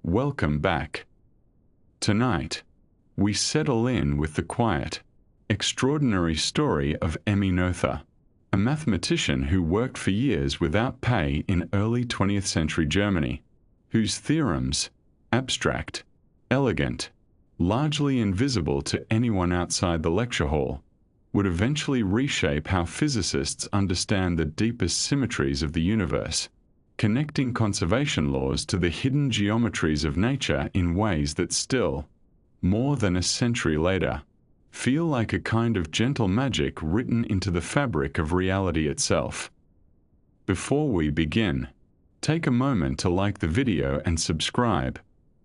Welcome back. Tonight, we settle in with the quiet, extraordinary story of Emmy Noether, a mathematician who worked for years without pay in early 20th century Germany, whose theorems, abstract, elegant, largely invisible to anyone outside the lecture hall, would eventually reshape how physicists understand the deepest symmetries of the universe, connecting conservation laws to the hidden geometries of nature in ways that still, more than a century later, feel like a kind of gentle magic written into the fabric of reality itself. Before we begin, take a moment to like the video and subscribe,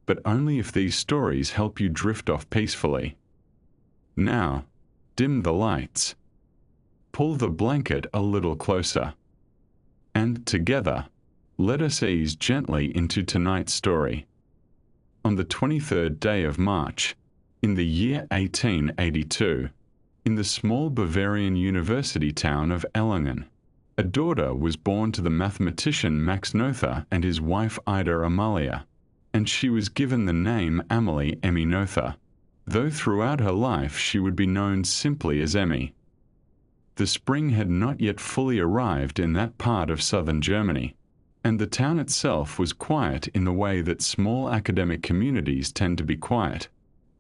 but only if these stories help you drift off peacefully. Now, dim the lights. Pull the blanket a little closer. And together, let us ease gently into tonight's story. On the 23rd day of March, in the year 1882, in the small Bavarian university town of Ellingen, a daughter was born to the mathematician Max Noether and his wife Ida Amalia, and she was given the name Amalie Emmy Noether, though throughout her life she would be known simply as Emmy. The spring had not yet fully arrived in that part of southern Germany, and the town itself was quiet in the way that small academic communities tend to be quiet,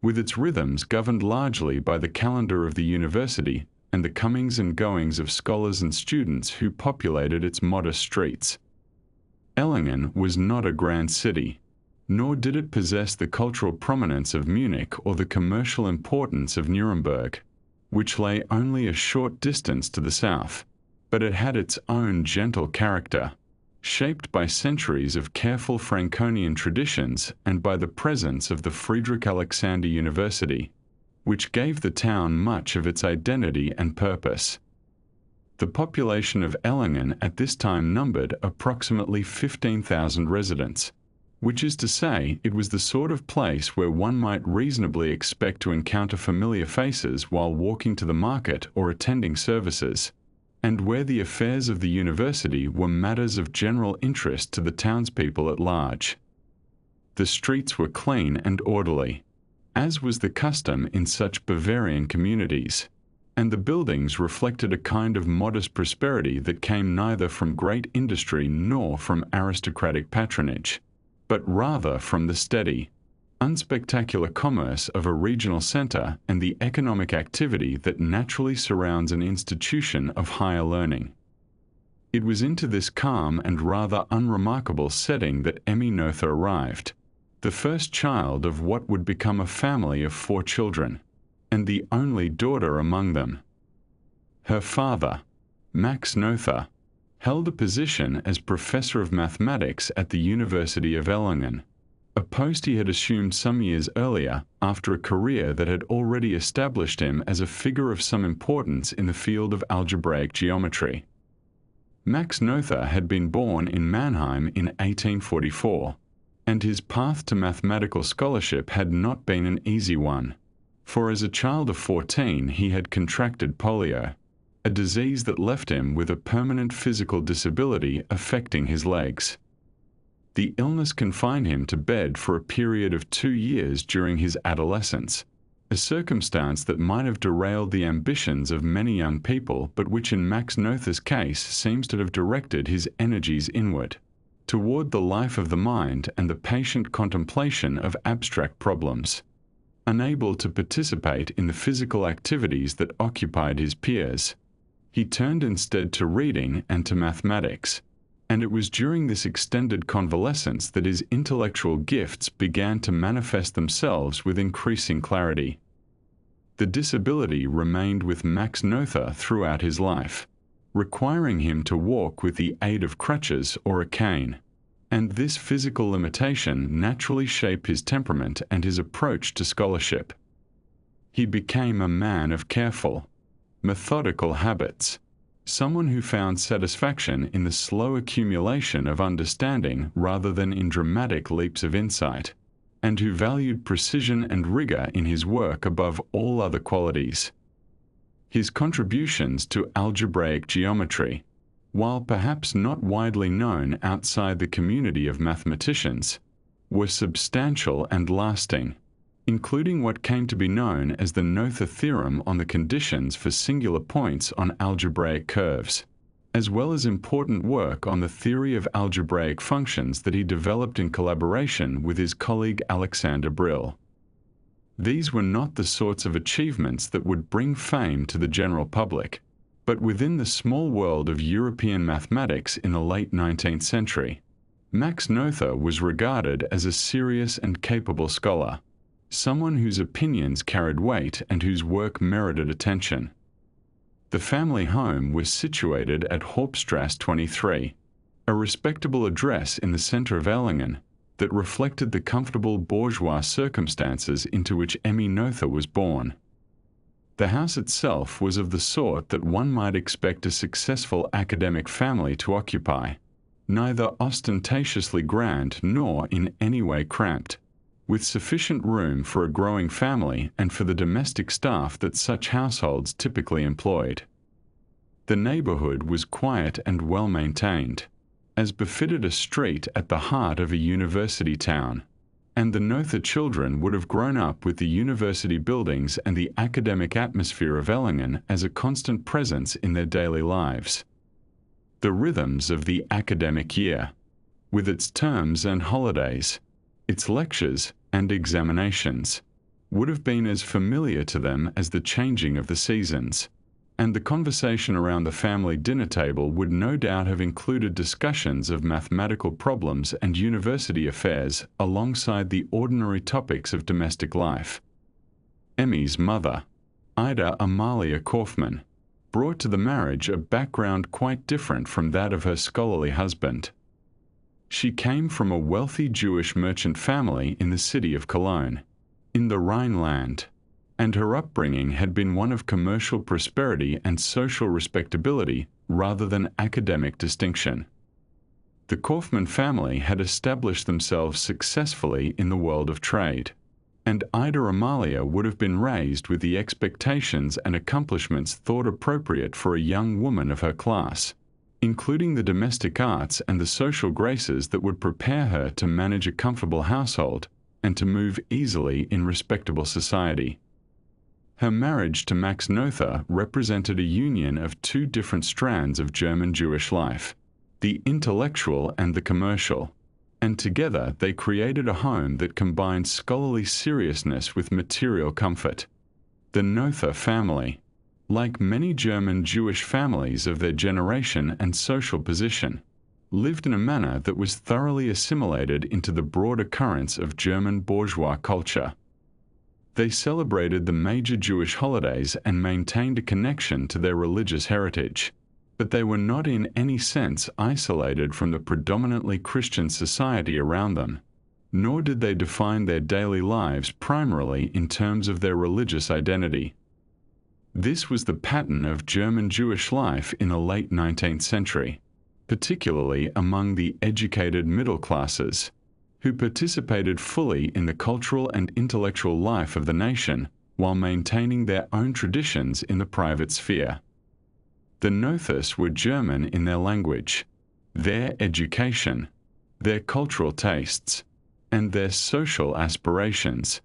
with its rhythms governed largely by the calendar of the university and the comings and goings of scholars and students who populated its modest streets. Ellingen was not a grand city, nor did it possess the cultural prominence of Munich or the commercial importance of Nuremberg, which lay only a short distance to the south, but it had its own gentle character, shaped by centuries of careful Franconian traditions and by the presence of the Friedrich Alexander University, which gave the town much of its identity and purpose. The population of Ellingen at this time numbered approximately 15,000 residents, which is to say it was the sort of place where one might reasonably expect to encounter familiar faces while walking to the market or attending services, and where the affairs of the university were matters of general interest to the townspeople at large. The streets were clean and orderly, as was the custom in such Bavarian communities, and the buildings reflected a kind of modest prosperity that came neither from great industry nor from aristocratic patronage, but rather from the steady, unspectacular commerce of a regional center and the economic activity that naturally surrounds an institution of higher learning. It was into this calm and rather unremarkable setting that Emmy Noether arrived, the first child of what would become a family of 4 children, and the only daughter among them. Her father, Max Noether, held a position as professor of mathematics at the University of Ellingen, a post he had assumed some years earlier after a career that had already established him as a figure of some importance in the field of algebraic geometry. Max Noether had been born in Mannheim in 1844, and his path to mathematical scholarship had not been an easy one, for as a child of 14 he had contracted polio, a disease that left him with a permanent physical disability affecting his legs. The illness confined him to bed for a period of 2 years during his adolescence, a circumstance that might have derailed the ambitions of many young people, but which in Max Noether's case seems to have directed his energies inward, toward the life of the mind and the patient contemplation of abstract problems. Unable to participate in the physical activities that occupied his peers, he turned instead to reading and to mathematics, and it was during this extended convalescence that his intellectual gifts began to manifest themselves with increasing clarity. The disability remained with Max Noether throughout his life, requiring him to walk with the aid of crutches or a cane, and this physical limitation naturally shaped his temperament and his approach to scholarship. He became a man of careful, methodical habits, someone who found satisfaction in the slow accumulation of understanding rather than in dramatic leaps of insight, and who valued precision and rigor in his work above all other qualities. His contributions to algebraic geometry, while perhaps not widely known outside the community of mathematicians, were substantial and lasting, including what came to be known as the Noether theorem on the conditions for singular points on algebraic curves, as well as important work on the theory of algebraic functions that he developed in collaboration with his colleague Alexander Brill. These were not the sorts of achievements that would bring fame to the general public, but within the small world of European mathematics in the late 19th century, Max Noether was regarded as a serious and capable scholar, someone whose opinions carried weight and whose work merited attention. The family home was situated at Horpstrasse 23, a respectable address in the centre of Erlangen that reflected the comfortable bourgeois circumstances into which Emmy Noether was born. The house itself was of the sort that one might expect a successful academic family to occupy, neither ostentatiously grand nor in any way cramped, with sufficient room for a growing family and for the domestic staff that such households typically employed. The neighbourhood was quiet and well maintained, as befitted a street at the heart of a university town, and the Noether children would have grown up with the university buildings and the academic atmosphere of Erlangen as a constant presence in their daily lives. The rhythms of the academic year, with its terms and holidays, its lectures and examinations, would have been as familiar to them as the changing of the seasons, and the conversation around the family dinner table would no doubt have included discussions of mathematical problems and university affairs alongside the ordinary topics of domestic life. Emmy's mother, Ida Amalia Kaufmann, brought to the marriage a background quite different from that of her scholarly husband. She came from a wealthy Jewish merchant family in the city of Cologne, in the Rhineland, and her upbringing had been one of commercial prosperity and social respectability rather than academic distinction. The Kaufmann family had established themselves successfully in the world of trade, and Ida Amalia would have been raised with the expectations and accomplishments thought appropriate for a young woman of her class, including the domestic arts and the social graces that would prepare her to manage a comfortable household and to move easily in respectable society. Her marriage to Max Noether represented a union of two different strands of German Jewish life, the intellectual and the commercial, and together they created a home that combined scholarly seriousness with material comfort. The Noether family, like many German Jewish families of their generation and social position, lived in a manner that was thoroughly assimilated into the broader currents of German bourgeois culture. They celebrated the major Jewish holidays and maintained a connection to their religious heritage, but they were not in any sense isolated from the predominantly Christian society around them, nor did they define their daily lives primarily in terms of their religious identity. This was the pattern of German Jewish life in the late 19th century, particularly among the educated middle classes, who participated fully in the cultural and intellectual life of the nation while maintaining their own traditions in the private sphere. The Noethers were German in their language, their education, their cultural tastes, and their social aspirations,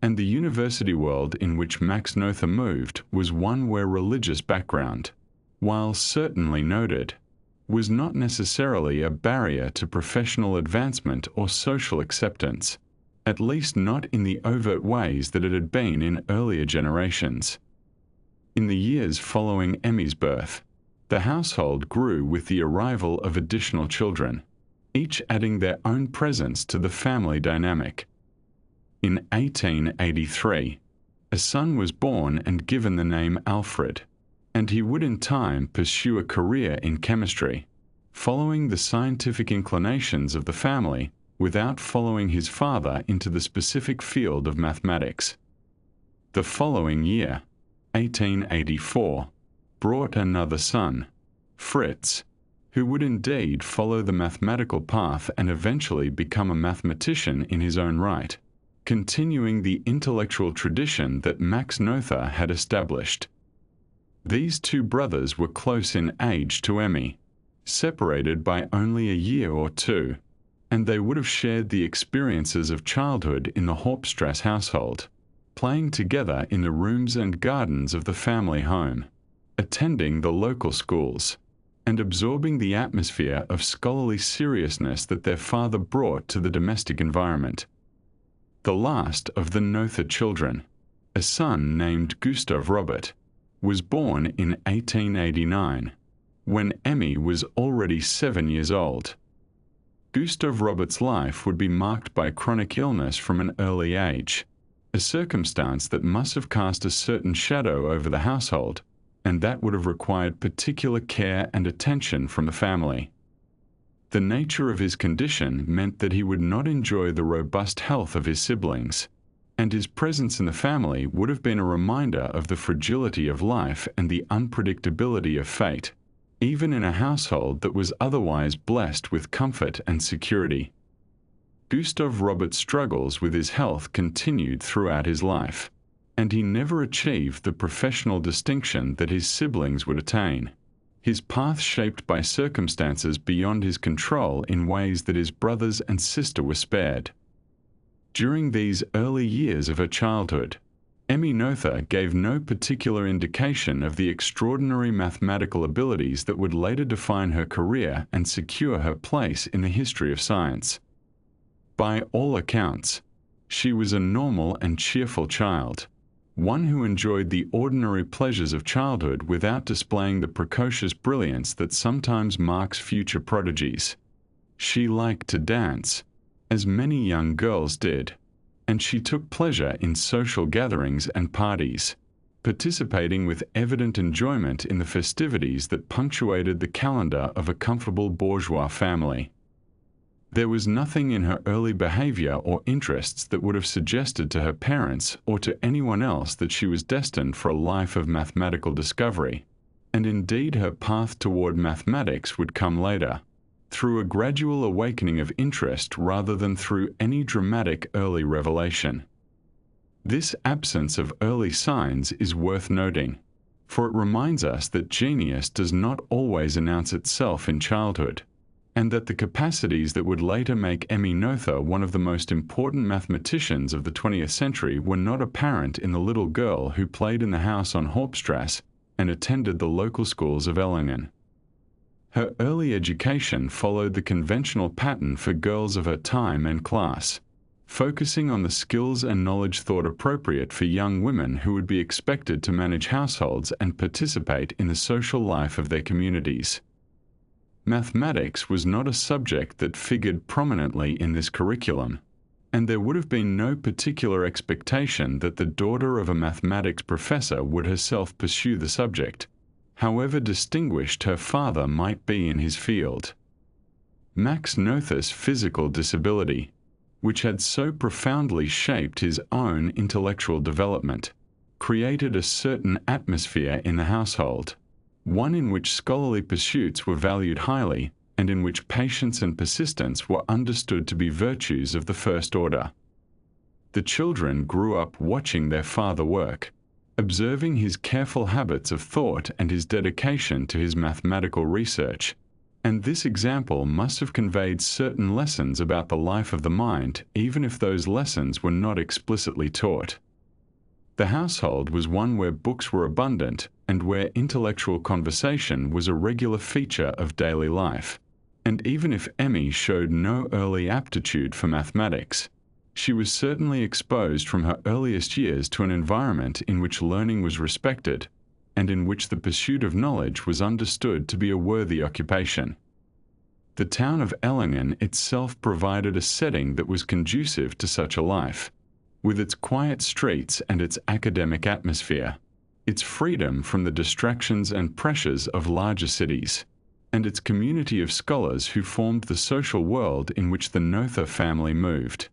and the university world in which Max Noether moved was one where religious background, while certainly noted, was not necessarily a barrier to professional advancement or social acceptance, at least not in the overt ways that it had been in earlier generations. In the years following Emmy's birth, the household grew with the arrival of additional children, each adding their own presence to the family dynamic. In 1883, a son was born and given the name Alfred, and he would in time pursue a career in chemistry, following the scientific inclinations of the family without following his father into the specific field of mathematics. The following year, 1884, brought another son, Fritz, who would indeed follow the mathematical path and eventually become a mathematician in his own right, continuing the intellectual tradition that Max Noether had established. These two brothers were close in age to Emmy, separated by only a year or two, and they would have shared the experiences of childhood in the Hauptstrasse household, playing together in the rooms and gardens of the family home, attending the local schools, and absorbing the atmosphere of scholarly seriousness that their father brought to the domestic environment. The last of the Noether children, a son named Gustav Robert, was born in 1889, when Emmy was already 7 years old. Gustav Robert's life would be marked by chronic illness from an early age, a circumstance that must have cast a certain shadow over the household, and that would have required particular care and attention from the family. The nature of his condition meant that he would not enjoy the robust health of his siblings, and his presence in the family would have been a reminder of the fragility of life and the unpredictability of fate, even in a household that was otherwise blessed with comfort and security. Gustav Robert's struggles with his health continued throughout his life, and he never achieved the professional distinction that his siblings would attain, his path shaped by circumstances beyond his control in ways that his brothers and sister were spared. During these early years of her childhood, Emmy Noether gave no particular indication of the extraordinary mathematical abilities that would later define her career and secure her place in the history of science. By all accounts, she was a normal and cheerful child, one who enjoyed the ordinary pleasures of childhood without displaying the precocious brilliance that sometimes marks future prodigies. She liked to dance, as many young girls did, and she took pleasure in social gatherings and parties, participating with evident enjoyment in the festivities that punctuated the calendar of a comfortable bourgeois family. There was nothing in her early behavior or interests that would have suggested to her parents or to anyone else that she was destined for a life of mathematical discovery, and indeed her path toward mathematics would come later, through a gradual awakening of interest rather than through any dramatic early revelation. This absence of early signs is worth noting, for it reminds us that genius does not always announce itself in childhood, and that the capacities that would later make Emmy Noether one of the most important mathematicians of the 20th century were not apparent in the little girl who played in the house on Hauptstrasse and attended the local schools of Ellingen. Her early education followed the conventional pattern for girls of her time and class, focusing on the skills and knowledge thought appropriate for young women who would be expected to manage households and participate in the social life of their communities. Mathematics was not a subject that figured prominently in this curriculum, and there would have been no particular expectation that the daughter of a mathematics professor would herself pursue the subject, however distinguished her father might be in his field. Max Noether's physical disability, which had so profoundly shaped his own intellectual development, created a certain atmosphere in the household, one in which scholarly pursuits were valued highly and in which patience and persistence were understood to be virtues of the first order. The children grew up watching their father work, observing his careful habits of thought and his dedication to his mathematical research, and this example must have conveyed certain lessons about the life of the mind, even if those lessons were not explicitly taught. The household was one where books were abundant and where intellectual conversation was a regular feature of daily life, and even if Emmy showed no early aptitude for mathematics, she was certainly exposed from her earliest years to an environment in which learning was respected, and in which the pursuit of knowledge was understood to be a worthy occupation. The town of Ellingen itself provided a setting that was conducive to such a life, with its quiet streets and its academic atmosphere, its freedom from the distractions and pressures of larger cities, and its community of scholars who formed the social world in which the Noether family moved.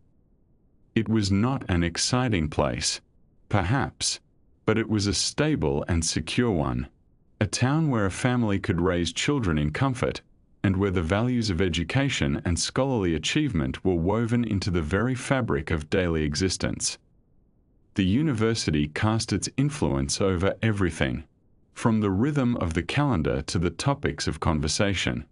It was not an exciting place, perhaps, but it was a stable and secure one, a town where a family could raise children in comfort, and where the values of education and scholarly achievement were woven into the very fabric of daily existence. The university cast its influence over everything, from the rhythm of the calendar to the topics of conversation,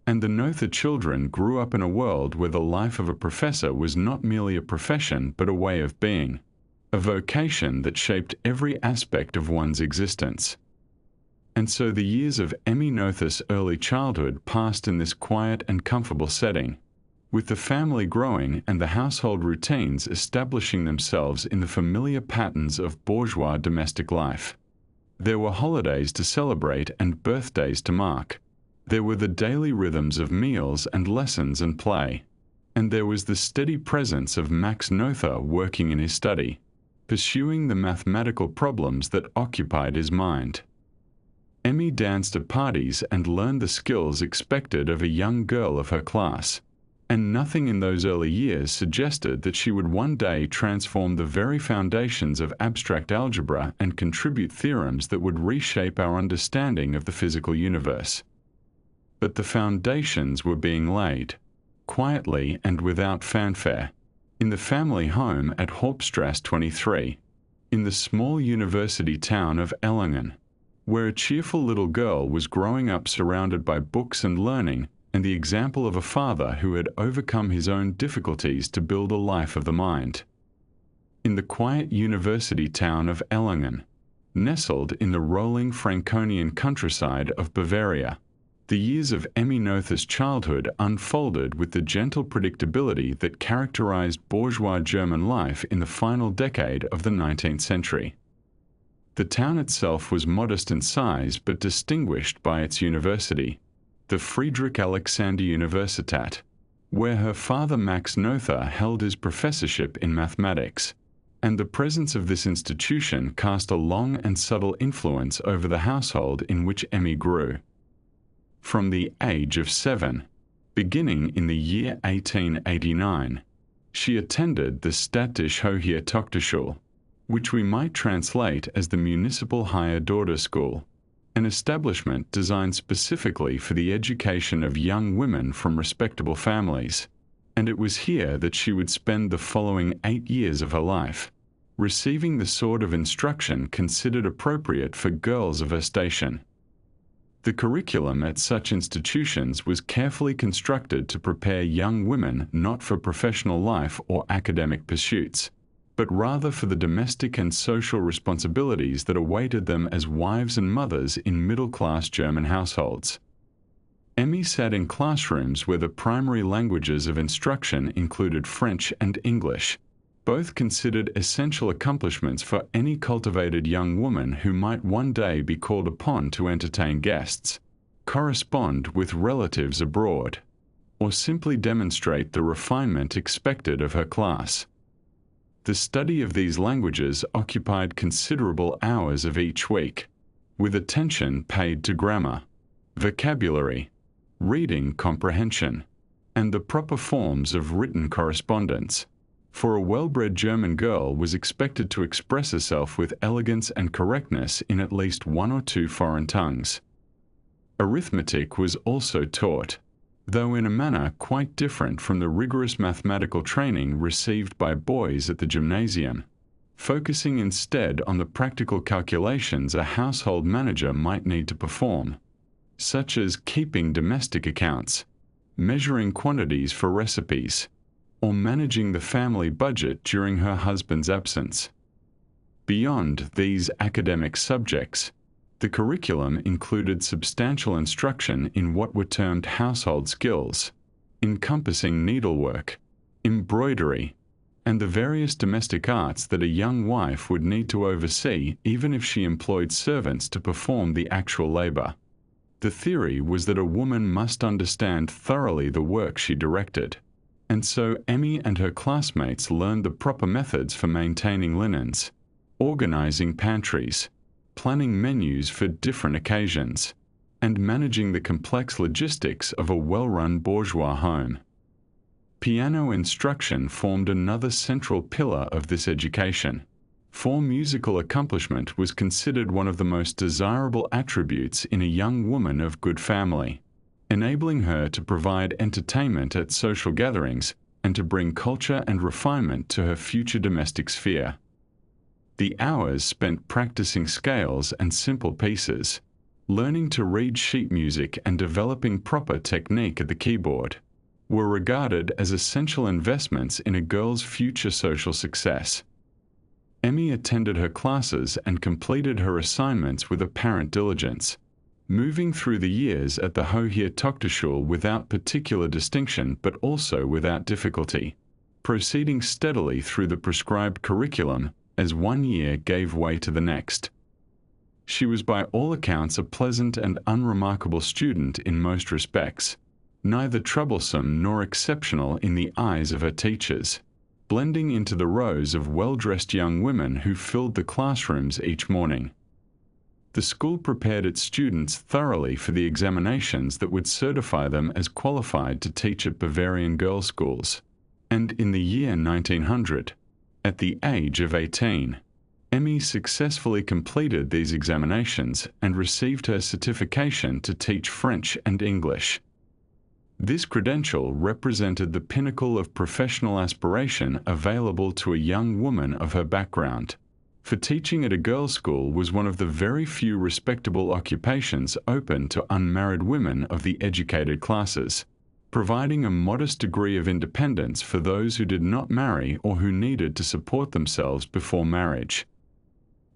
And the Noether children grew up in a world where the life of a professor was not merely a profession but a way of being, a vocation that shaped every aspect of one's existence. And so the years of Emmy Noether's early childhood passed in this quiet and comfortable setting, with the family growing and the household routines establishing themselves in the familiar patterns of bourgeois domestic life. There were holidays to celebrate and birthdays to mark. There were the daily rhythms of meals and lessons and play. And there was the steady presence of Max Noether working in his study, pursuing the mathematical problems that occupied his mind. Emmy danced at parties and learned the skills expected of a young girl of her class, and nothing in those early years suggested that she would one day transform the very foundations of abstract algebra and contribute theorems that would reshape our understanding of the physical universe. But the foundations were being laid, quietly and without fanfare, in the family home at Hauptstrasse 23, in the small university town of Ellingen, where a cheerful little girl was growing up surrounded by books and learning and the example of a father who had overcome his own difficulties to build a life of the mind. In the quiet university town of Ellingen, nestled in the rolling Franconian countryside of Bavaria, the years of Emmy Noether's childhood unfolded with the gentle predictability that characterized bourgeois German life in the final decade of the 19th century. The town itself was modest in size but distinguished by its university, the Friedrich Alexander Universität, where her father Max Noether held his professorship in mathematics, and the presence of this institution cast a long and subtle influence over the household in which Emmy grew. From the age of 7, beginning in the year 1889, she attended the Städtische Hohe Tochterschule, which we might translate as the Municipal Higher Daughter School, an establishment designed specifically for the education of young women from respectable families, and it was here that she would spend the following 8 years of her life, receiving the sort of instruction considered appropriate for girls of her station. The curriculum at such institutions was carefully constructed to prepare young women not for professional life or academic pursuits, but rather for the domestic and social responsibilities that awaited them as wives and mothers in middle-class German households. Emmy sat in classrooms where the primary languages of instruction included French and English, both considered essential accomplishments for any cultivated young woman who might one day be called upon to entertain guests, correspond with relatives abroad, or simply demonstrate the refinement expected of her class. The study of these languages occupied considerable hours of each week, with attention paid to grammar, vocabulary, reading comprehension, and the proper forms of written correspondence. For a well-bred German girl was expected to express herself with elegance and correctness in at least 1 or 2 foreign tongues. Arithmetic was also taught, though in a manner quite different from the rigorous mathematical training received by boys at the gymnasium, focusing instead on the practical calculations a household manager might need to perform, such as keeping domestic accounts, measuring quantities for recipes, or managing the family budget during her husband's absence. Beyond these academic subjects, the curriculum included substantial instruction in what were termed household skills, encompassing needlework, embroidery, and the various domestic arts that a young wife would need to oversee even if she employed servants to perform the actual labor. The theory was that a woman must understand thoroughly the work she directed, and so Emmy and her classmates learned the proper methods for maintaining linens, organizing pantries, planning menus for different occasions, and managing the complex logistics of a well-run bourgeois home. Piano instruction formed another central pillar of this education, for musical accomplishment was considered one of the most desirable attributes in a young woman of good family, enabling her to provide entertainment at social gatherings and to bring culture and refinement to her future domestic sphere. The hours spent practicing scales and simple pieces, learning to read sheet music and developing proper technique at the keyboard were regarded as essential investments in a girl's future social success. Emmy attended her classes and completed her assignments with apparent diligence, moving through the years at the Hochschule without particular distinction but also without difficulty, proceeding steadily through the prescribed curriculum as one year gave way to the next. She was by all accounts a pleasant and unremarkable student in most respects, neither troublesome nor exceptional in the eyes of her teachers, blending into the rows of well-dressed young women who filled the classrooms each morning. The school prepared its students thoroughly for the examinations that would certify them as qualified to teach at Bavarian girls' schools, and in the year 1900, at the age of 18, Emmy successfully completed these examinations and received her certification to teach French and English. This credential represented the pinnacle of professional aspiration available to a young woman of her background, for teaching at a girls' school was one of the very few respectable occupations open to unmarried women of the educated classes, providing a modest degree of independence for those who did not marry or who needed to support themselves before marriage.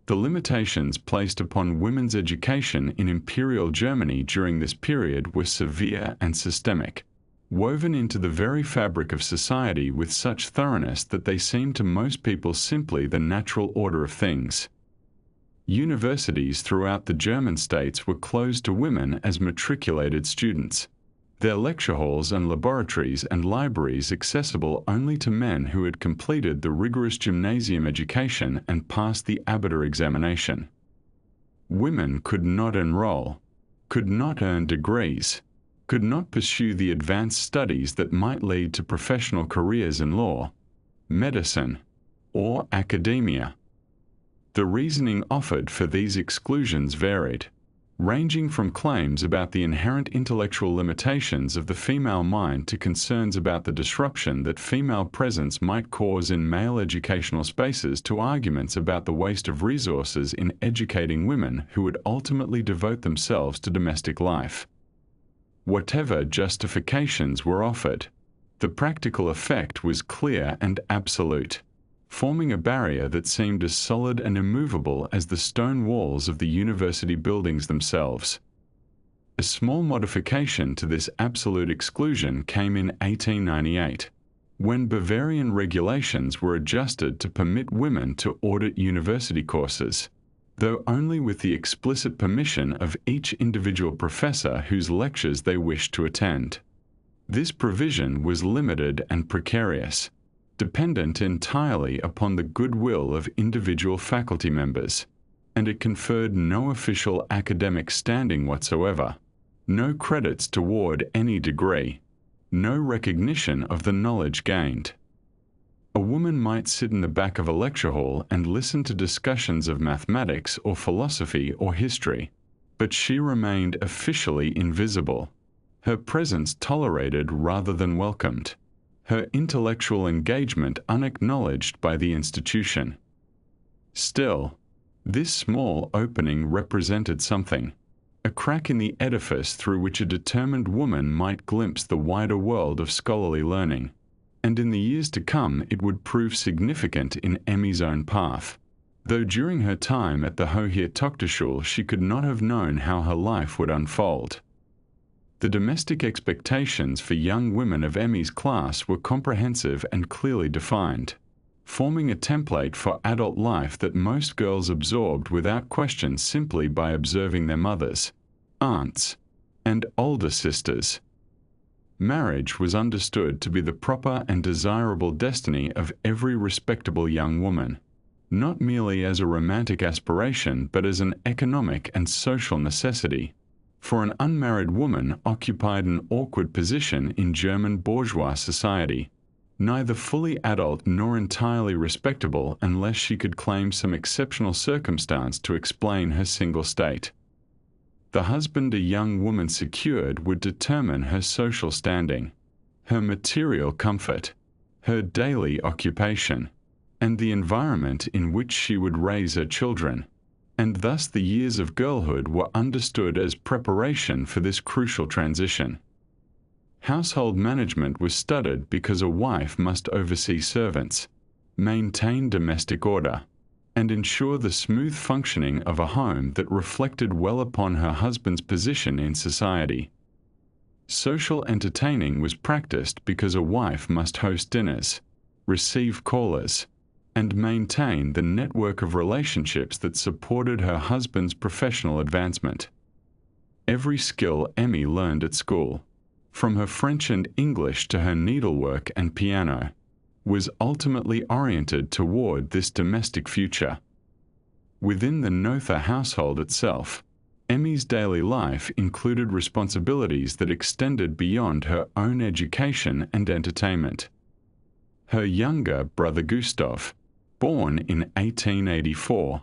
The limitations placed upon women's education in Imperial Germany during this period were severe and systemic, woven into the very fabric of society with such thoroughness that they seemed to most people simply the natural order of things. Universities throughout the German states were closed to women as matriculated students, their lecture halls and laboratories and libraries accessible only to men who had completed the rigorous gymnasium education and passed the Abitur examination. Women could not enroll, could not earn degrees, could not pursue the advanced studies that might lead to professional careers in law, medicine, or academia. The reasoning offered for these exclusions varied, ranging from claims about the inherent intellectual limitations of the female mind to concerns about the disruption that female presence might cause in male educational spaces to arguments about the waste of resources in educating women who would ultimately devote themselves to domestic life. Whatever justifications were offered, the practical effect was clear and absolute, forming a barrier that seemed as solid and immovable as the stone walls of the university buildings themselves. A small modification to this absolute exclusion came in 1898, when Bavarian regulations were adjusted to permit women to audit university courses, though only with the explicit permission of each individual professor whose lectures they wished to attend. This provision was limited and precarious, dependent entirely upon the goodwill of individual faculty members, and it conferred no official academic standing whatsoever, no credits toward any degree, no recognition of the knowledge gained. A woman might sit in the back of a lecture hall and listen to discussions of mathematics or philosophy or history, but she remained officially invisible, her presence tolerated rather than welcomed, her intellectual engagement unacknowledged by the institution. Still, this small opening represented something, a crack in the edifice through which a determined woman might glimpse the wider world of scholarly learning, and in the years to come it would prove significant in Emmy's own path, though during her time at the Hochschule she could not have known how her life would unfold. The domestic expectations for young women of Emmy's class were comprehensive and clearly defined, forming a template for adult life that most girls absorbed without question simply by observing their mothers, aunts, and older sisters. Marriage was understood to be the proper and desirable destiny of every respectable young woman, not merely as a romantic aspiration but as an economic and social necessity. For an unmarried woman occupied an awkward position in German bourgeois society, neither fully adult nor entirely respectable unless she could claim some exceptional circumstance to explain her single state. The husband a young woman secured would determine her social standing, her material comfort, her daily occupation, and the environment in which she would raise her children, and thus the years of girlhood were understood as preparation for this crucial transition. Household management was studied because a wife must oversee servants, maintain domestic order, and ensure the smooth functioning of a home that reflected well upon her husband's position in society. Social entertaining was practiced because a wife must host dinners, receive callers, and maintain the network of relationships that supported her husband's professional advancement. Every skill Emmy learned at school, from her French and English to her needlework and piano, was ultimately oriented toward this domestic future. Within the Noether household itself, Emmy's daily life included responsibilities that extended beyond her own education and entertainment. Her younger brother Gustav, born in 1884,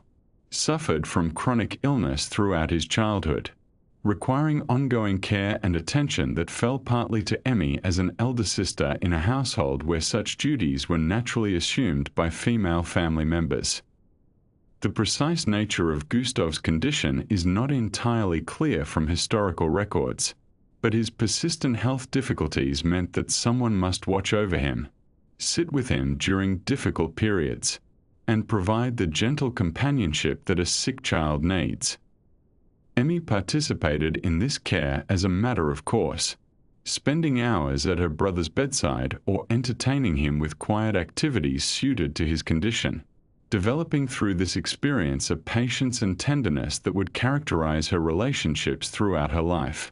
suffered from chronic illness throughout his childhood, requiring ongoing care and attention that fell partly to Emmy as an elder sister in a household where such duties were naturally assumed by female family members. The precise nature of Gustav's condition is not entirely clear from historical records, but his persistent health difficulties meant that someone must watch over him, sit with him during difficult periods, and provide the gentle companionship that a sick child needs. Emmy participated in this care as a matter of course, spending hours at her brother's bedside or entertaining him with quiet activities suited to his condition, developing through this experience a patience and tenderness that would characterize her relationships throughout her life.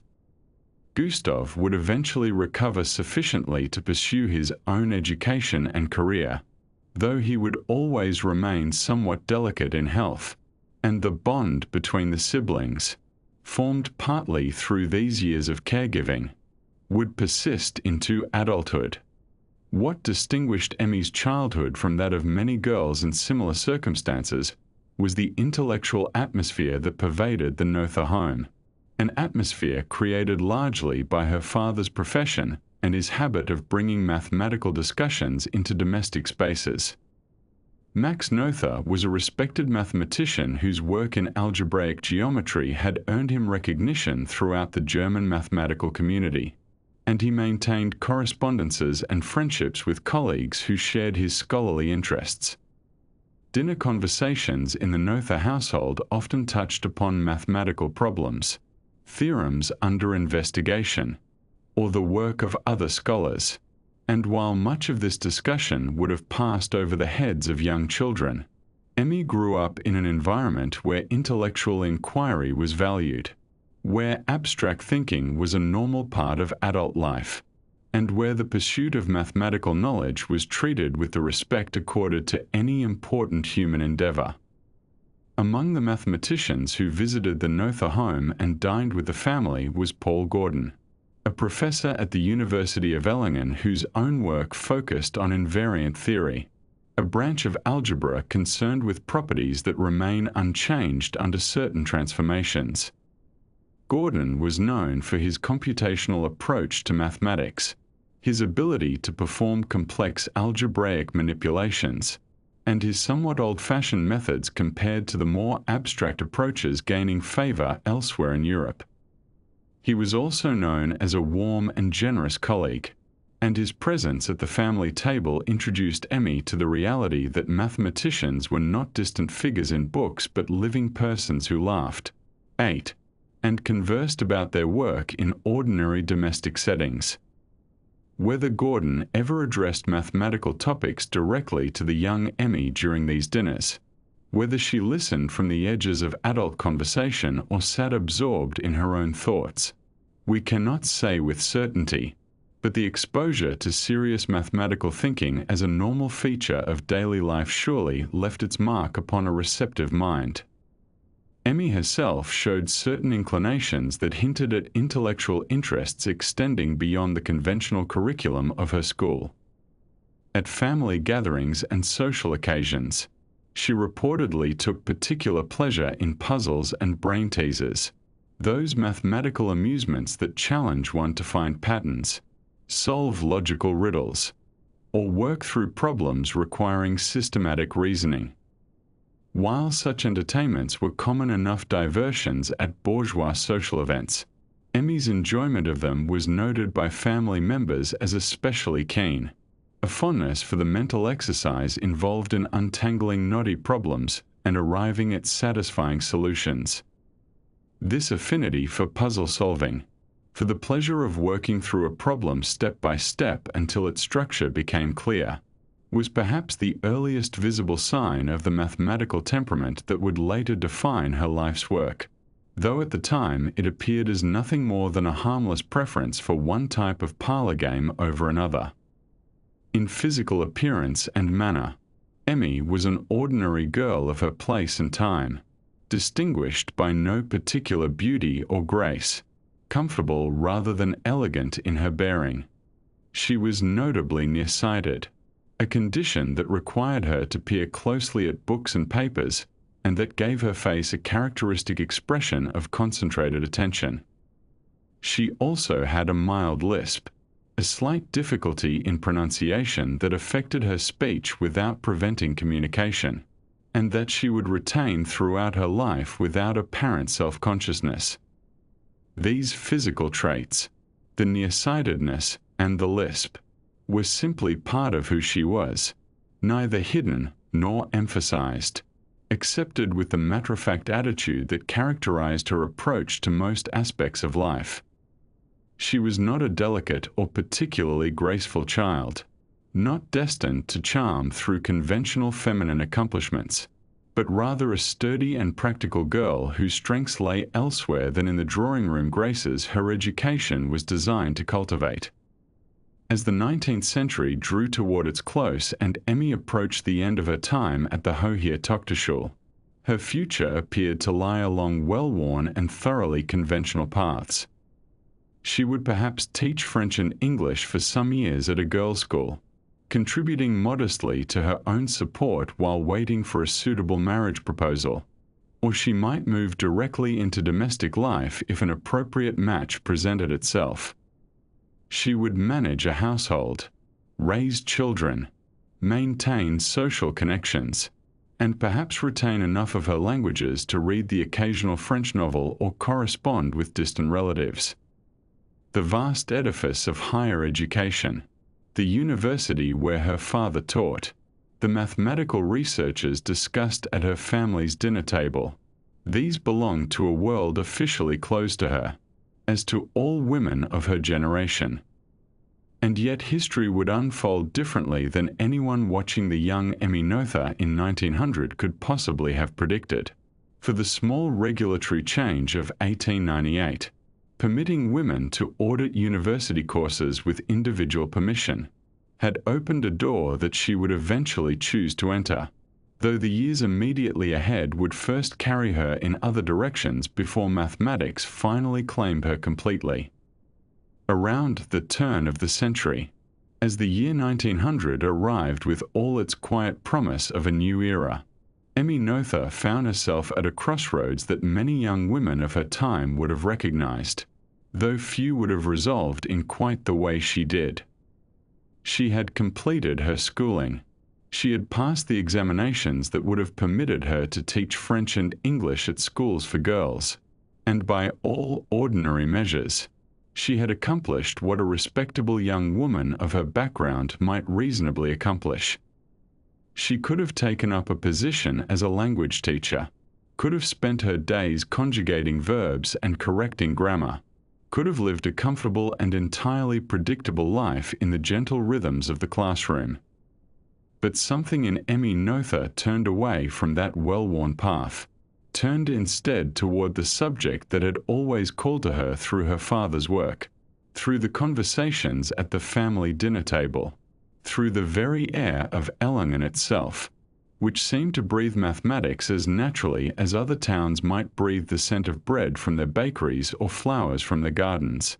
Gustav would eventually recover sufficiently to pursue his own education and career, though he would always remain somewhat delicate in health, and the bond between the siblings, formed partly through these years of caregiving, would persist into adulthood. What distinguished Emmy's childhood from that of many girls in similar circumstances was the intellectual atmosphere that pervaded the Noether home, an atmosphere created largely by her father's profession and his habit of bringing mathematical discussions into domestic spaces. Max Noether was a respected mathematician whose work in algebraic geometry had earned him recognition throughout the German mathematical community, and he maintained correspondences and friendships with colleagues who shared his scholarly interests. Dinner conversations in the Noether household often touched upon mathematical problems, theorems under investigation, or the work of other scholars. And while much of this discussion would have passed over the heads of young children, Emmy grew up in an environment where intellectual inquiry was valued, where abstract thinking was a normal part of adult life, and where the pursuit of mathematical knowledge was treated with the respect accorded to any important human endeavor. Among the mathematicians who visited the Noether home and dined with the family was Paul Gordon, a professor at the University of Ellingen whose own work focused on invariant theory, a branch of algebra concerned with properties that remain unchanged under certain transformations. Gordon was known for his computational approach to mathematics, his ability to perform complex algebraic manipulations, and his somewhat old-fashioned methods compared to the more abstract approaches gaining favor elsewhere in Europe. He was also known as a warm and generous colleague, and his presence at the family table introduced Emmy to the reality that mathematicians were not distant figures in books but living persons who laughed, ate, and conversed about their work in ordinary domestic settings. Whether Gordon ever addressed mathematical topics directly to the young Emmy during these dinners, whether she listened from the edges of adult conversation or sat absorbed in her own thoughts, we cannot say with certainty, but the exposure to serious mathematical thinking as a normal feature of daily life surely left its mark upon a receptive mind. Emmy herself showed certain inclinations that hinted at intellectual interests extending beyond the conventional curriculum of her school. At family gatherings and social occasions, she reportedly took particular pleasure in puzzles and brain teasers, those mathematical amusements that challenge one to find patterns, solve logical riddles, or work through problems requiring systematic reasoning. While such entertainments were common enough diversions at bourgeois social events, Emmy's enjoyment of them was noted by family members as especially keen. A fondness for the mental exercise involved in untangling knotty problems and arriving at satisfying solutions. This affinity for puzzle solving, for the pleasure of working through a problem step by step until its structure became clear, was perhaps the earliest visible sign of the mathematical temperament that would later define her life's work, though at the time it appeared as nothing more than a harmless preference for one type of parlor game over another. In physical appearance and manner, Emmy was an ordinary girl of her place and time, distinguished by no particular beauty or grace, comfortable rather than elegant in her bearing. She was notably nearsighted, a condition that required her to peer closely at books and papers, and that gave her face a characteristic expression of concentrated attention. She also had a mild lisp, a slight difficulty in pronunciation that affected her speech without preventing communication, and that she would retain throughout her life without apparent self-consciousness. These physical traits, the nearsightedness and the lisp, were simply part of who she was, neither hidden nor emphasized, accepted with the matter-of-fact attitude that characterized her approach to most aspects of life. She was not a delicate or particularly graceful child, not destined to charm through conventional feminine accomplishments, but rather a sturdy and practical girl whose strengths lay elsewhere than in the drawing-room graces her education was designed to cultivate. As the 19th century drew toward its close and Emmy approached the end of her time at the Hochschule, her future appeared to lie along well-worn and thoroughly conventional paths. She would perhaps teach French and English for some years at a girls' school, contributing modestly to her own support while waiting for a suitable marriage proposal, or she might move directly into domestic life if an appropriate match presented itself. She would manage a household, raise children, maintain social connections, and perhaps retain enough of her languages to read the occasional French novel or correspond with distant relatives. The vast edifice of higher education, the university where her father taught, the mathematical researches discussed at her family's dinner table, these belonged to a world officially closed to her, as to all women of her generation. And yet history would unfold differently than anyone watching the young Emmy Noether in 1900 could possibly have predicted. For the small regulatory change of 1898, permitting women to audit university courses with individual permission, had opened a door that she would eventually choose to enter, though the years immediately ahead would first carry her in other directions before mathematics finally claimed her completely. Around the turn of the century, as the year 1900 arrived with all its quiet promise of a new era, Emmy Noether found herself at a crossroads that many young women of her time would have recognized, though few would have resolved in quite the way she did. She had completed her schooling. She had passed the examinations that would have permitted her to teach French and English at schools for girls, and by all ordinary measures, she had accomplished what a respectable young woman of her background might reasonably accomplish. She could have taken up a position as a language teacher, could have spent her days conjugating verbs and correcting grammar, could have lived a comfortable and entirely predictable life in the gentle rhythms of the classroom. But something in Emmy Noether turned away from that well-worn path, turned instead toward the subject that had always called to her through her father's work, through the conversations at the family dinner table, through the very air of Erlangen itself, which seemed to breathe mathematics as naturally as other towns might breathe the scent of bread from their bakeries or flowers from their gardens.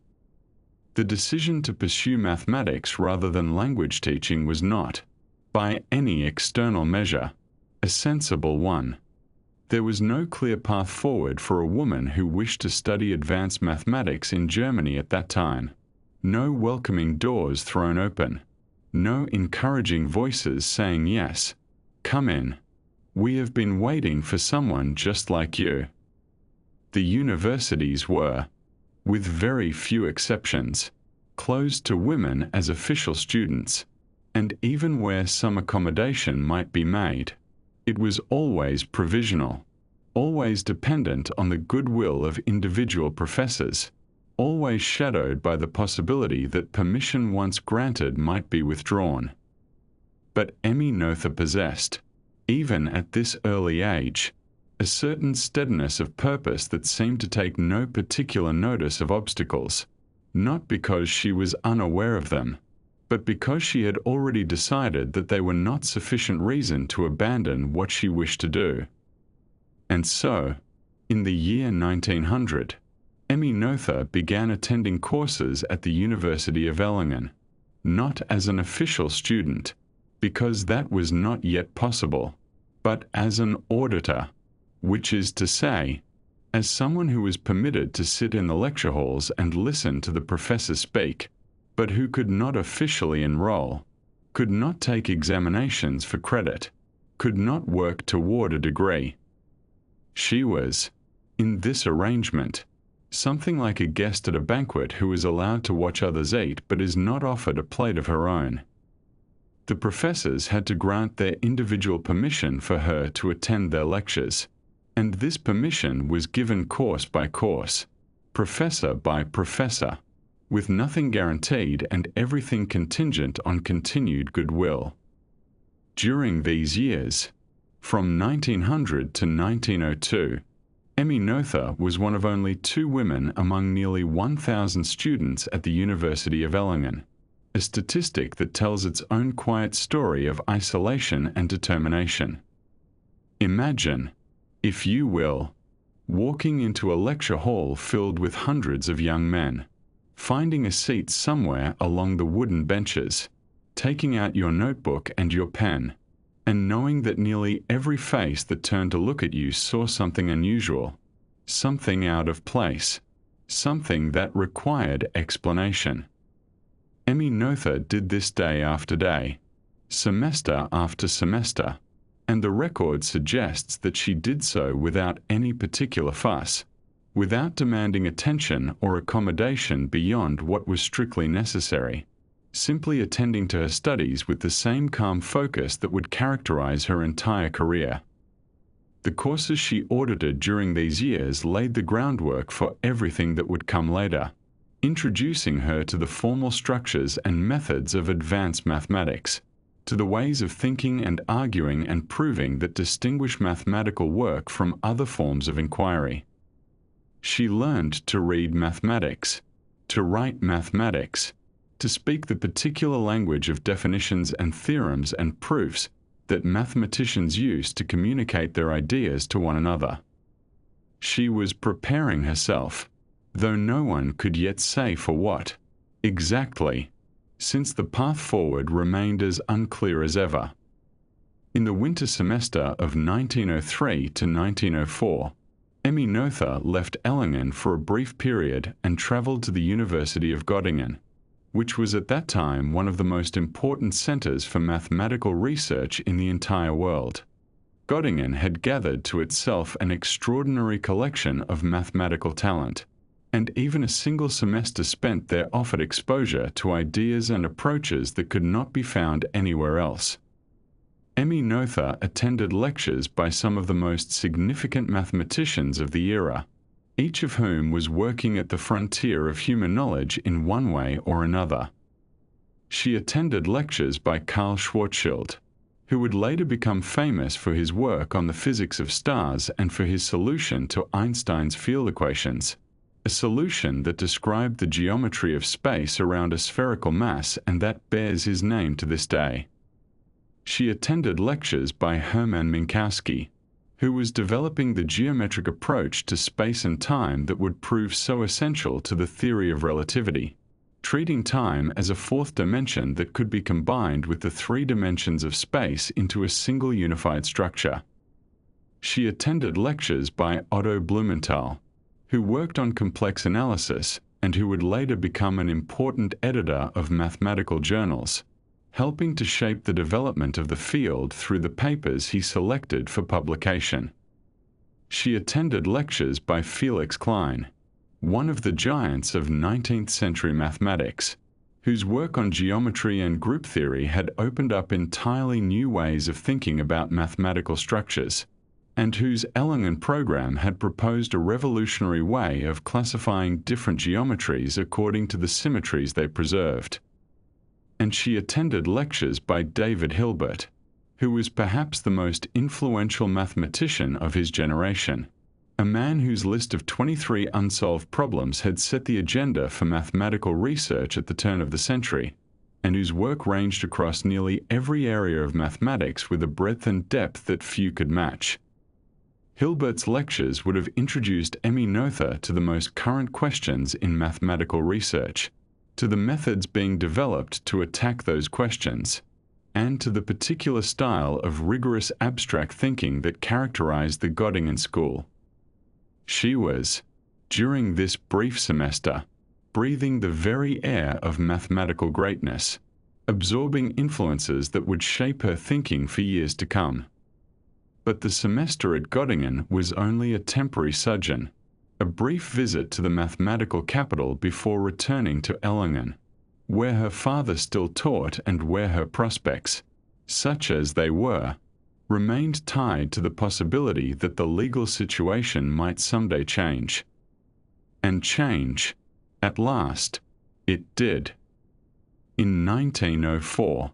The decision to pursue mathematics rather than language teaching was not, by any external measure, a sensible one. There was no clear path forward for a woman who wished to study advanced mathematics in Germany at that time. No welcoming doors thrown open. No encouraging voices saying yes, come in. "We have been waiting for someone just like you." The universities were, with very few exceptions, closed to women as official students, and even where some accommodation might be made, it was always provisional, always dependent on the goodwill of individual professors, always shadowed by the possibility that permission once granted might be withdrawn. But Emmy Noether possessed, even at this early age, a certain steadiness of purpose that seemed to take no particular notice of obstacles, not because she was unaware of them, but because she had already decided that they were not sufficient reason to abandon what she wished to do. And so, in the year 1900, Emmy Noether began attending courses at the University of Erlangen, not as an official student, because that was not yet possible, but as an auditor, which is to say, as someone who was permitted to sit in the lecture halls and listen to the professor speak, but who could not officially enroll, could not take examinations for credit, could not work toward a degree. She was, in this arrangement, something like a guest at a banquet who is allowed to watch others eat but is not offered a plate of her own. The professors had to grant their individual permission for her to attend their lectures, and this permission was given course by course, professor by professor, with nothing guaranteed and everything contingent on continued goodwill. During these years, from 1900 to 1902, Emmy Noether was one of only 2 women among nearly 1,000 students at the University of Erlangen, a statistic that tells its own quiet story of isolation and determination. Imagine, if you will, walking into a lecture hall filled with hundreds of young men, finding a seat somewhere along the wooden benches, taking out your notebook and your pen, and knowing that nearly every face that turned to look at you saw something unusual, something out of place, something that required explanation. Emmy Noether did this day after day, semester after semester, and the record suggests that she did so without any particular fuss, without demanding attention or accommodation beyond what was strictly necessary, simply attending to her studies with the same calm focus that would characterize her entire career. The courses she audited during these years laid the groundwork for everything that would come later, introducing her to the formal structures and methods of advanced mathematics, to the ways of thinking and arguing and proving that distinguish mathematical work from other forms of inquiry. She learned to read mathematics, to write mathematics, to speak the particular language of definitions and theorems and proofs that mathematicians use to communicate their ideas to one another. She was preparing herself, though no one could yet say for what, exactly, since the path forward remained as unclear as ever. In the winter semester of 1903 to 1904, Emmy Noether left Erlangen for a brief period and travelled to the University of Göttingen, which was at that time one of the most important centres for mathematical research in the entire world. Göttingen had gathered to itself an extraordinary collection of mathematical talent, and even a single semester spent there offered exposure to ideas and approaches that could not be found anywhere else. Emmy Noether attended lectures by some of the most significant mathematicians of the era, each of whom was working at the frontier of human knowledge in one way or another. She attended lectures by Carl Schwarzschild, who would later become famous for his work on the physics of stars and for his solution to Einstein's field equations, a solution that described the geometry of space around a spherical mass and that bears his name to this day. She attended lectures by Hermann Minkowski, who was developing the geometric approach to space and time that would prove so essential to the theory of relativity, treating time as a fourth dimension that could be combined with the 3 dimensions of space into a single unified structure. She attended lectures by Otto Blumenthal, who worked on complex analysis and who would later become an important editor of mathematical journals, helping to shape the development of the field through the papers he selected for publication. She attended lectures by Felix Klein, one of the giants of 19th-century mathematics, whose work on geometry and group theory had opened up entirely new ways of thinking about mathematical structures, and whose Ellingen program had proposed a revolutionary way of classifying different geometries according to the symmetries they preserved. And she attended lectures by David Hilbert, who was perhaps the most influential mathematician of his generation, a man whose list of 23 unsolved problems had set the agenda for mathematical research at the turn of the century, and whose work ranged across nearly every area of mathematics with a breadth and depth that few could match. Hilbert's lectures would have introduced Emmy Noether to the most current questions in mathematical research, to the methods being developed to attack those questions, and to the particular style of rigorous abstract thinking that characterized the Göttingen school. She was, during this brief semester, breathing the very air of mathematical greatness, absorbing influences that would shape her thinking for years to come. But the semester at Göttingen was only a temporary sojourn, a brief visit to the mathematical capital before returning to Ellingen, where her father still taught and where her prospects, such as they were, remained tied to the possibility that the legal situation might someday change. And change, at last, it did. In 1904,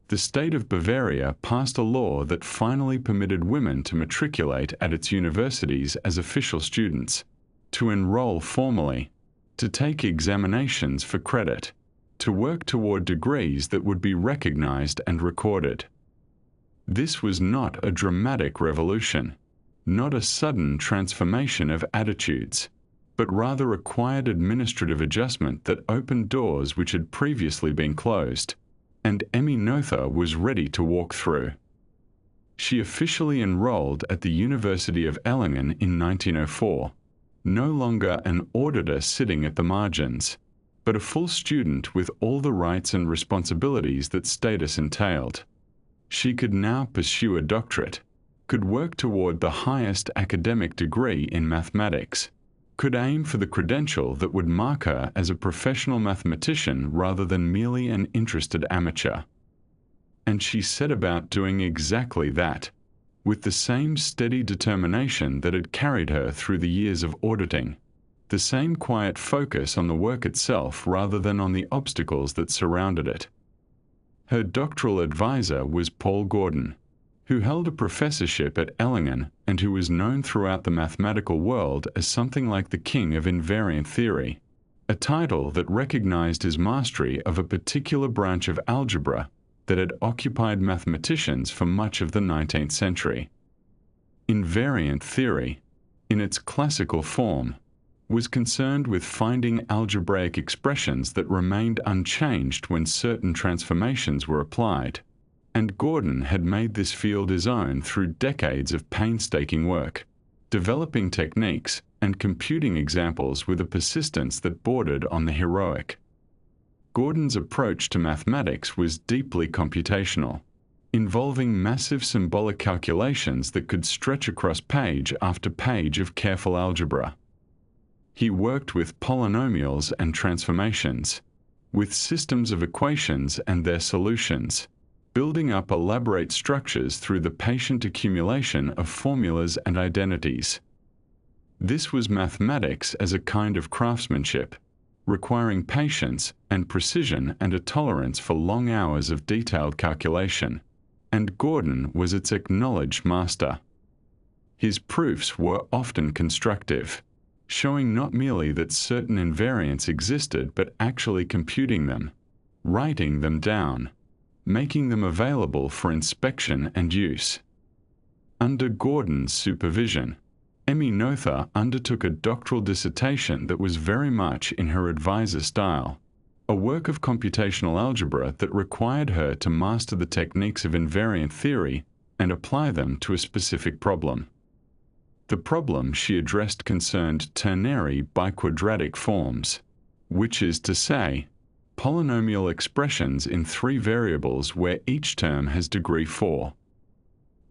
the state of Bavaria passed a law that finally permitted women to matriculate at its universities as official students, to enroll formally, to take examinations for credit, to work toward degrees that would be recognized and recorded. This was not a dramatic revolution, not a sudden transformation of attitudes, but rather a quiet administrative adjustment that opened doors which had previously been closed, and Emmy Noether was ready to walk through. She officially enrolled at the University of Ellingen in 1904, no longer an auditor sitting at the margins, but a full student with all the rights and responsibilities that status entailed. She could now pursue a doctorate, could work toward the highest academic degree in mathematics, could aim for the credential that would mark her as a professional mathematician rather than merely an interested amateur. And she set about doing exactly that, with the same steady determination that had carried her through the years of auditing, the same quiet focus on the work itself rather than on the obstacles that surrounded it. Her doctoral advisor was Paul Gordon, who held a professorship at Ellingen and who was known throughout the mathematical world as something like the king of invariant theory, a title that recognized his mastery of a particular branch of algebra that had occupied mathematicians for much of the 19th century. Invariant theory, in its classical form, was concerned with finding algebraic expressions that remained unchanged when certain transformations were applied, and Gordon had made this field his own through decades of painstaking work, developing techniques and computing examples with a persistence that bordered on the heroic. Gordon's approach to mathematics was deeply computational, involving massive symbolic calculations that could stretch across page after page of careful algebra. He worked with polynomials and transformations, with systems of equations and their solutions, building up elaborate structures through the patient accumulation of formulas and identities. This was mathematics as a kind of craftsmanship, requiring patience and precision and a tolerance for long hours of detailed calculation, and Gordon was its acknowledged master. His proofs were often constructive, showing not merely that certain invariants existed but actually computing them, writing them down, making them available for inspection and use. Under Gordon's supervision, Emmy Noether undertook a doctoral dissertation that was very much in her advisor style, a work of computational algebra that required her to master the techniques of invariant theory and apply them to a specific problem. The problem she addressed concerned ternary biquadratic forms, which is to say, polynomial expressions in 3 variables where each term has degree 4.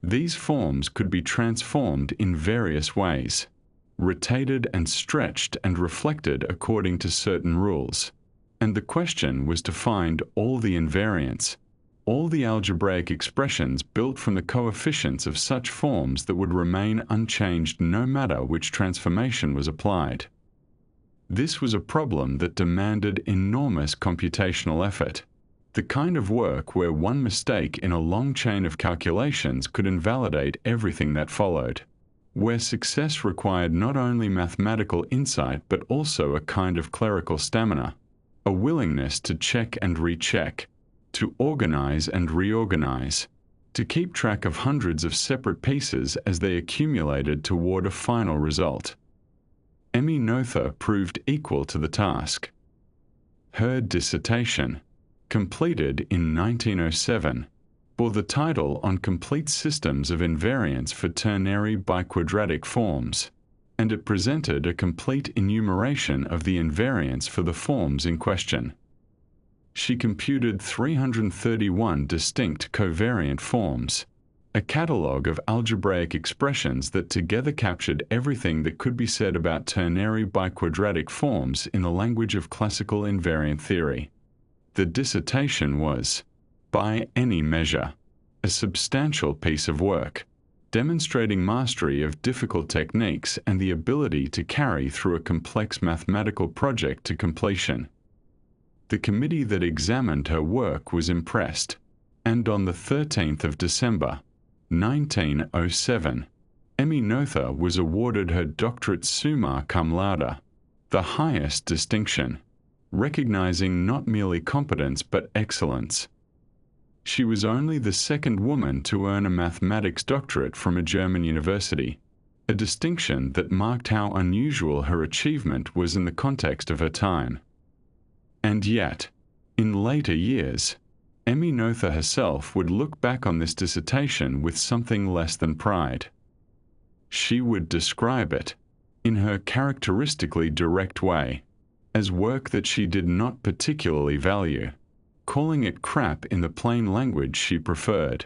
These forms could be transformed in various ways, rotated and stretched and reflected according to certain rules, and the question was to find all the invariants, all the algebraic expressions built from the coefficients of such forms that would remain unchanged no matter which transformation was applied. This was a problem that demanded enormous computational effort, the kind of work where one mistake in a long chain of calculations could invalidate everything that followed, where success required not only mathematical insight but also a kind of clerical stamina, a willingness to check and recheck, to organize and reorganize, to keep track of hundreds of separate pieces as they accumulated toward a final result. Emmy Noether proved equal to the task. Her dissertation, completed in 1907, bore the title On Complete Systems of Invariants for Ternary Biquadratic Forms, and it presented a complete enumeration of the invariants for the forms in question. She computed 331 distinct covariant forms, a catalogue of algebraic expressions that together captured everything that could be said about ternary biquadratic forms in the language of classical invariant theory. The dissertation was, by any measure, a substantial piece of work, demonstrating mastery of difficult techniques and the ability to carry through a complex mathematical project to completion. The committee that examined her work was impressed, and on the 13th of December, 1907, Emmy Noether was awarded her doctorate summa cum laude, the highest distinction, recognizing not merely competence but excellence. She was only the second woman to earn a mathematics doctorate from a German university, a distinction that marked how unusual her achievement was in the context of her time. And yet, in later years, Emmy Noether herself would look back on this dissertation with something less than pride. She would describe it, in her characteristically direct way, as work that she did not particularly value, calling it crap in the plain language she preferred,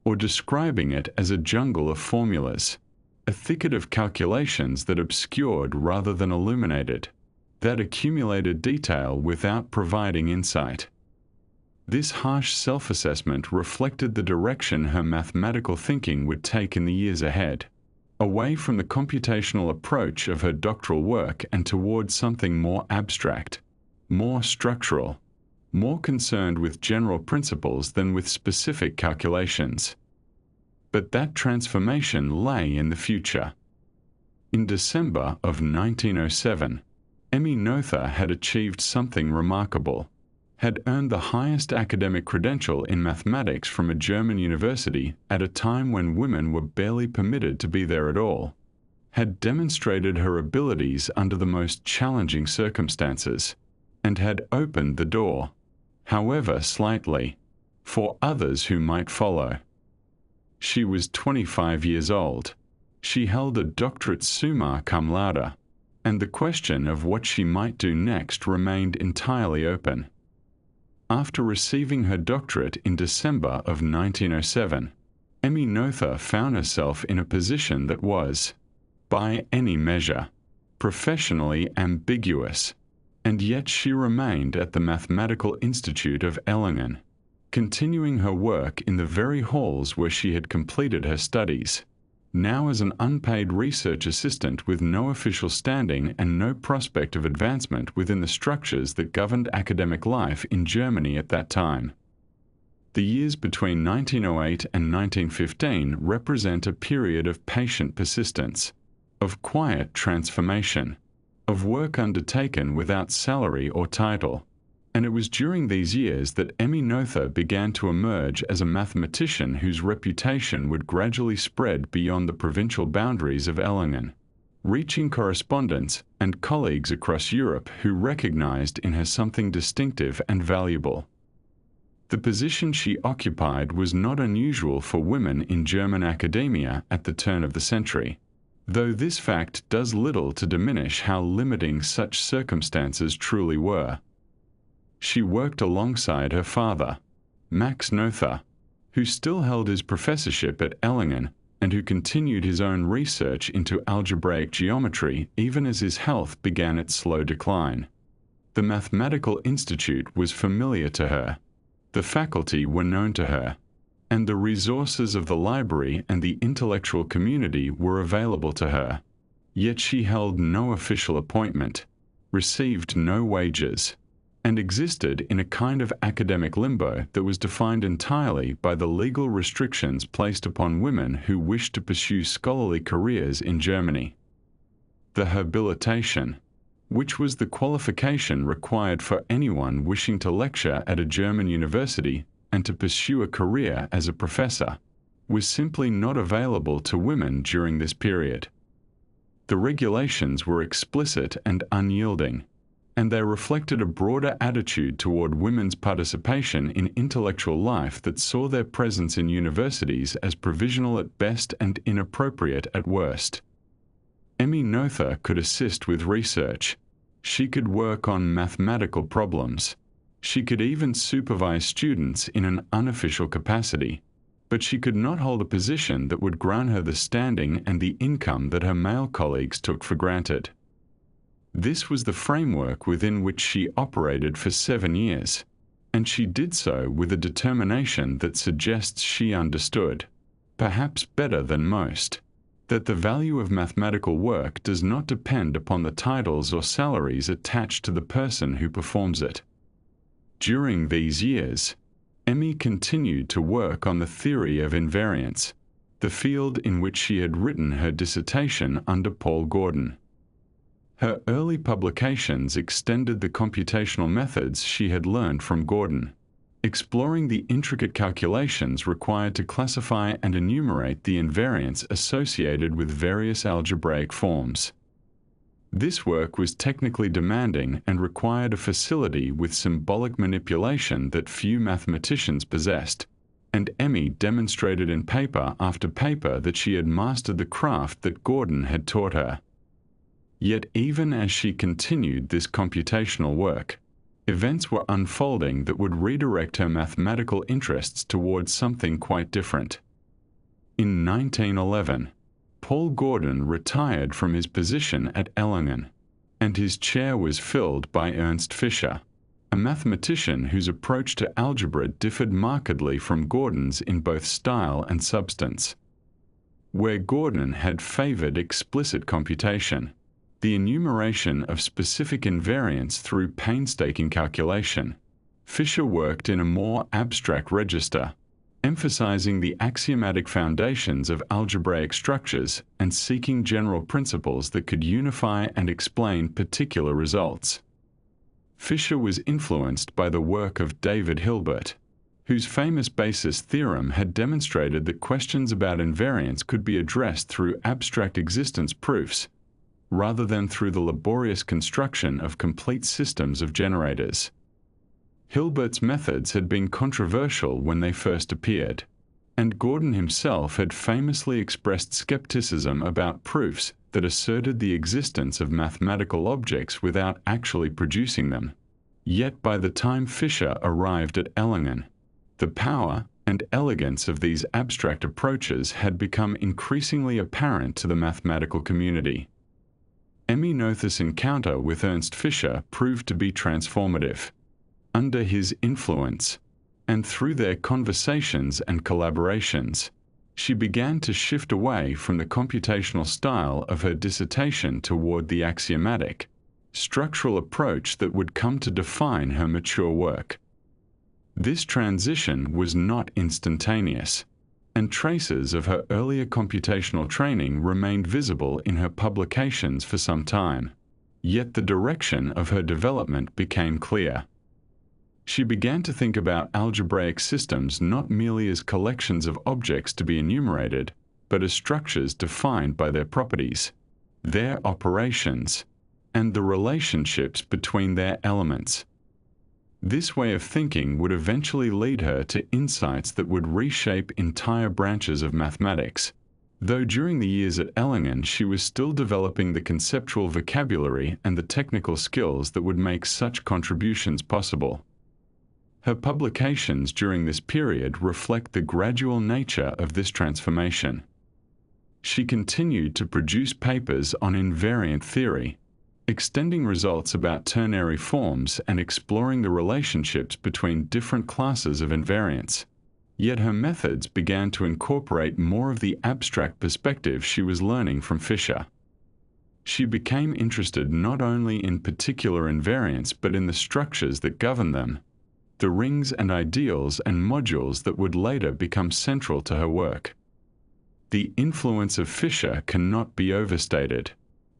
or describing it as a jungle of formulas, a thicket of calculations that obscured rather than illuminated, that accumulated detail without providing insight. This harsh self-assessment reflected the direction her mathematical thinking would take in the years ahead, away from the computational approach of her doctoral work and towards something more abstract, more structural, more concerned with general principles than with specific calculations. But that transformation lay in the future. In December of 1907, Emmy Noether had achieved something remarkable, had earned the highest academic credential in mathematics from a German university at a time when women were barely permitted to be there at all, had demonstrated her abilities under the most challenging circumstances, and had opened the door, however slightly, for others who might follow. She was 25 years old. She held a doctorate summa cum laude, and the question of what she might do next remained entirely open. After receiving her doctorate in December of 1907, Emmy Noether found herself in a position that was, by any measure, professionally ambiguous, and yet she remained at the Mathematical Institute of Ellingen, continuing her work in the very halls where she had completed her studies, now as an unpaid research assistant with no official standing and no prospect of advancement within the structures that governed academic life in Germany at that time. The years between 1908 and 1915 represent a period of patient persistence, of quiet transformation, of work undertaken without salary or title, and it was during these years that Emmy Noether began to emerge as a mathematician whose reputation would gradually spread beyond the provincial boundaries of Ellingen, reaching correspondents and colleagues across Europe who recognized in her something distinctive and valuable. The position she occupied was not unusual for women in German academia at the turn of the century, though this fact does little to diminish how limiting such circumstances truly were. She worked alongside her father, Max Noether, who still held his professorship at Erlangen and who continued his own research into algebraic geometry even as his health began its slow decline. The Mathematical Institute was familiar to her, the faculty were known to her, and the resources of the library and the intellectual community were available to her. Yet she held no official appointment, received no wages, and existed in a kind of academic limbo that was defined entirely by the legal restrictions placed upon women who wished to pursue scholarly careers in Germany. The habilitation, which was the qualification required for anyone wishing to lecture at a German university and to pursue a career as a professor, was simply not available to women during this period. The regulations were explicit and unyielding, and they reflected a broader attitude toward women's participation in intellectual life that saw their presence in universities as provisional at best and inappropriate at worst. Emmy Noether could assist with research. She could work on mathematical problems. She could even supervise students in an unofficial capacity, but she could not hold a position that would grant her the standing and the income that her male colleagues took for granted. This was the framework within which she operated for 7 years, and she did so with a determination that suggests she understood, perhaps better than most, that the value of mathematical work does not depend upon the titles or salaries attached to the person who performs it. During these years, Emmy continued to work on the theory of invariance, the field in which she had written her dissertation under Paul Gordon. Her early publications extended the computational methods she had learned from Gordon, exploring the intricate calculations required to classify and enumerate the invariants associated with various algebraic forms. This work was technically demanding and required a facility with symbolic manipulation that few mathematicians possessed, and Emmy demonstrated in paper after paper that she had mastered the craft that Gordon had taught her. Yet even as she continued this computational work, events were unfolding that would redirect her mathematical interests towards something quite different. In 1911, Paul Gordon retired from his position at Erlangen, and his chair was filled by Ernst Fischer, a mathematician whose approach to algebra differed markedly from Gordon's in both style and substance. Where Gordon had favored explicit computation, the enumeration of specific invariants through painstaking calculation, Fischer worked in a more abstract register, emphasizing the axiomatic foundations of algebraic structures and seeking general principles that could unify and explain particular results. Fischer was influenced by the work of David Hilbert, whose famous basis theorem had demonstrated that questions about invariance could be addressed through abstract existence proofs, rather than through the laborious construction of complete systems of generators. Hilbert's methods had been controversial when they first appeared, and Gordon himself had famously expressed skepticism about proofs that asserted the existence of mathematical objects without actually producing them. Yet by the time Fischer arrived at Erlangen, the power and elegance of these abstract approaches had become increasingly apparent to the mathematical community. Emmy Noether's encounter with Ernst Fischer proved to be transformative. Under his influence, and through their conversations and collaborations, she began to shift away from the computational style of her dissertation toward the axiomatic, structural approach that would come to define her mature work. This transition was not instantaneous, and traces of her earlier computational training remained visible in her publications for some time. Yet the direction of her development became clear. She began to think about algebraic systems not merely as collections of objects to be enumerated, but as structures defined by their properties, their operations, and the relationships between their elements. This way of thinking would eventually lead her to insights that would reshape entire branches of mathematics, though during the years at Erlangen she was still developing the conceptual vocabulary and the technical skills that would make such contributions possible. Her publications during this period reflect the gradual nature of this transformation. She continued to produce papers on invariant theory, extending results about ternary forms and exploring the relationships between different classes of invariants. Yet her methods began to incorporate more of the abstract perspective she was learning from Fisher. She became interested not only in particular invariants but in the structures that govern them, the rings and ideals and modules that would later become central to her work. The influence of Fisher cannot be overstated,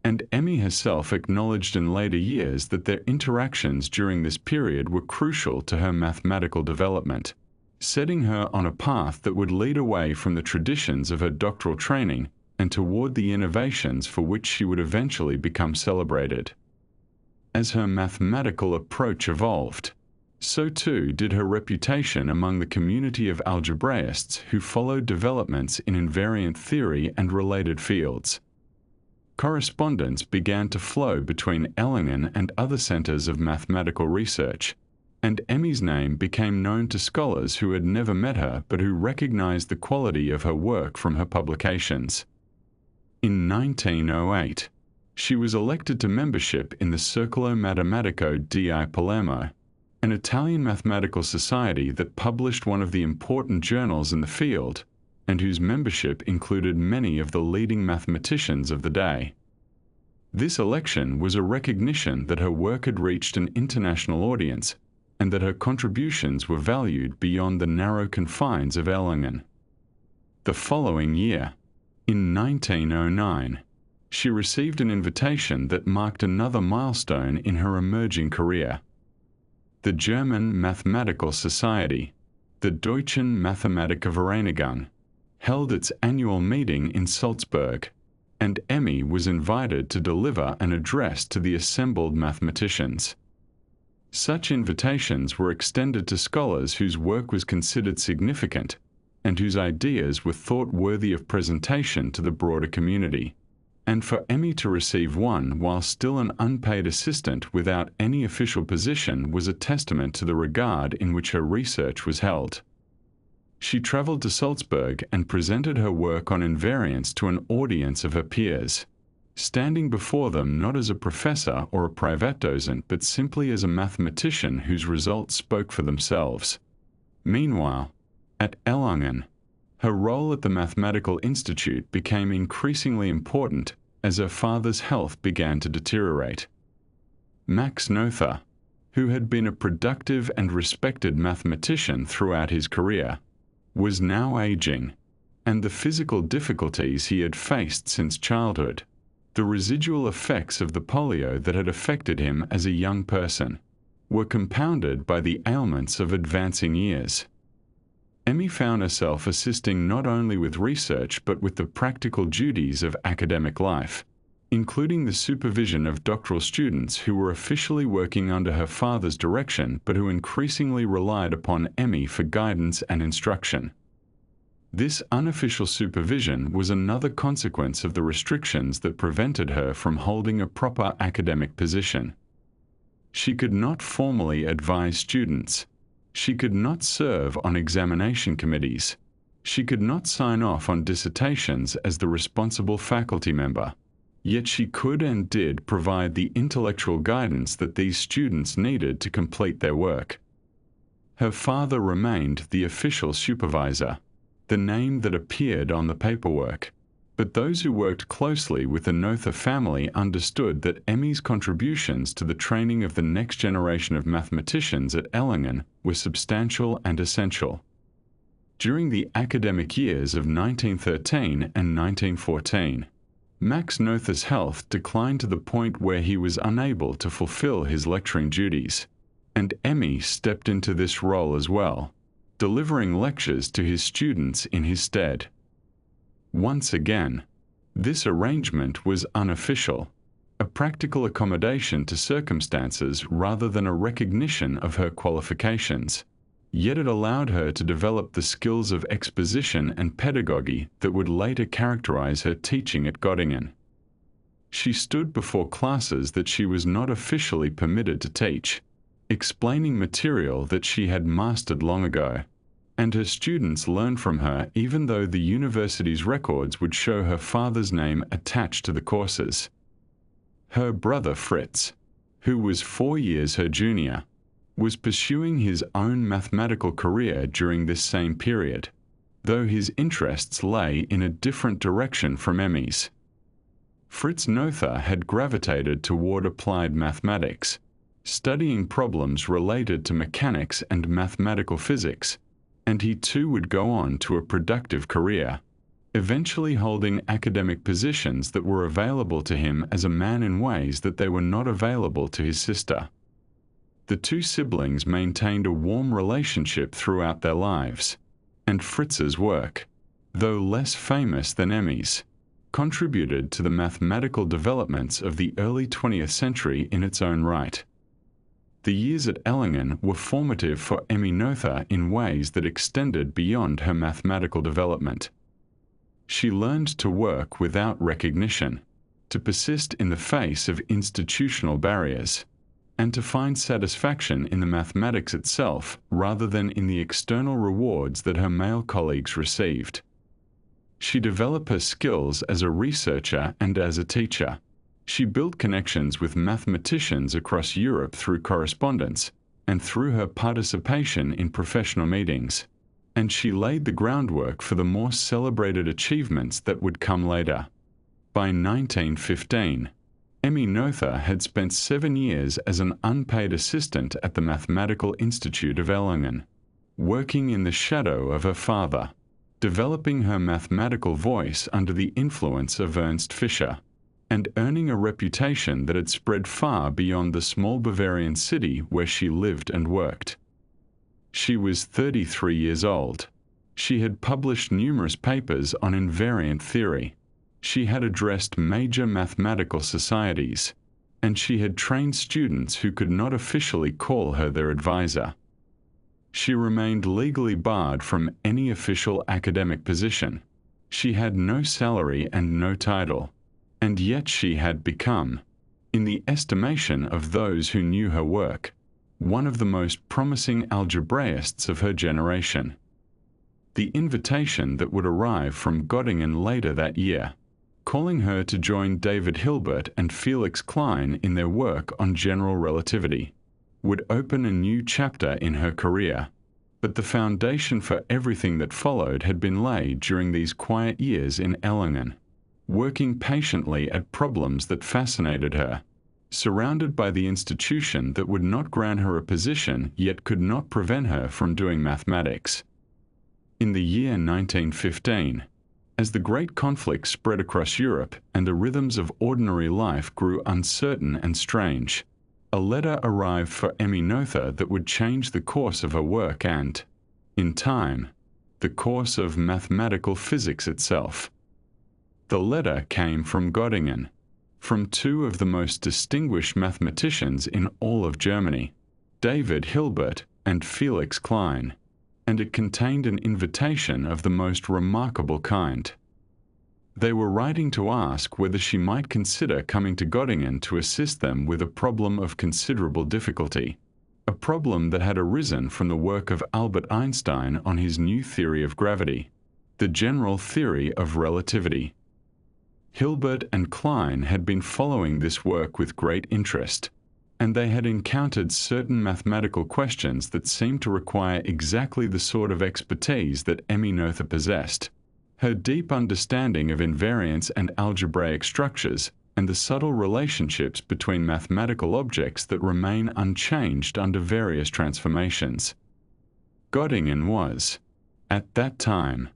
and Emmy herself acknowledged in later years that their interactions during this period were crucial to her mathematical development, setting her on a path that would lead away from the traditions of her doctoral training and toward the innovations for which she would eventually become celebrated. As her mathematical approach evolved, so too did her reputation among the community of algebraists who followed developments in invariant theory and related fields. Correspondence began to flow between Ellingen and other centers of mathematical research, and Emmy's name became known to scholars who had never met her but who recognized the quality of her work from her publications. In 1908, she was elected to membership in the Circolo Matematico di Palermo, an Italian mathematical society that published one of the important journals in the field, and whose membership included many of the leading mathematicians of the day. This election was a recognition that her work had reached an international audience, and that her contributions were valued beyond the narrow confines of Ellingen. The following year, in 1909, she received an invitation that marked another milestone in her emerging career. The German Mathematical Society, the Deutschen Mathematikervereinigung, held its annual meeting in Salzburg, and Emmy was invited to deliver an address to the assembled mathematicians. Such invitations were extended to scholars whose work was considered significant and whose ideas were thought worthy of presentation to the broader community, and for Emmy to receive one while still an unpaid assistant without any official position was a testament to the regard in which her research was held. She traveled to Salzburg and presented her work on invariance to an audience of her peers, standing before them not as a professor or a Privatdozent but simply as a mathematician whose results spoke for themselves. Meanwhile, at Ellingen, her role at the Mathematical Institute became increasingly important as her father's health began to deteriorate. Max Noether, who had been a productive and respected mathematician throughout his career, was now aging, and the physical difficulties he had faced since childhood, the residual effects of the polio that had affected him as a young person, were compounded by the ailments of advancing years. Emmy found herself assisting not only with research but with the practical duties of academic life, including the supervision of doctoral students who were officially working under her father's direction but who increasingly relied upon Emmy for guidance and instruction. This unofficial supervision was another consequence of the restrictions that prevented her from holding a proper academic position. She could not formally advise students. She could not serve on examination committees. She could not sign off on dissertations as the responsible faculty member. Yet she could and did provide the intellectual guidance that these students needed to complete their work. Her father remained the official supervisor, the name that appeared on the paperwork, but those who worked closely with the Noether family understood that Emmy's contributions to the training of the next generation of mathematicians at Ellingen were substantial and essential. During the academic years of 1913 and 1914, Max Noether's health declined to the point where he was unable to fulfill his lecturing duties, and Emmy stepped into this role as well, delivering lectures to his students in his stead. Once again, this arrangement was unofficial, a practical accommodation to circumstances rather than a recognition of her qualifications, yet it allowed her to develop the skills of exposition and pedagogy that would later characterize her teaching at Göttingen. She stood before classes that she was not officially permitted to teach, explaining material that she had mastered long ago, and her students learned from her even though the university's records would show her father's name attached to the courses. Her brother Fritz, who was 4 years her junior, was pursuing his own mathematical career during this same period, though his interests lay in a different direction from Emmy's. Fritz Noether had gravitated toward applied mathematics, studying problems related to mechanics and mathematical physics, and he too would go on to a productive career, eventually holding academic positions that were available to him as a man in ways that they were not available to his sister. The two siblings maintained a warm relationship throughout their lives, and Fritz's work, though less famous than Emmy's, contributed to the mathematical developments of the early 20th century in its own right. The years at Ellingen were formative for Emmy Noether in ways that extended beyond her mathematical development. She learned to work without recognition, to persist in the face of institutional barriers, and to find satisfaction in the mathematics itself rather than in the external rewards that her male colleagues received. She developed her skills as a researcher and as a teacher. She built connections with mathematicians across Europe through correspondence and through her participation in professional meetings, and she laid the groundwork for the more celebrated achievements that would come later. By 1915, Emmy Noether had spent 7 years as an unpaid assistant at the Mathematical Institute of Ellingen, working in the shadow of her father, developing her mathematical voice under the influence of Ernst Fischer, and earning a reputation that had spread far beyond the small Bavarian city where she lived and worked. She was 33 years old. She had published numerous papers on invariant theory. She had addressed major mathematical societies, and she had trained students who could not officially call her their advisor. She remained legally barred from any official academic position. She had no salary and no title, and yet she had become, in the estimation of those who knew her work, one of the most promising algebraists of her generation. The invitation that would arrive from Göttingen later that year, calling her to join David Hilbert and Felix Klein in their work on general relativity, would open a new chapter in her career. But the foundation for everything that followed had been laid during these quiet years in Ellingen, working patiently at problems that fascinated her, surrounded by the institution that would not grant her a position yet could not prevent her from doing mathematics. In the year 1915, as the great conflict spread across Europe and the rhythms of ordinary life grew uncertain and strange, a letter arrived for Emmy Noether that would change the course of her work and, in time, the course of mathematical physics itself. The letter came from Göttingen, from two of the most distinguished mathematicians in all of Germany, David Hilbert and Felix Klein, and it contained an invitation of the most remarkable kind. They were writing to ask whether she might consider coming to Göttingen to assist them with a problem of considerable difficulty, a problem that had arisen from the work of Albert Einstein on his new theory of gravity, the general theory of relativity. Hilbert and Klein had been following this work with great interest, and they had encountered certain mathematical questions that seemed to require exactly the sort of expertise that Emmy Noether possessed. Her deep understanding of invariance and algebraic structures and the subtle relationships between mathematical objects that remain unchanged under various transformations. Göttingen was, at that time,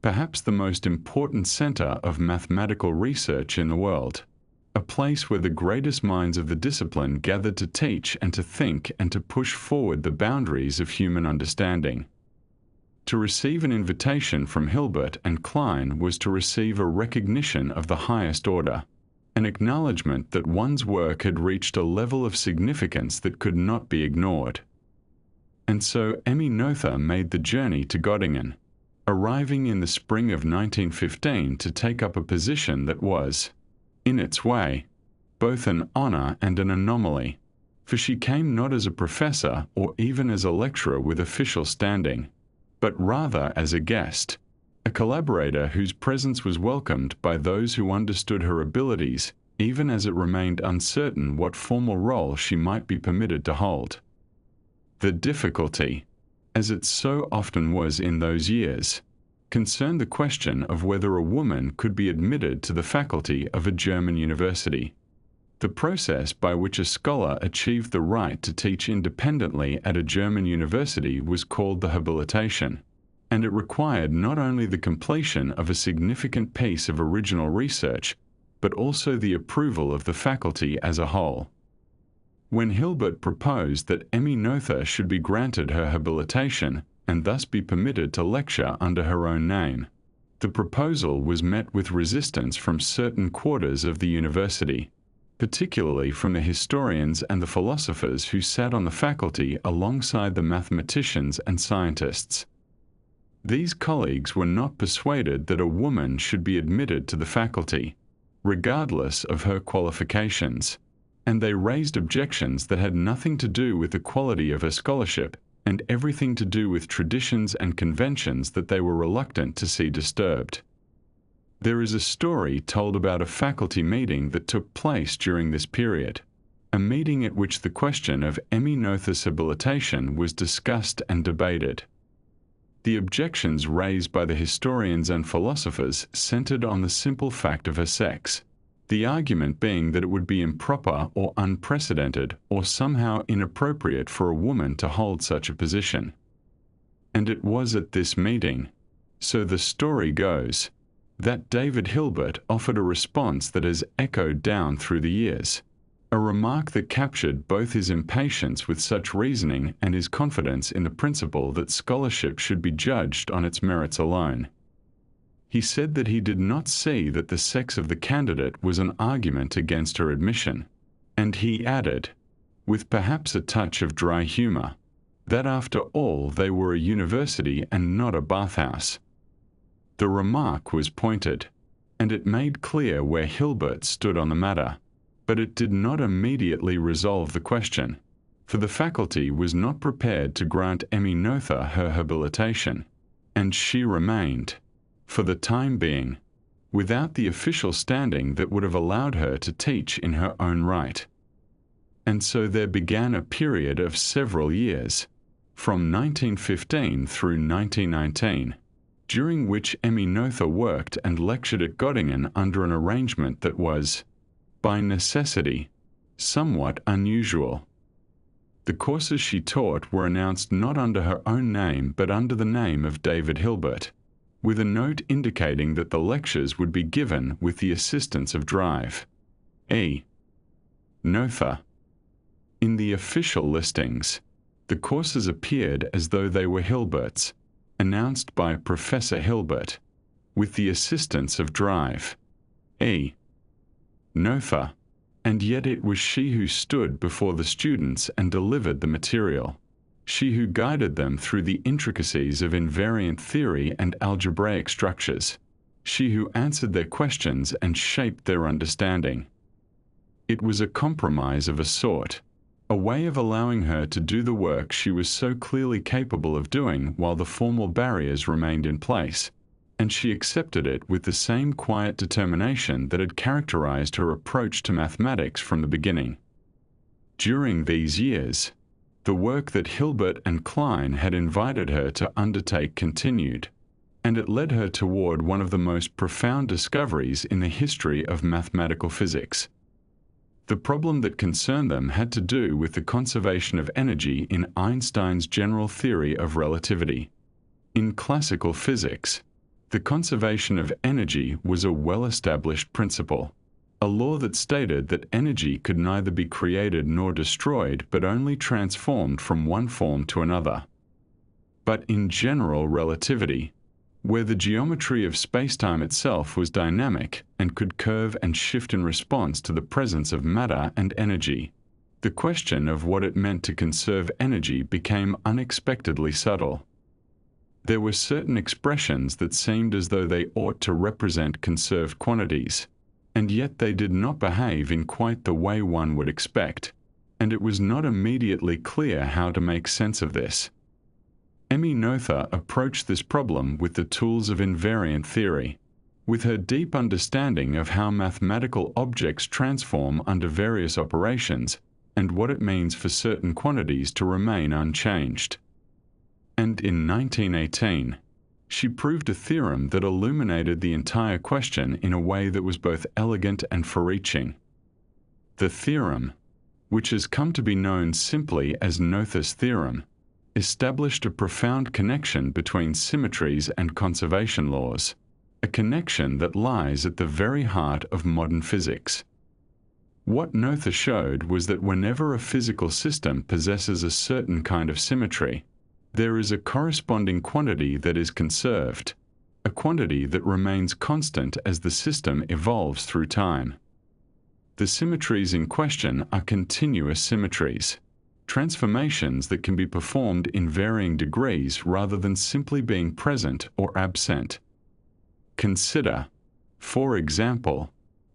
perhaps the most important center of mathematical research in the world, a place where the greatest minds of the discipline gathered to teach and to think and to push forward the boundaries of human understanding. To receive an invitation from Hilbert and Klein was to receive a recognition of the highest order, an acknowledgement that one's work had reached a level of significance that could not be ignored. And so Emmy Noether made the journey to Göttingen, arriving in the spring of 1915 to take up a position that was, in its way, both an honor and an anomaly, for she came not as a professor or even as a lecturer with official standing, but rather as a guest, a collaborator whose presence was welcomed by those who understood her abilities, even as it remained uncertain what formal role she might be permitted to hold. The difficulty, as it so often was in those years, concerned the question of whether a woman could be admitted to the faculty of a German university. The process by which a scholar achieved the right to teach independently at a German university was called the habilitation, and it required not only the completion of a significant piece of original research, but also the approval of the faculty as a whole. When Hilbert proposed that Emmy Noether should be granted her habilitation and thus be permitted to lecture under her own name, the proposal was met with resistance from certain quarters of the university, particularly from the historians and the philosophers who sat on the faculty alongside the mathematicians and scientists. These colleagues were not persuaded that a woman should be admitted to the faculty, regardless of her qualifications, and they raised objections that had nothing to do with the quality of her scholarship and everything to do with traditions and conventions that they were reluctant to see disturbed. There is a story told about a faculty meeting that took place during this period, a meeting at which the question of Emmy Noether's habilitation was discussed and debated. The objections raised by the historians and philosophers centered on the simple fact of her sex, the argument being that it would be improper or unprecedented or somehow inappropriate for a woman to hold such a position. And it was at this meeting, so the story goes, that David Hilbert offered a response that has echoed down through the years, a remark that captured both his impatience with such reasoning and his confidence in the principle that scholarship should be judged on its merits alone. He said that he did not see that the sex of the candidate was an argument against her admission, and he added, with perhaps a touch of dry humor, that after all they were a university and not a bathhouse. The remark was pointed, and it made clear where Hilbert stood on the matter, but it did not immediately resolve the question, for the faculty was not prepared to grant Emmy Noether her habilitation, and she remained, for the time being, without the official standing that would have allowed her to teach in her own right. And so there began a period of several years, from 1915 through 1919, during which Emmy Noether worked and lectured at Göttingen under an arrangement that was, by necessity, somewhat unusual. The courses she taught were announced not under her own name but under the name of David Hilbert, with a note indicating that the lectures would be given with the assistance of Drive. E. Noether. In the official listings, the courses appeared as though they were Hilbert's, announced by Professor Hilbert, with the assistance of Drive. E. Noether, and yet it was she who stood before the students and delivered the material, she who guided them through the intricacies of invariant theory and algebraic structures, she who answered their questions and shaped their understanding. It was a compromise of a sort, a way of allowing her to do the work she was so clearly capable of doing while the formal barriers remained in place, and she accepted it with the same quiet determination that had characterized her approach to mathematics from the beginning. During these years, the work that Hilbert and Klein had invited her to undertake continued, and it led her toward one of the most profound discoveries in the history of mathematical physics. The problem that concerned them had to do with the conservation of energy in Einstein's general theory of relativity. In classical physics, the conservation of energy was a well-established principle, a law that stated that energy could neither be created nor destroyed but only transformed from one form to another. But in general relativity, where the geometry of spacetime itself was dynamic and could curve and shift in response to the presence of matter and energy, the question of what it meant to conserve energy became unexpectedly subtle. There were certain expressions that seemed as though they ought to represent conserved quantities, and yet they did not behave in quite the way one would expect, and it was not immediately clear how to make sense of this. Emmy Noether approached this problem with the tools of invariant theory. With her deep understanding of how mathematical objects transform under various operations and what it means for certain quantities to remain unchanged. And in 1918, she proved a theorem that illuminated the entire question in a way that was both elegant and far-reaching. The theorem, which has come to be known simply as Noether's theorem, established a profound connection between symmetries and conservation laws, a connection that lies at the very heart of modern physics. What Noether showed was that whenever a physical system possesses a certain kind of symmetry, there is a corresponding quantity that is conserved, a quantity that remains constant as the system evolves through time. The symmetries in question are continuous symmetries, transformations that can be performed in varying degrees rather than simply being present or absent. Consider, for example,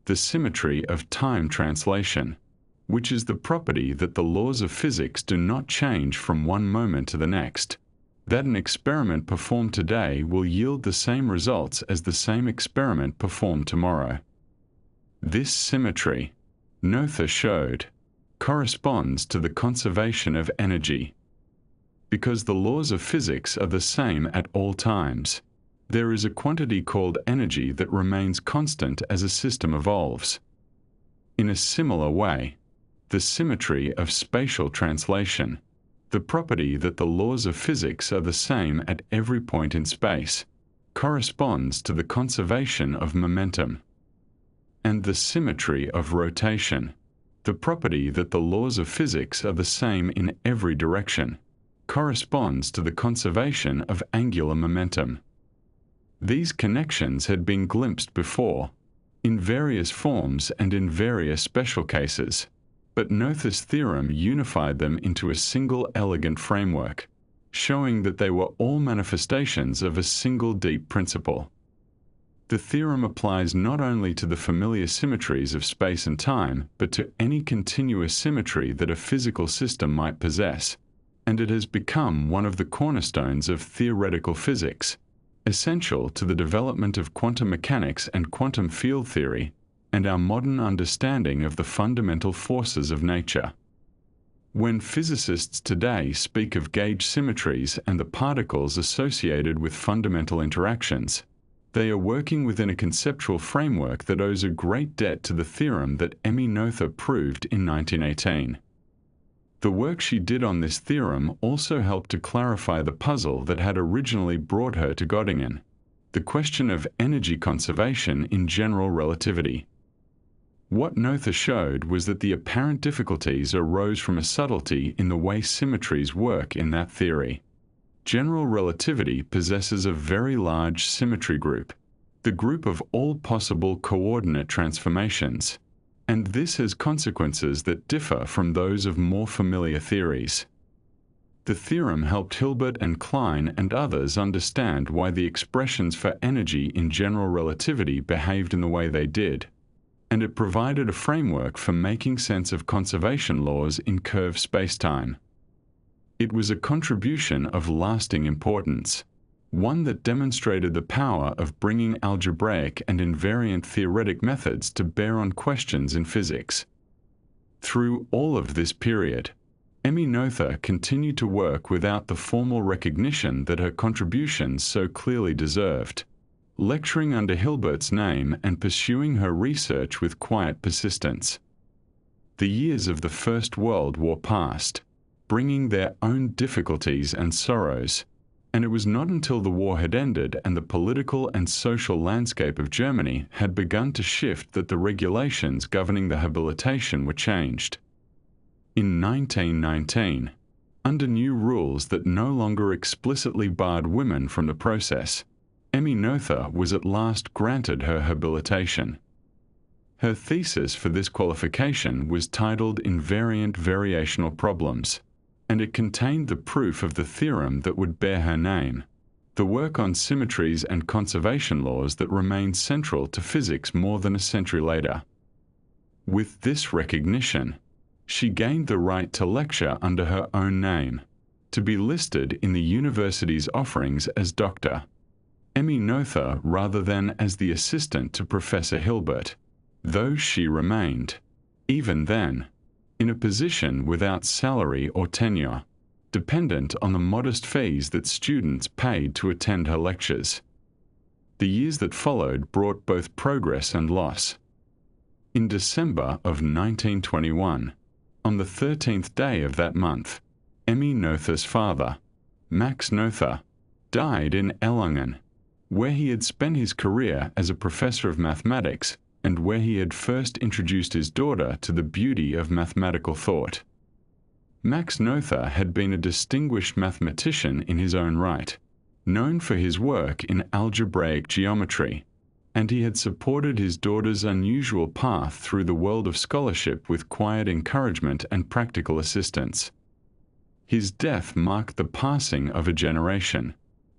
the symmetry of time translation, which is the property that the laws of physics do not change from one moment to the next, that an experiment performed today will yield the same results as the same experiment performed tomorrow. This symmetry, Noether showed, corresponds to the conservation of energy. Because the laws of physics are the same at all times, there is a quantity called energy that remains constant as a system evolves. In a similar way, the symmetry of spatial translation, the property that the laws of physics are the same at every point in space, corresponds to the conservation of momentum. And the symmetry of rotation, the property that the laws of physics are the same in every direction, corresponds to the conservation of angular momentum. These connections had been glimpsed before, in various forms and in various special cases, but Noether's theorem unified them into a single elegant framework, showing that they were all manifestations of a single deep principle. The theorem applies not only to the familiar symmetries of space and time, but to any continuous symmetry that a physical system might possess, and it has become one of the cornerstones of theoretical physics, essential to the development of quantum mechanics and quantum field theory, and our modern understanding of the fundamental forces of nature. When physicists today speak of gauge symmetries and the particles associated with fundamental interactions, they are working within a conceptual framework that owes a great debt to the theorem that Emmy Noether proved in 1918. The work she did on this theorem also helped to clarify the puzzle that had originally brought her to Göttingen, the question of energy conservation in general relativity. What Noether showed was that the apparent difficulties arose from a subtlety in the way symmetries work in that theory. General relativity possesses a very large symmetry group, the group of all possible coordinate transformations, and this has consequences that differ from those of more familiar theories. The theorem helped Hilbert and Klein and others understand why the expressions for energy in general relativity behaved in the way they did, and it provided a framework for making sense of conservation laws in curved spacetime. It was a contribution of lasting importance, one that demonstrated the power of bringing algebraic and invariant theoretic methods to bear on questions in physics. Through all of this period, Emmy Noether continued to work without the formal recognition that her contributions so clearly deserved, lecturing under Hilbert's name and pursuing her research with quiet persistence. The years of the First World War passed, bringing their own difficulties and sorrows, and it was not until the war had ended and the political and social landscape of Germany had begun to shift that the regulations governing the habilitation were changed. In 1919, under new rules that no longer explicitly barred women from the process, Emmy Noether was at last granted her habilitation. Her thesis for this qualification was titled Invariant Variational Problems, and it contained the proof of the theorem that would bear her name, the work on symmetries and conservation laws that remained central to physics more than a century later. With this recognition, She gained the right to lecture under her own name, to be listed in the university's offerings as Dr. Emmy Noether rather than as the assistant to Professor Hilbert, though she remained, even then, in a position without salary or tenure, dependent on the modest fees that students paid to attend her lectures. The years that followed brought both progress and loss. In December of 1921, on the 13th day of that month, Emmy Noether's father, Max Noether, died in Erlangen, where he had spent his career as a professor of mathematics and where he had first introduced his daughter to the beauty of mathematical thought. Max Noether had been a distinguished mathematician in his own right, known for his work in algebraic geometry, and he had supported his daughter's unusual path through the world of scholarship with quiet encouragement and practical assistance. His death marked the passing of a generation,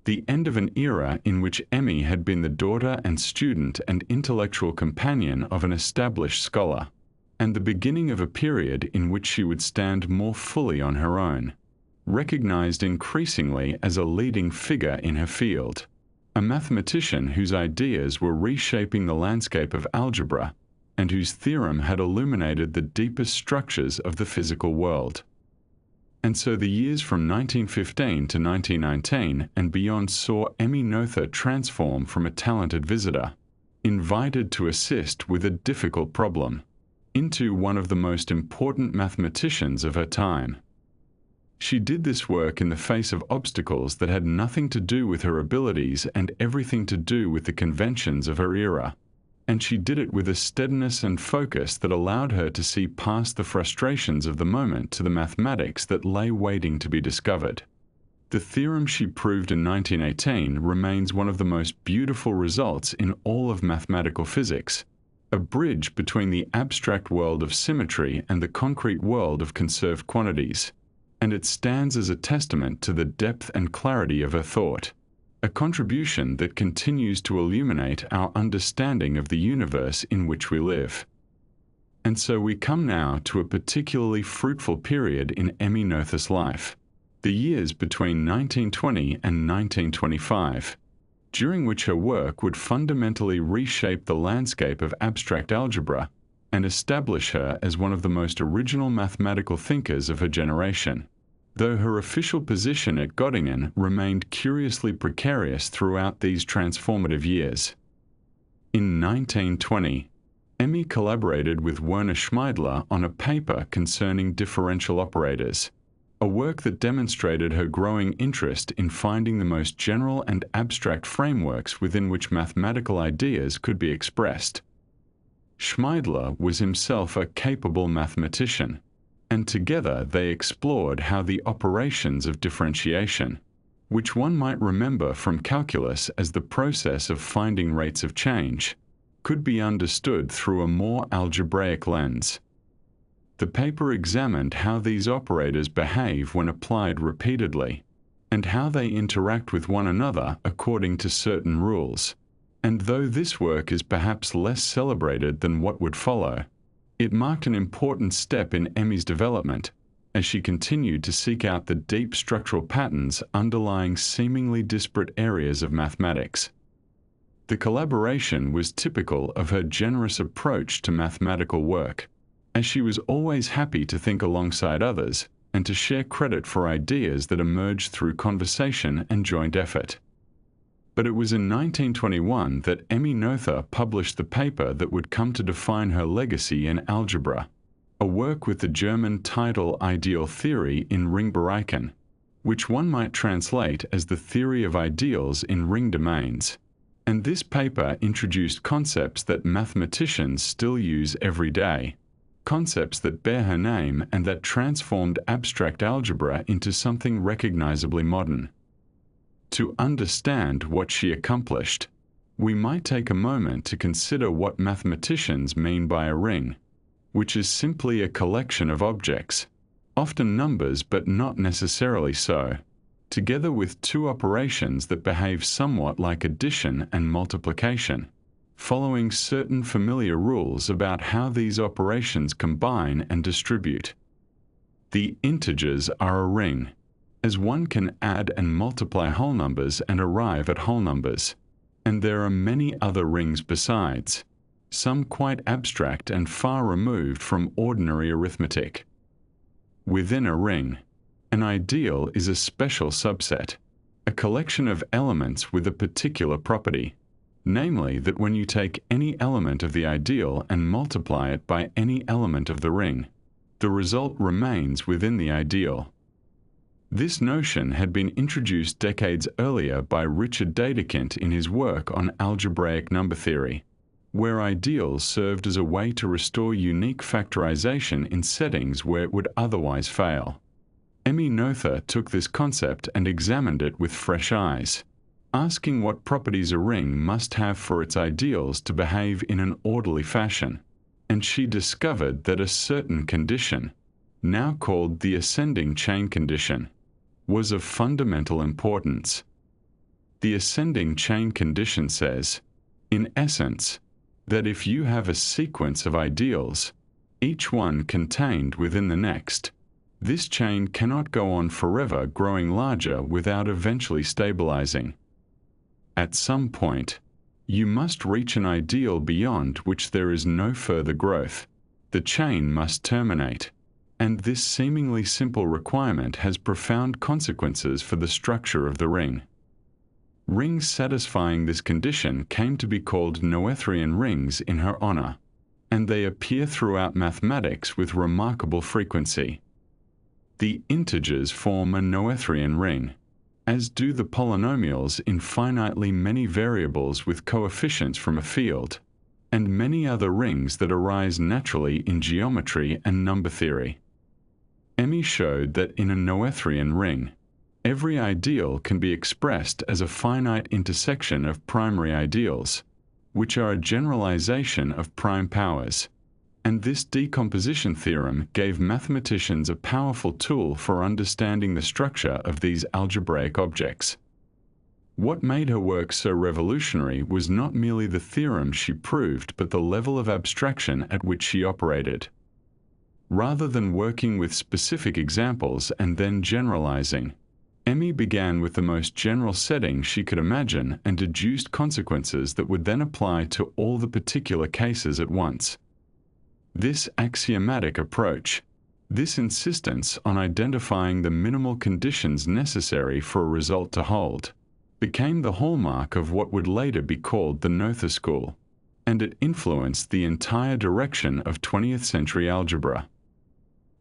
the end of an era in which Emmy had been the daughter and student and intellectual companion of an established scholar, and the beginning of a period in which she would stand more fully on her own, recognized increasingly as a leading figure in her field, a mathematician whose ideas were reshaping the landscape of algebra and whose theorem had illuminated the deepest structures of the physical world. And so the years from 1915 to 1919 and beyond saw Emmy Noether transform from a talented visitor, invited to assist with a difficult problem, into one of the most important mathematicians of her time. She did this work in the face of obstacles that had nothing to do with her abilities and everything to do with the conventions of her era, and she did it with a steadiness and focus that allowed her to see past the frustrations of the moment to the mathematics that lay waiting to be discovered. The theorem she proved in 1918 remains one of the most beautiful results in all of mathematical physics, a bridge between the abstract world of symmetry and the concrete world of conserved quantities, and it stands as a testament to the depth and clarity of her thought, a contribution that continues to illuminate our understanding of the universe in which we live. And so we come now to a particularly fruitful period in Emmy Noether's life, the years between 1920 and 1925, during which her work would fundamentally reshape the landscape of abstract algebra and establish her as one of the most original mathematical thinkers of her generation, though her official position at Göttingen remained curiously precarious throughout these transformative years. In 1920, Emmy collaborated with Werner Schmeidler on a paper concerning differential operators, a work that demonstrated her growing interest in finding the most general and abstract frameworks within which mathematical ideas could be expressed. Schmeidler was himself a capable mathematician, and together they explored how the operations of differentiation, which one might remember from calculus as the process of finding rates of change, could be understood through a more algebraic lens. The paper examined how these operators behave when applied repeatedly, and how they interact with one another according to certain rules. And though this work is perhaps less celebrated than what would follow, it marked an important step in Emmy's development as she continued to seek out the deep structural patterns underlying seemingly disparate areas of mathematics. The collaboration was typical of her generous approach to mathematical work, as she was always happy to think alongside others and to share credit for ideas that emerged through conversation and joint effort. But it was in 1921 that Emmy Noether published the paper that would come to define her legacy in algebra, a work with the German title Ideal Theory in Ringbereichen, which one might translate as the theory of ideals in ring domains. And this paper introduced concepts that mathematicians still use every day, concepts that bear her name and that transformed abstract algebra into something recognizably modern. To understand what she accomplished, we might take a moment to consider what mathematicians mean by a ring, which is simply a collection of objects, often numbers but not necessarily so, together with two operations that behave somewhat like addition and multiplication, following certain familiar rules about how these operations combine and distribute. The integers are a ring, as one can add and multiply whole numbers and arrive at whole numbers, and there are many other rings besides, some quite abstract and far removed from ordinary arithmetic. Within a ring, an ideal is a special subset, a collection of elements with a particular property, namely that when you take any element of the ideal and multiply it by any element of the ring, the result remains within the ideal. This notion had been introduced decades earlier by Richard Dedekind in his work on algebraic number theory, where ideals served as a way to restore unique factorization in settings where it would otherwise fail. Emmy Noether took this concept and examined it with fresh eyes, asking what properties a ring must have for its ideals to behave in an orderly fashion, and she discovered that a certain condition, now called the ascending chain condition, was of fundamental importance. The ascending chain condition says, in essence, that if you have a sequence of ideals, each one contained within the next, this chain cannot go on forever growing larger without eventually stabilizing. At some point, you must reach an ideal beyond which there is no further growth. The chain must terminate, and this seemingly simple requirement has profound consequences for the structure of the ring. Rings satisfying this condition came to be called Noetherian rings in her honor, and they appear throughout mathematics with remarkable frequency. The integers form a Noetherian ring, as do the polynomials in finitely many variables with coefficients from a field, and many other rings that arise naturally in geometry and number theory. Emmy showed that in a Noetherian ring, every ideal can be expressed as a finite intersection of primary ideals, which are a generalization of prime powers, and this decomposition theorem gave mathematicians a powerful tool for understanding the structure of these algebraic objects. What made her work so revolutionary was not merely the theorem she proved, but the level of abstraction at which she operated. Rather than working with specific examples and then generalizing, Emmy began with the most general setting she could imagine and deduced consequences that would then apply to all the particular cases at once. This axiomatic approach, this insistence on identifying the minimal conditions necessary for a result to hold, became the hallmark of what would later be called the Noether school, and it influenced the entire direction of 20th century algebra.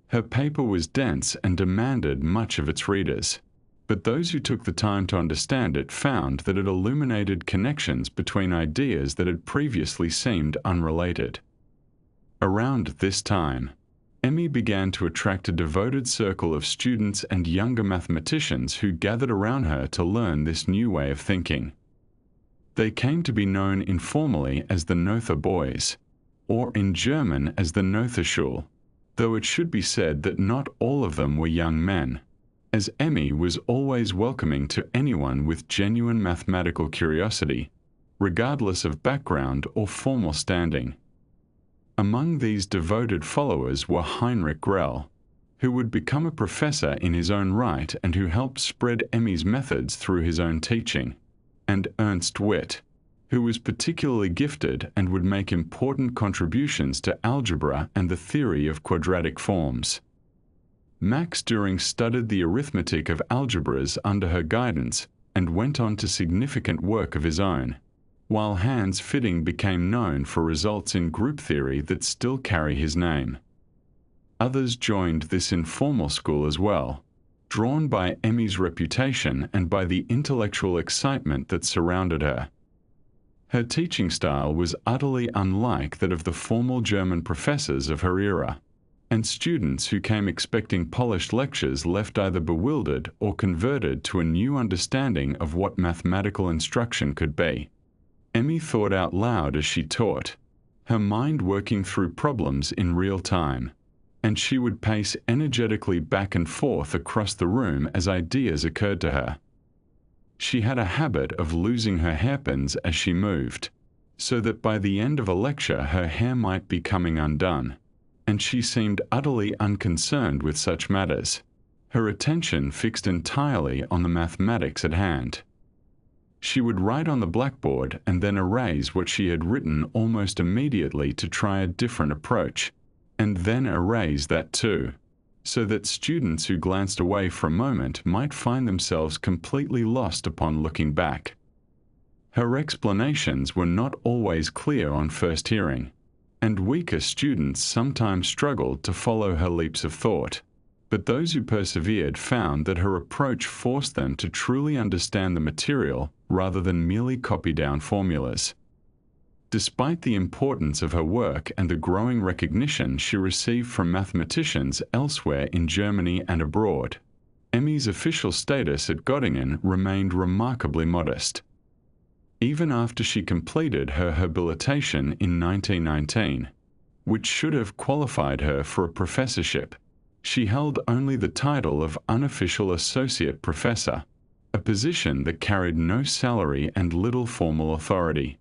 Her paper was dense and demanded much of its readers, but those who took the time to understand it found that it illuminated connections between ideas that had previously seemed unrelated. Around this time, Emmy began to attract a devoted circle of students and younger mathematicians who gathered around her to learn this new way of thinking. They came to be known informally as the Noether boys, or in German as the Noetherschule, though it should be said that not all of them were young men, as Emmy was always welcoming to anyone with genuine mathematical curiosity, regardless of background or formal standing. Among these devoted followers were Heinrich Grell, who would become a professor in his own right and who helped spread Emmy's methods through his own teaching, and Ernst Witt, who was particularly gifted and would make important contributions to algebra and the theory of quadratic forms. Max Düring studied the arithmetic of algebras under her guidance and went on to significant work of his own, while Hans Fitting became known for results in group theory that still carry his name. Others joined this informal school as well, drawn by Emmy's reputation and by the intellectual excitement that surrounded her. Her teaching style was utterly unlike that of the formal German professors of her era, and students who came expecting polished lectures left either bewildered or converted to a new understanding of what mathematical instruction could be. Emmy thought out loud as she taught, her mind working through problems in real time, and she would pace energetically back and forth across the room as ideas occurred to her. She had a habit of losing her hairpins as she moved, so that by the end of a lecture her hair might be coming undone, and she seemed utterly unconcerned with such matters, her attention fixed entirely on the mathematics at hand. She would write on the blackboard and then erase what she had written almost immediately to try a different approach, and then erase that too, so that students who glanced away for a moment might find themselves completely lost upon looking back. Her explanations were not always clear on first hearing, and weaker students sometimes struggled to follow her leaps of thought, but those who persevered found that her approach forced them to truly understand the material rather than merely copy down formulas. Despite the importance of her work and the growing recognition she received from mathematicians elsewhere in Germany and abroad, Emmy's official status at Göttingen remained remarkably modest. Even after she completed her habilitation in 1919, which should have qualified her for a professorship, she held only the title of unofficial associate professor, a position that carried no salary and little formal authority.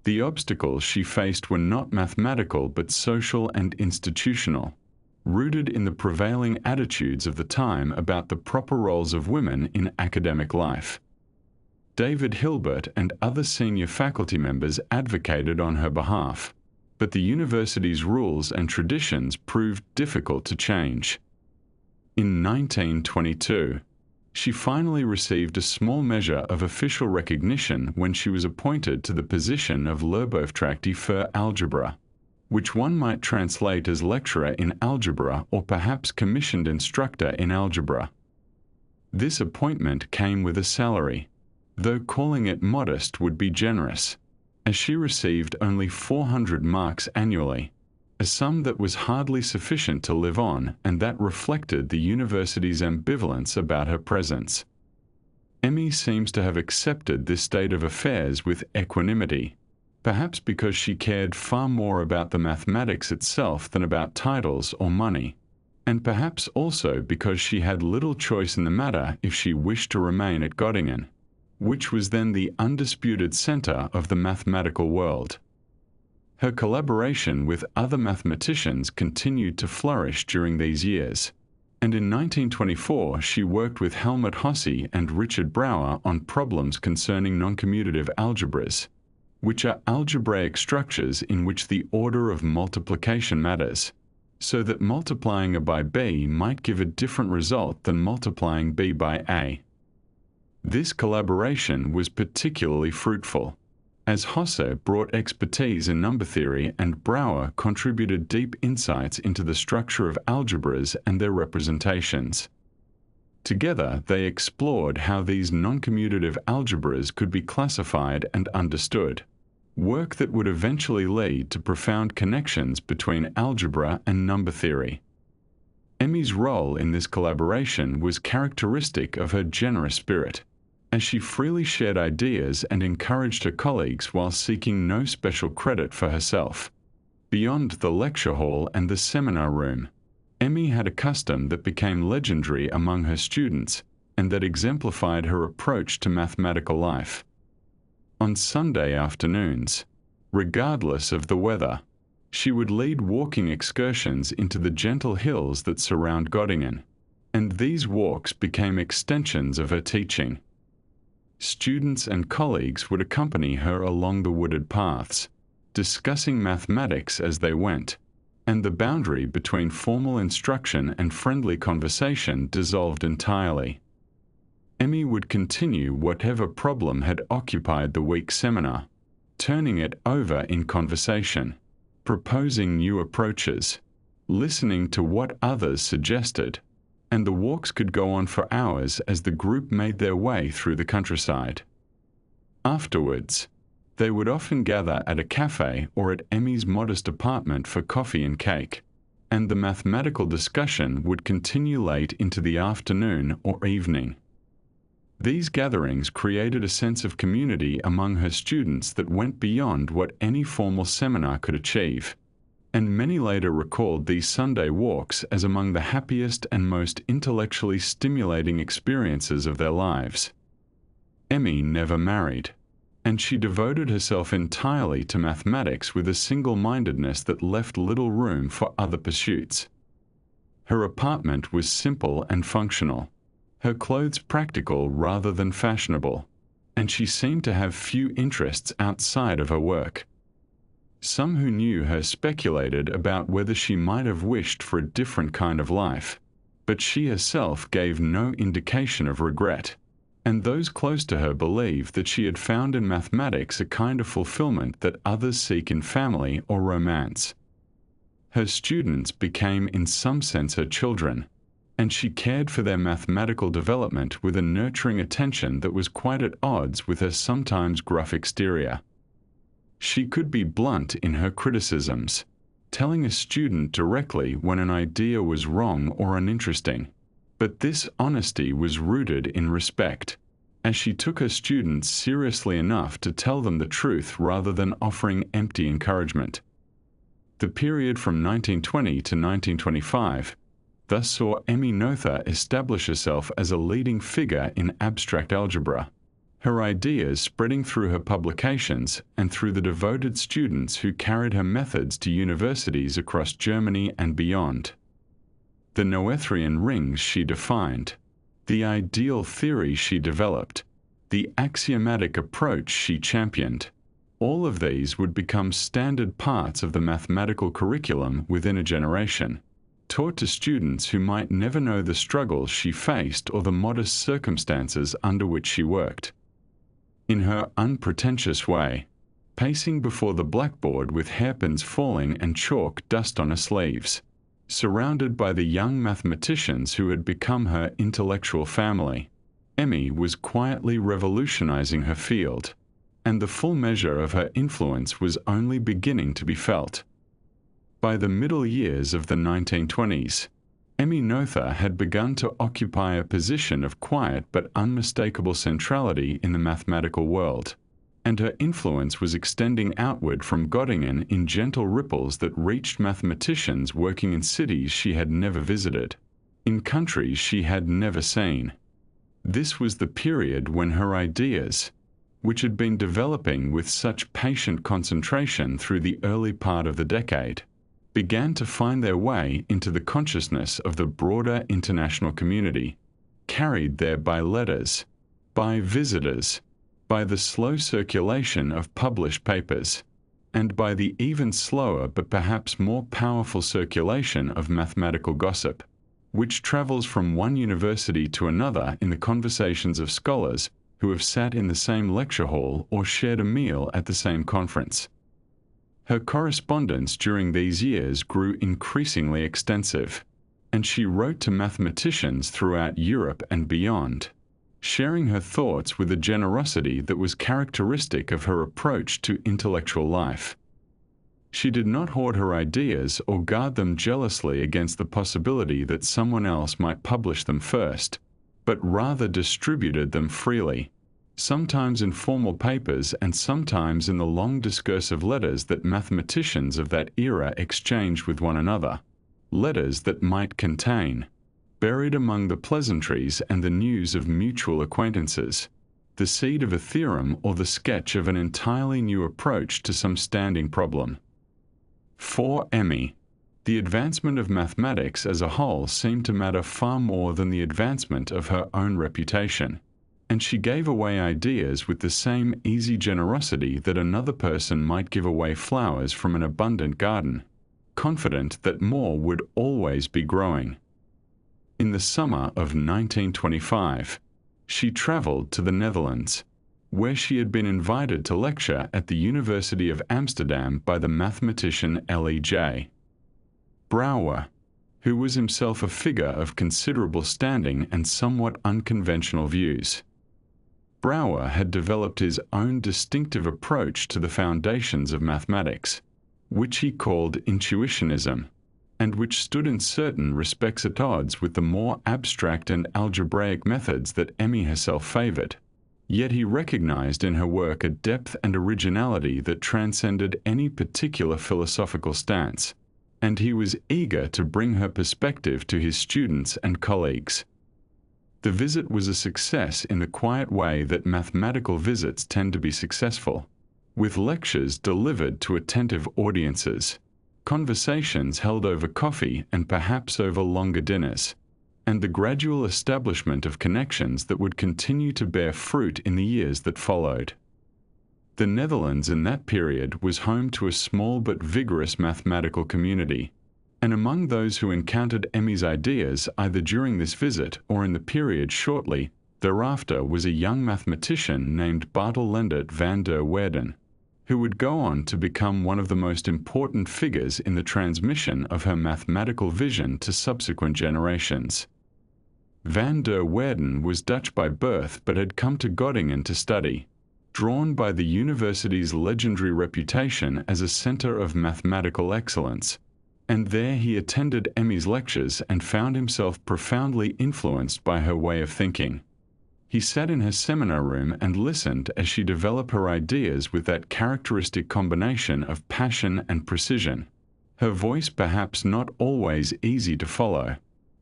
The obstacles she faced were not mathematical but social and institutional, rooted in the prevailing attitudes of the time about the proper roles of women in academic life. David Hilbert and other senior faculty members advocated on her behalf, but the university's rules and traditions proved difficult to change. In 1922, she finally received a small measure of official recognition when she was appointed to the position of Lehrbeauftragte für Algebra, which one might translate as lecturer in algebra or perhaps commissioned instructor in algebra. This appointment came with a salary, though calling it modest would be generous, as she received only 400 marks annually, a sum that was hardly sufficient to live on and that reflected the university's ambivalence about her presence. Emmy seems to have accepted this state of affairs with equanimity, perhaps because she cared far more about the mathematics itself than about titles or money, and perhaps also because she had little choice in the matter if she wished to remain at Göttingen, which was then the undisputed center of the mathematical world. Her collaboration with other mathematicians continued to flourish during these years, and in 1924 she worked with Helmut Hasse and Richard Brouwer on problems concerning noncommutative algebras, which are algebraic structures in which the order of multiplication matters, so that multiplying A by B might give a different result than multiplying B by A. This collaboration was particularly fruitful, as Hasse brought expertise in number theory and Brouwer contributed deep insights into the structure of algebras and their representations. Together, they explored how these noncommutative algebras could be classified and understood, work that would eventually lead to profound connections between algebra and number theory. Emmy's role in this collaboration was characteristic of her generous spirit, as she freely shared ideas and encouraged her colleagues while seeking no special credit for herself. Beyond the lecture hall and the seminar room, Emmy had a custom that became legendary among her students and that exemplified her approach to mathematical life. On Sunday afternoons, regardless of the weather, she would lead walking excursions into the gentle hills that surround Göttingen, and these walks became extensions of her teaching. Students and colleagues would accompany her along the wooded paths, discussing mathematics as they went, and the boundary between formal instruction and friendly conversation dissolved entirely. Emmy would continue whatever problem had occupied the week's seminar, turning it over in conversation, proposing new approaches, listening to what others suggested, and the walks could go on for hours as the group made their way through the countryside. Afterwards, they would often gather at a cafe or at Emmy's modest apartment for coffee and cake, and the mathematical discussion would continue late into the afternoon or evening. These gatherings created a sense of community among her students that went beyond what any formal seminar could achieve, and many later recalled these Sunday walks as among the happiest and most intellectually stimulating experiences of their lives. Emmy never married, and she devoted herself entirely to mathematics with a single-mindedness that left little room for other pursuits. Her apartment was simple and functional, her clothes practical rather than fashionable, and she seemed to have few interests outside of her work. Some who knew her speculated about whether she might have wished for a different kind of life, but she herself gave no indication of regret, and those close to her believed that she had found in mathematics a kind of fulfillment that others seek in family or romance. Her students became in some sense her children, and she cared for their mathematical development with a nurturing attention that was quite at odds with her sometimes gruff exterior. She could be blunt in her criticisms, telling a student directly when an idea was wrong or uninteresting, but this honesty was rooted in respect, as she took her students seriously enough to tell them the truth rather than offering empty encouragement. The period from 1920 to 1925 thus saw Emmy Noether establish herself as a leading figure in abstract algebra, her ideas spreading through her publications and through the devoted students who carried her methods to universities across Germany and beyond. The Noetherian rings she defined, the ideal theory she developed, the axiomatic approach she championed, all of these would become standard parts of the mathematical curriculum within a generation, taught to students who might never know the struggles she faced or the modest circumstances under which she worked. In her unpretentious way, pacing before the blackboard with hairpins falling and chalk dust on her sleeves, surrounded by the young mathematicians who had become her intellectual family, Emmy was quietly revolutionizing her field, and the full measure of her influence was only beginning to be felt. By the middle years of the 1920s, Emmy Noether had begun to occupy a position of quiet but unmistakable centrality in the mathematical world, and her influence was extending outward from Göttingen in gentle ripples that reached mathematicians working in cities she had never visited, in countries she had never seen. This was the period when her ideas, which had been developing with such patient concentration through the early part of the decade, began to find their way into the consciousness of the broader international community, carried there by letters, by visitors, by the slow circulation of published papers, and by the even slower but perhaps more powerful circulation of mathematical gossip, which travels from one university to another in the conversations of scholars who have sat in the same lecture hall or shared a meal at the same conference. Her correspondence during these years grew increasingly extensive, and she wrote to mathematicians throughout Europe and beyond, sharing her thoughts with a generosity that was characteristic of her approach to intellectual life. She did not hoard her ideas or guard them jealously against the possibility that someone else might publish them first, but rather distributed them freely, sometimes in formal papers and sometimes in the long discursive letters that mathematicians of that era exchanged with one another, letters that might contain, buried among the pleasantries and the news of mutual acquaintances, the seed of a theorem or the sketch of an entirely new approach to some standing problem. For Emmy, the advancement of mathematics as a whole seemed to matter far more than the advancement of her own reputation, and she gave away ideas with the same easy generosity that another person might give away flowers from an abundant garden, confident that more would always be growing. In the summer of 1925, she traveled to the Netherlands, where she had been invited to lecture at the University of Amsterdam by the mathematician L.E.J. Brouwer, who was himself a figure of considerable standing and somewhat unconventional views. Brouwer had developed his own distinctive approach to the foundations of mathematics, which he called intuitionism, and which stood in certain respects at odds with the more abstract and algebraic methods that Emmy herself favored. Yet he recognized in her work a depth and originality that transcended any particular philosophical stance, and he was eager to bring her perspective to his students and colleagues. The visit was a success in the quiet way that mathematical visits tend to be successful, with lectures delivered to attentive audiences, conversations held over coffee and perhaps over longer dinners, and the gradual establishment of connections that would continue to bear fruit in the years that followed. The Netherlands in that period was home to a small but vigorous mathematical community, and among those who encountered Emmy's ideas either during this visit or in the period shortly thereafter was a young mathematician named Bartel Lendert van der Waerden, who would go on to become one of the most important figures in the transmission of her mathematical vision to subsequent generations. Van der Waerden was Dutch by birth but had come to Göttingen to study, drawn by the university's legendary reputation as a center of mathematical excellence, and there he attended Emmy's lectures and found himself profoundly influenced by her way of thinking. He sat in her seminar room and listened as she developed her ideas with that characteristic combination of passion and precision, her voice perhaps not always easy to follow,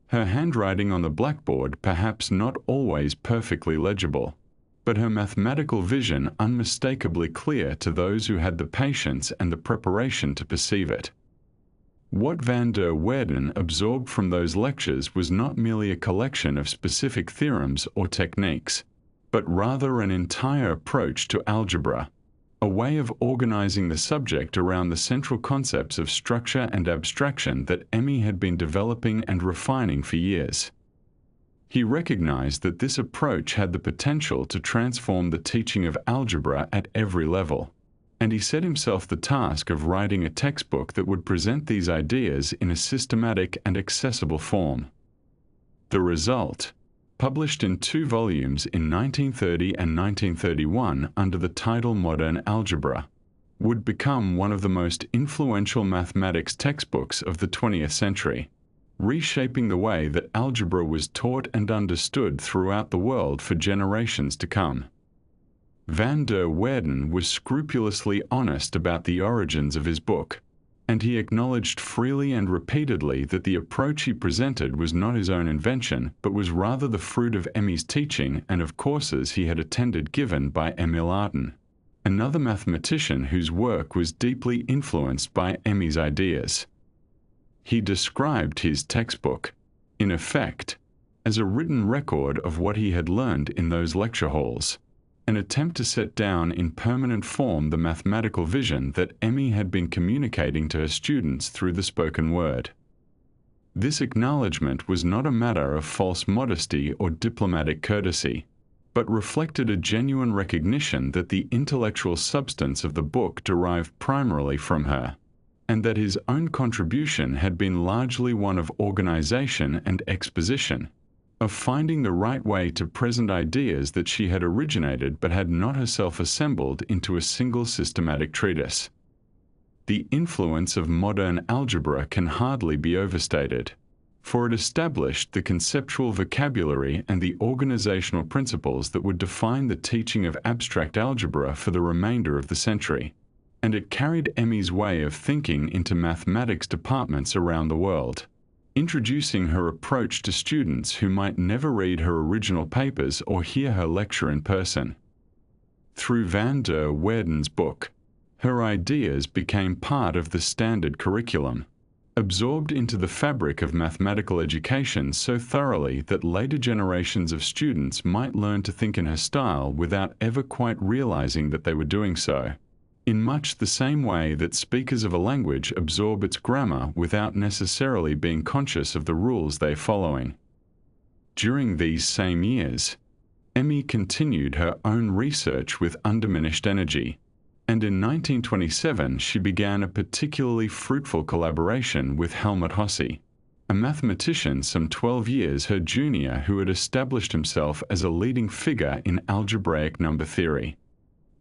her handwriting on the blackboard perhaps not always perfectly legible, but her mathematical vision unmistakably clear to those who had the patience and the preparation to perceive it. What van der Waerden absorbed from those lectures was not merely a collection of specific theorems or techniques, but rather an entire approach to algebra, a way of organizing the subject around the central concepts of structure and abstraction that Emmy had been developing and refining for years. He recognized that this approach had the potential to transform the teaching of algebra at every level, and he set himself the task of writing a textbook that would present these ideas in a systematic and accessible form. The result, published in 2 volumes in 1930 and 1931 under the title Modern Algebra, would become one of the most influential mathematics textbooks of the 20th century, reshaping the way that algebra was taught and understood throughout the world for generations to come. Van der Waerden was scrupulously honest about the origins of his book, and he acknowledged freely and repeatedly that the approach he presented was not his own invention, but was rather the fruit of Emmy's teaching and of courses he had attended given by Emil Artin, another mathematician whose work was deeply influenced by Emmy's ideas. He described his textbook, in effect, as a written record of what he had learned in those lecture halls, an attempt to set down in permanent form the mathematical vision that Emmy had been communicating to her students through the spoken word. This acknowledgement was not a matter of false modesty or diplomatic courtesy, but reflected a genuine recognition that the intellectual substance of the book derived primarily from her, and that his own contribution had been largely one of organization and exposition, of finding the right way to present ideas that she had originated but had not herself assembled into a single systematic treatise. The influence of modern algebra can hardly be overstated, for it established the conceptual vocabulary and the organizational principles that would define the teaching of abstract algebra for the remainder of the century, and it carried Emmy's way of thinking into mathematics departments around the world, introducing her approach to students who might never read her original papers or hear her lecture in person. Through van der Waerden's book, her ideas became part of the standard curriculum, absorbed into the fabric of mathematical education so thoroughly that later generations of students might learn to think in her style without ever quite realizing that they were doing so, in much the same way that speakers of a language absorb its grammar without necessarily being conscious of the rules they are following. During these same years, Emmy continued her own research with undiminished energy, and in 1927 she began a particularly fruitful collaboration with Helmut Hosse, a mathematician some 12 years her junior who had established himself as a leading figure in algebraic number theory.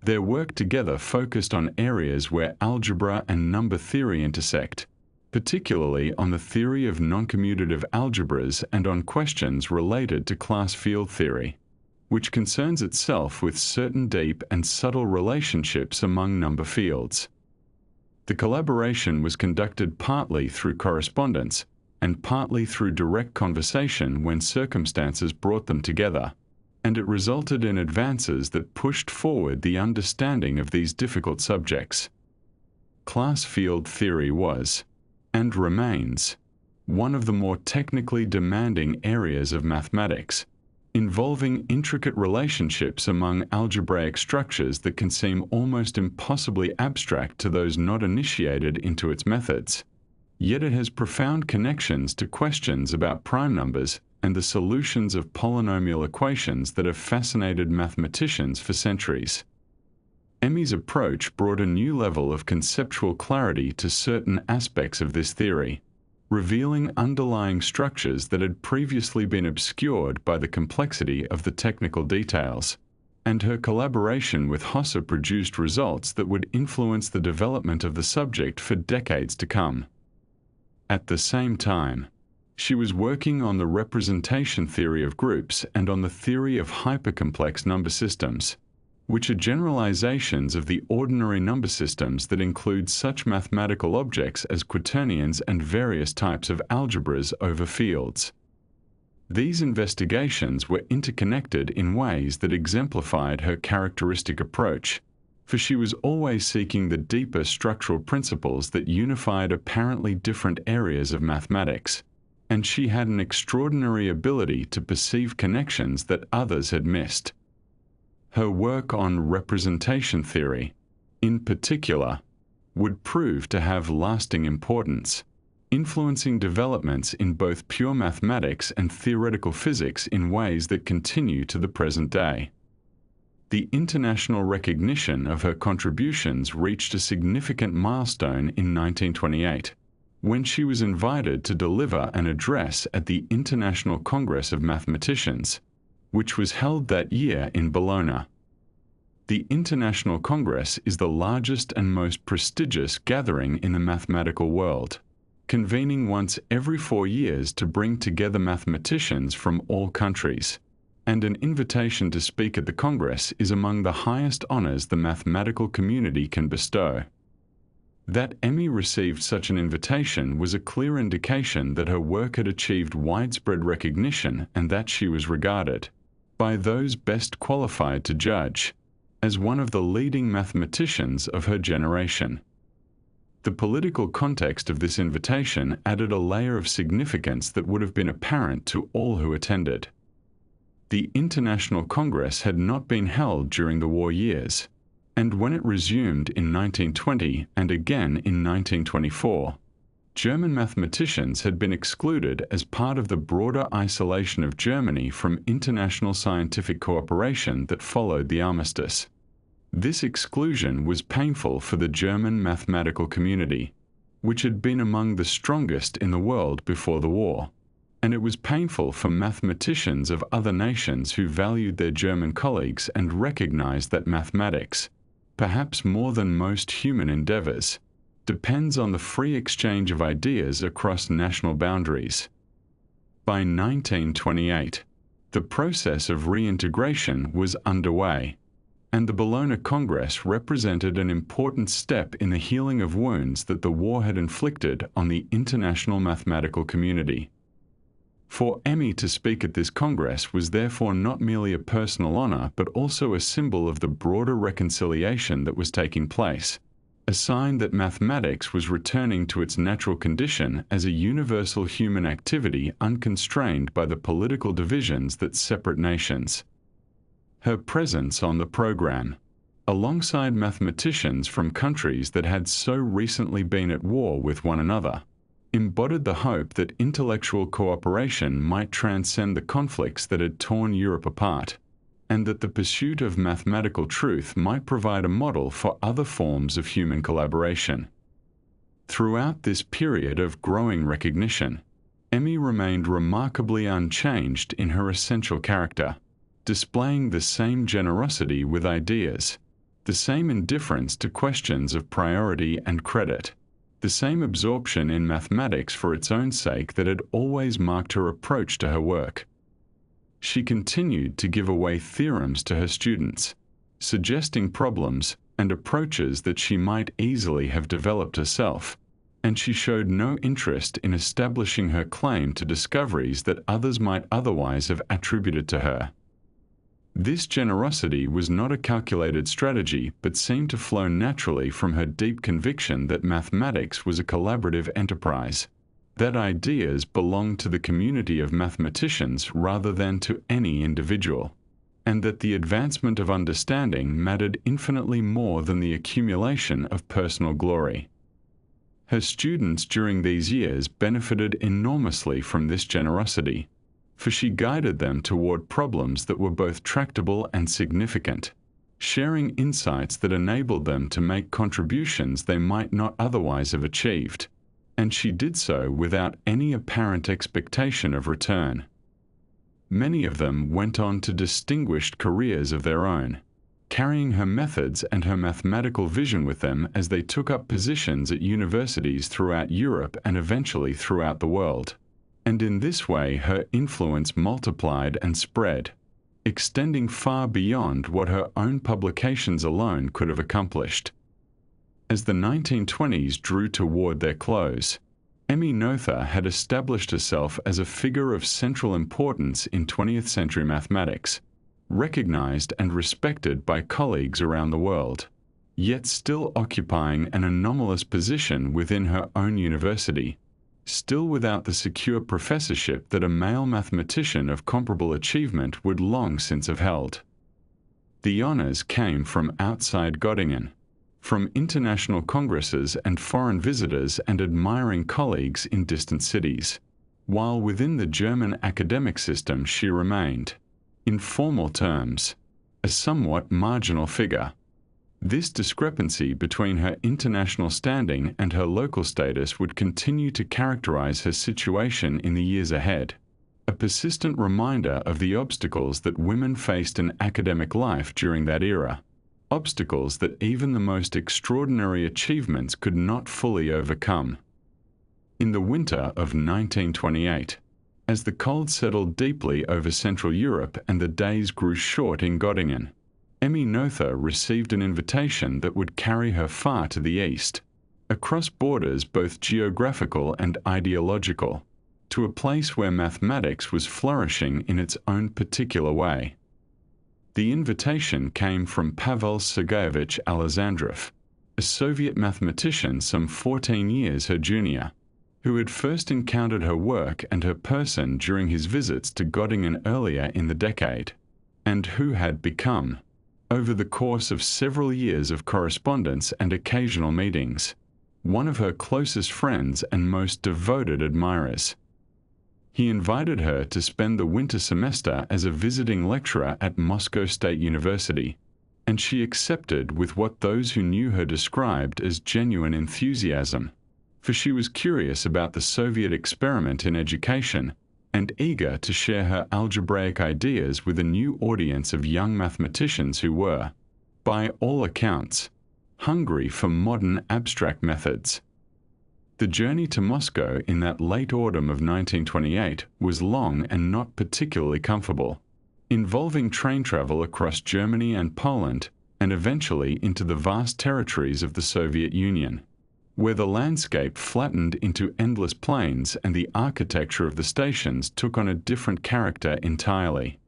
Their work together focused on areas where algebra and number theory intersect, particularly on the theory of noncommutative algebras and on questions related to class field theory, which concerns itself with certain deep and subtle relationships among number fields. The collaboration was conducted partly through correspondence, and partly through direct conversation when circumstances brought them together, and it resulted in advances that pushed forward the understanding of these difficult subjects. Class field theory was, and remains, one of the more technically demanding areas of mathematics, involving intricate relationships among algebraic structures that can seem almost impossibly abstract to those not initiated into its methods. Yet it has profound connections to questions about prime numbers and the solutions of polynomial equations that have fascinated mathematicians for centuries. Emmy's approach brought a new level of conceptual clarity to certain aspects of this theory, revealing underlying structures that had previously been obscured by the complexity of the technical details, and her collaboration with Hosser produced results that would influence the development of the subject for decades to come. At the same time, she was working on the representation theory of groups and on the theory of hypercomplex number systems, which are generalizations of the ordinary number systems that include such mathematical objects as quaternions and various types of algebras over fields. These investigations were interconnected in ways that exemplified her characteristic approach, for she was always seeking the deeper structural principles that unified apparently different areas of mathematics, and she had an extraordinary ability to perceive connections that others had missed. Her work on representation theory, in particular, would prove to have lasting importance, influencing developments in both pure mathematics and theoretical physics in ways that continue to the present day. The international recognition of her contributions reached a significant milestone in 1928, when she was invited to deliver an address at the International Congress of Mathematicians, which was held that year in Bologna. The International Congress is the largest and most prestigious gathering in the mathematical world, convening once every 4 years to bring together mathematicians from all countries, and an invitation to speak at the Congress is among the highest honors the mathematical community can bestow. That Emmy received such an invitation was a clear indication that her work had achieved widespread recognition and that she was regarded, by those best qualified to judge, as one of the leading mathematicians of her generation. The political context of this invitation added a layer of significance that would have been apparent to all who attended. The International Congress had not been held during the war years, and when it resumed in 1920 and again in 1924, German mathematicians had been excluded as part of the broader isolation of Germany from international scientific cooperation that followed the armistice. This exclusion was painful for the German mathematical community, which had been among the strongest in the world before the war, and it was painful for mathematicians of other nations who valued their German colleagues and recognized that mathematics, perhaps more than most human endeavors, depends on the free exchange of ideas across national boundaries. By 1928, the process of reintegration was underway, and the Bologna Congress represented an important step in the healing of wounds that the war had inflicted on the international mathematical community. For Emmy to speak at this Congress was therefore not merely a personal honor but also a symbol of the broader reconciliation that was taking place, a sign that mathematics was returning to its natural condition as a universal human activity unconstrained by the political divisions that separate nations. Her presence on the program, alongside mathematicians from countries that had so recently been at war with one another, embodied the hope that intellectual cooperation might transcend the conflicts that had torn Europe apart, and that the pursuit of mathematical truth might provide a model for other forms of human collaboration. Throughout this period of growing recognition, Emmy remained remarkably unchanged in her essential character, displaying the same generosity with ideas, the same indifference to questions of priority and credit, the same absorption in mathematics for its own sake that had always marked her approach to her work. She continued to give away theorems to her students, suggesting problems and approaches that she might easily have developed herself, and she showed no interest in establishing her claim to discoveries that others might otherwise have attributed to her. This generosity was not a calculated strategy, but seemed to flow naturally from her deep conviction that mathematics was a collaborative enterprise, that ideas belonged to the community of mathematicians rather than to any individual, and that the advancement of understanding mattered infinitely more than the accumulation of personal glory. Her students during these years benefited enormously from this generosity, for she guided them toward problems that were both tractable and significant, sharing insights that enabled them to make contributions they might not otherwise have achieved, and she did so without any apparent expectation of return. Many of them went on to distinguished careers of their own, carrying her methods and her mathematical vision with them as they took up positions at universities throughout Europe and eventually throughout the world. And in this way her influence multiplied and spread, extending far beyond what her own publications alone could have accomplished. As the 1920s drew toward their close, Emmy Noether had established herself as a figure of central importance in 20th century mathematics, recognized and respected by colleagues around the world, yet still occupying an anomalous position within her own university, still without the secure professorship that a male mathematician of comparable achievement would long since have held. The honors came from outside Göttingen, from international congresses and foreign visitors and admiring colleagues in distant cities, while within the German academic system she remained, in formal terms, a somewhat marginal figure. This discrepancy between her international standing and her local status would continue to characterize her situation in the years ahead, a persistent reminder of the obstacles that women faced in academic life during that era, obstacles that even the most extraordinary achievements could not fully overcome. In the winter of 1928, as the cold settled deeply over Central Europe and the days grew short in Göttingen, Emmy Noether received an invitation that would carry her far to the east, across borders both geographical and ideological, to a place where mathematics was flourishing in its own particular way. The invitation came from Pavel Sergeyevich Alexandrov, a Soviet mathematician some 14 years her junior, who had first encountered her work and her person during his visits to Göttingen earlier in the decade, and who had become, over the course of several years of correspondence and occasional meetings, one of her closest friends and most devoted admirers. He invited her to spend the winter semester as a visiting lecturer at Moscow State University, and she accepted with what those who knew her described as genuine enthusiasm, for she was curious about the Soviet experiment in education and eager to share her algebraic ideas with a new audience of young mathematicians who were, by all accounts, hungry for modern abstract methods. The journey to Moscow in that late autumn of 1928 was long and not particularly comfortable, involving train travel across Germany and Poland and eventually into the vast territories of the Soviet Union, where the landscape flattened into endless plains and the architecture of the stations took on a different character entirely.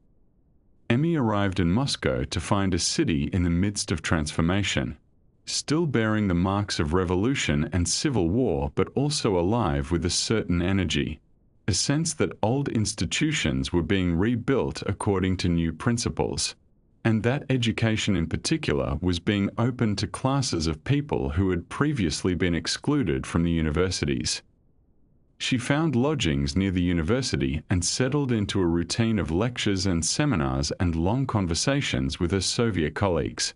Emmy arrived in Moscow to find a city in the midst of transformation, still bearing the marks of revolution and civil war, but also alive with a certain energy, a sense that old institutions were being rebuilt according to new principles, and that education in particular was being opened to classes of people who had previously been excluded from the universities. She found lodgings near the university and settled into a routine of lectures and seminars and long conversations with her Soviet colleagues,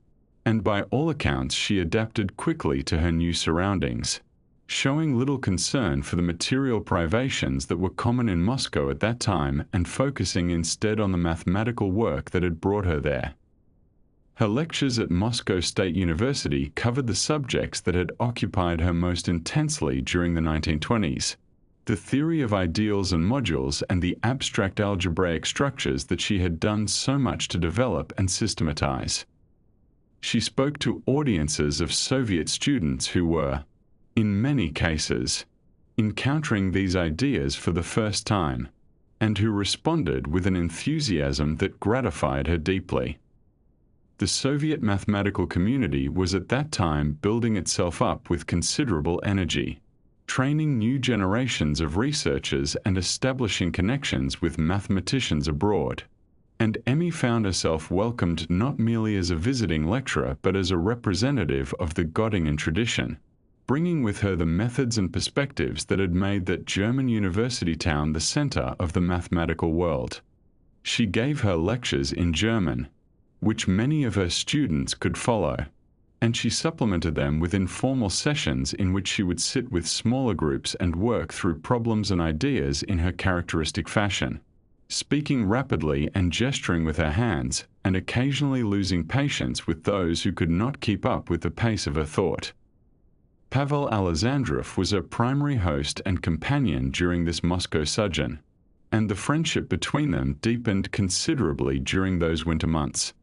and by all accounts she adapted quickly to her new surroundings, showing little concern for the material privations that were common in Moscow at that time and focusing instead on the mathematical work that had brought her there. Her lectures at Moscow State University covered the subjects that had occupied her most intensely during the 1920s, the theory of ideals and modules and the abstract algebraic structures that she had done so much to develop and systematize. She spoke to audiences of Soviet students who were, in many cases, encountering these ideas for the first time, and who responded with an enthusiasm that gratified her deeply. The Soviet mathematical community was at that time building itself up with considerable energy, training new generations of researchers and establishing connections with mathematicians abroad. And Emmy found herself welcomed not merely as a visiting lecturer but as a representative of the Göttingen tradition, bringing with her the methods and perspectives that had made that German university town the center of the mathematical world. She gave her lectures in German, which many of her students could follow, and she supplemented them with informal sessions in which she would sit with smaller groups and work through problems and ideas in her characteristic fashion, speaking rapidly and gesturing with her hands, and occasionally losing patience with those who could not keep up with the pace of her thought. Pavel Alexandrov was her primary host and companion during this Moscow sojourn, and the friendship between them deepened considerably during those winter months.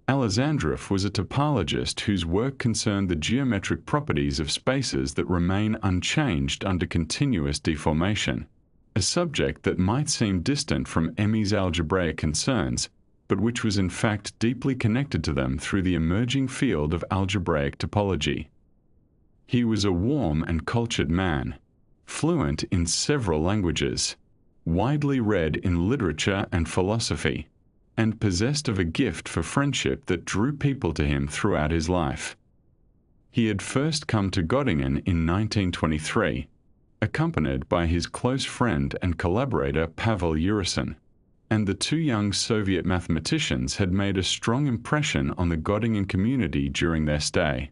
Alexandrov was a topologist whose work concerned the geometric properties of spaces that remain unchanged under continuous deformation, a subject that might seem distant from Emmy's algebraic concerns, but which was in fact deeply connected to them through the emerging field of algebraic topology. He was a warm and cultured man, fluent in several languages, widely read in literature and philosophy, and possessed of a gift for friendship that drew people to him throughout his life. He had first come to Göttingen in 1923, accompanied by his close friend and collaborator Pavel Urisin, and the two young Soviet mathematicians had made a strong impression on the Göttingen community during their stay.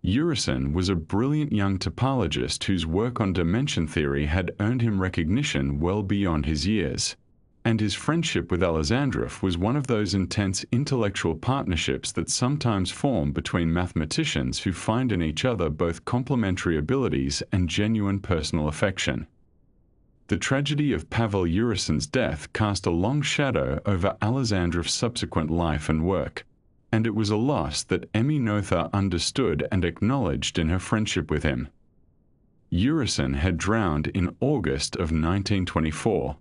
Urisin was a brilliant young topologist whose work on dimension theory had earned him recognition well beyond his years, and his friendship with Alexandrov was one of those intense intellectual partnerships that sometimes form between mathematicians who find in each other both complementary abilities and genuine personal affection. The tragedy of Pavel Urisin's death cast a long shadow over Alexandrov's subsequent life and work, and it was a loss that Emmy Noether understood and acknowledged in her friendship with him. Urisin had drowned in August of 1924,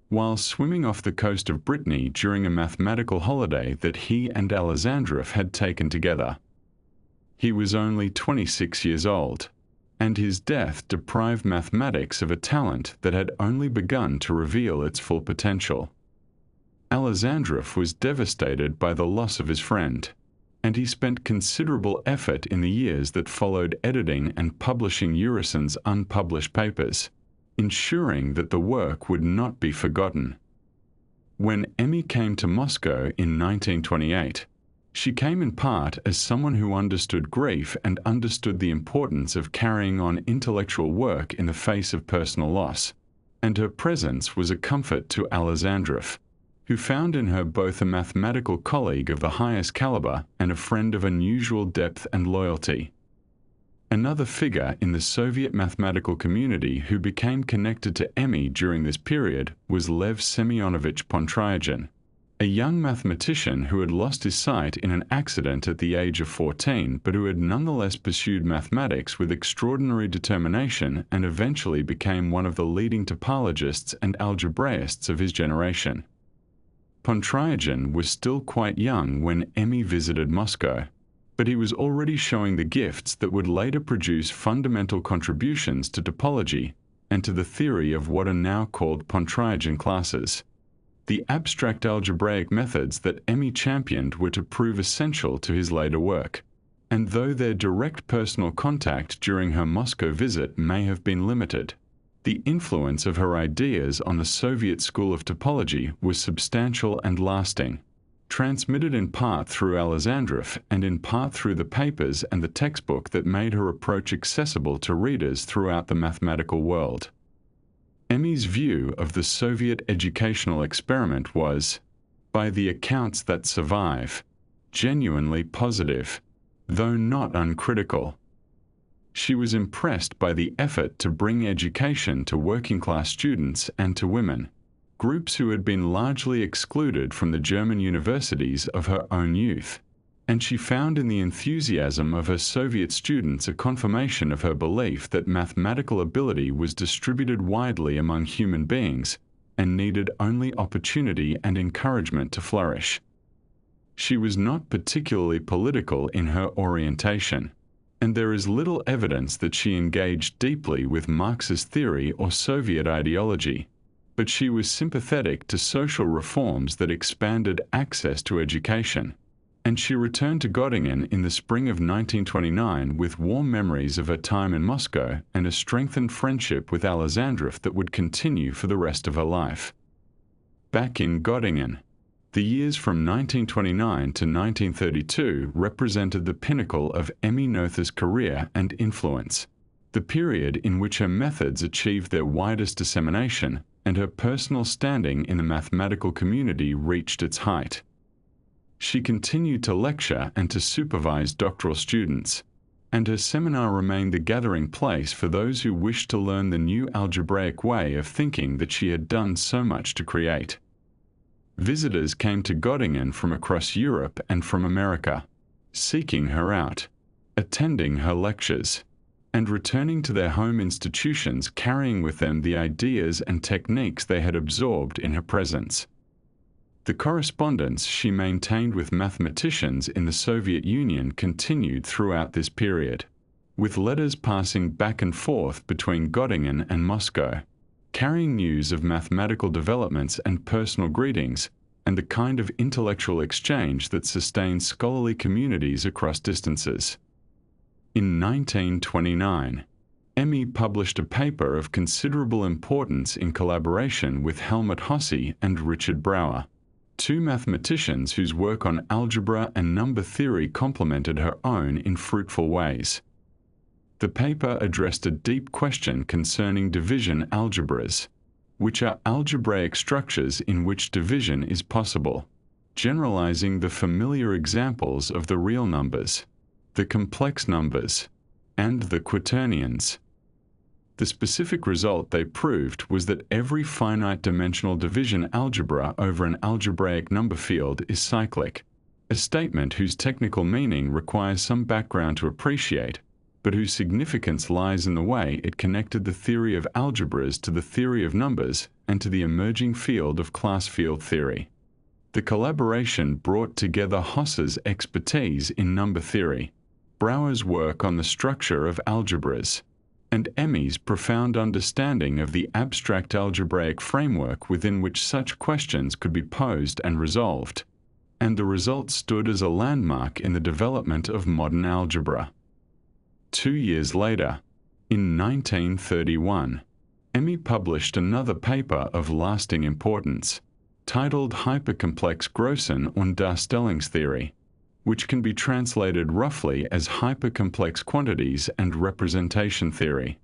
while swimming off the coast of Brittany during a mathematical holiday that he and Alexandrov had taken together. He was only 26 years old, and his death deprived mathematics of a talent that had only begun to reveal its full potential. Alexandrov was devastated by the loss of his friend, and he spent considerable effort in the years that followed editing and publishing Urisin's unpublished papers, ensuring that the work would not be forgotten. When Emmy came to Moscow in 1928, she came in part as someone who understood grief and understood the importance of carrying on intellectual work in the face of personal loss, and her presence was a comfort to Alexandrov, who found in her both a mathematical colleague of the highest caliber and a friend of unusual depth and loyalty. Another figure in the Soviet mathematical community who became connected to Emmy during this period was Lev Semyonovich Pontryagin, a young mathematician who had lost his sight in an accident at the age of 14, but who had nonetheless pursued mathematics with extraordinary determination and eventually became one of the leading topologists and algebraists of his generation. Pontryagin was still quite young when Emmy visited Moscow, but he was already showing the gifts that would later produce fundamental contributions to topology and to the theory of what are now called Pontryagin classes. The abstract algebraic methods that Emmy championed were to prove essential to his later work, and though their direct personal contact during her Moscow visit may have been limited, the influence of her ideas on the Soviet school of topology was substantial and lasting, transmitted in part through Alexandrov and in part through the papers and the textbook that made her approach accessible to readers throughout the mathematical world. Emmy's view of the Soviet educational experiment was, by the accounts that survive, genuinely positive, though not uncritical. She was impressed by the effort to bring education to working-class students and to women, groups who had been largely excluded from the German universities of her own youth, and she found in the enthusiasm of her Soviet students a confirmation of her belief that mathematical ability was distributed widely among human beings and needed only opportunity and encouragement to flourish. She was not particularly political in her orientation, and there is little evidence that she engaged deeply with Marxist theory or Soviet ideology, but she was sympathetic to social reforms that expanded access to education, and she returned to Göttingen in the spring of 1929 with warm memories of her time in Moscow and a strengthened friendship with Alexandrov that would continue for the rest of her life. Back in Göttingen, the years from 1929 to 1932 represented the pinnacle of Emmy Noether's career and influence, the period in which her methods achieved their widest dissemination and her personal standing in the mathematical community reached its height. She continued to lecture and to supervise doctoral students, and her seminar remained the gathering place for those who wished to learn the new algebraic way of thinking that she had done so much to create. Visitors came to Göttingen from across Europe and from America, seeking her out, attending her lectures, and returning to their home institutions carrying with them the ideas and techniques they had absorbed in her presence. The correspondence she maintained with mathematicians in the Soviet Union continued throughout this period, with letters passing back and forth between Göttingen and Moscow, carrying news of mathematical developments and personal greetings, and the kind of intellectual exchange that sustains scholarly communities across distances. In 1929, Emmy published a paper of considerable importance in collaboration with Helmut Hosse and Richard Brouwer, two mathematicians whose work on algebra and number theory complemented her own in fruitful ways. The paper addressed a deep question concerning division algebras, which are algebraic structures in which division is possible, generalizing the familiar examples of the real numbers, the complex numbers, and the quaternions. The specific result they proved was that every finite-dimensional division algebra over an algebraic number field is cyclic, a statement whose technical meaning requires some background to appreciate, but whose significance lies in the way it connected the theory of algebras to the theory of numbers and to the emerging field of class field theory. The collaboration brought together Hosse's expertise in number theory, Brouwer's work on the structure of algebras, and Emmy's profound understanding of the abstract algebraic framework within which such questions could be posed and resolved, and the result stood as a landmark in the development of modern algebra. 2 years later, in 1931, Emmy published another paper of lasting importance, titled Hypercomplex Größen und Darstellungstheorie, which can be translated roughly as hypercomplex quantities and representation theory.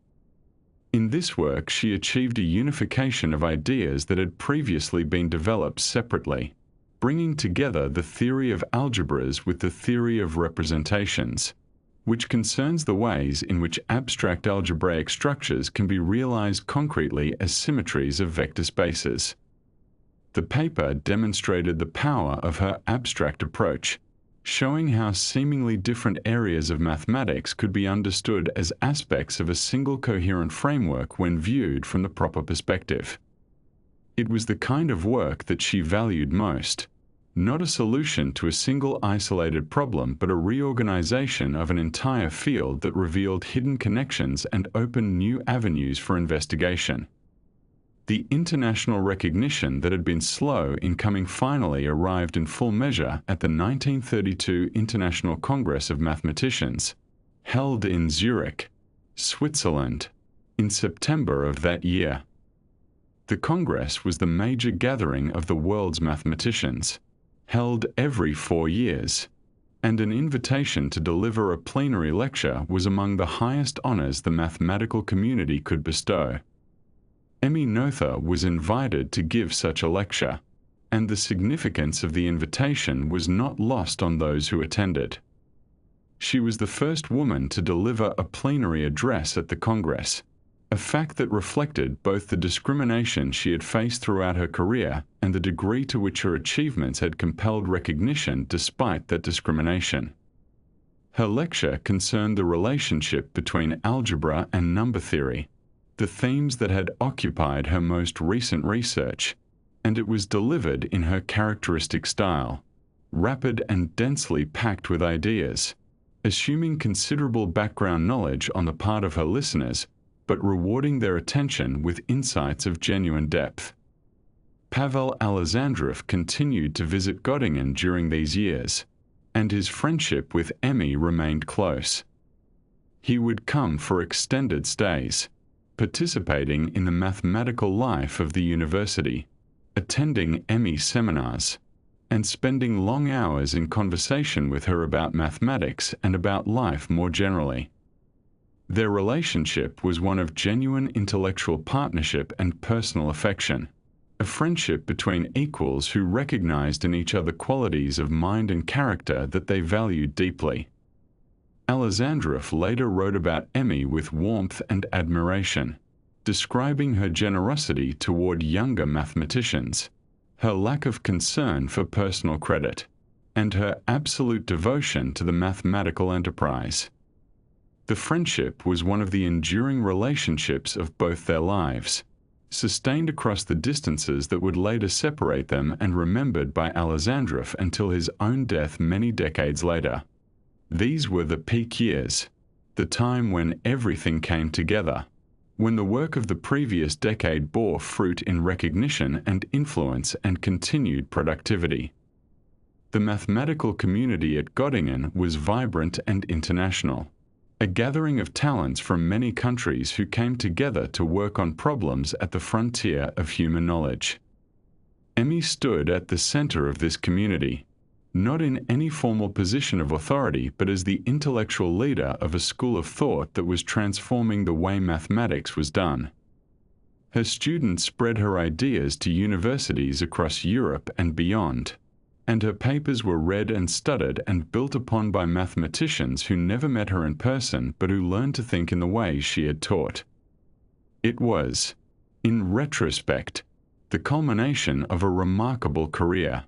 In this work, she achieved a unification of ideas that had previously been developed separately, bringing together the theory of algebras with the theory of representations, which concerns the ways in which abstract algebraic structures can be realized concretely as symmetries of vector spaces. The paper demonstrated the power of her abstract approach, showing how seemingly different areas of mathematics could be understood as aspects of a single coherent framework when viewed from the proper perspective. It was the kind of work that she valued most, not a solution to a single isolated problem, but a reorganization of an entire field that revealed hidden connections and opened new avenues for investigation. The international recognition that had been slow in coming finally arrived in full measure at the 1932 International Congress of Mathematicians, held in Zurich, Switzerland, in September of that year. The Congress was the major gathering of the world's mathematicians, held every 4 years, and an invitation to deliver a plenary lecture was among the highest honors the mathematical community could bestow. Emmy Noether was invited to give such a lecture, and the significance of the invitation was not lost on those who attended. She was the first woman to deliver a plenary address at the Congress, a fact that reflected both the discrimination she had faced throughout her career and the degree to which her achievements had compelled recognition despite that discrimination. Her lecture concerned the relationship between algebra and number theory, the themes that had occupied her most recent research, and it was delivered in her characteristic style, rapid and densely packed with ideas, assuming considerable background knowledge on the part of her listeners, but rewarding their attention with insights of genuine depth. Pavel Alexandrov continued to visit Göttingen during these years, and his friendship with Emmy remained close. He would come for extended stays, participating in the mathematical life of the university, attending Emmy seminars, and spending long hours in conversation with her about mathematics and about life more generally. Their relationship was one of genuine intellectual partnership and personal affection, a friendship between equals who recognized in each other qualities of mind and character that they valued deeply. Alexandrov later wrote about Emmy with warmth and admiration, describing her generosity toward younger mathematicians, her lack of concern for personal credit, and her absolute devotion to the mathematical enterprise. The friendship was one of the enduring relationships of both their lives, sustained across the distances that would later separate them and remembered by Alexandrov until his own death many decades later. These were the peak years, the time when everything came together, when the work of the previous decade bore fruit in recognition and influence and continued productivity. The mathematical community at Göttingen was vibrant and international, a gathering of talents from many countries who came together to work on problems at the frontier of human knowledge. Emmy stood at the center of this community, not in any formal position of authority, but as the intellectual leader of a school of thought that was transforming the way mathematics was done. Her students spread her ideas to universities across Europe and beyond, and her papers were read and studied and built upon by mathematicians who never met her in person but who learned to think in the way she had taught. It was, in retrospect, the culmination of a remarkable career,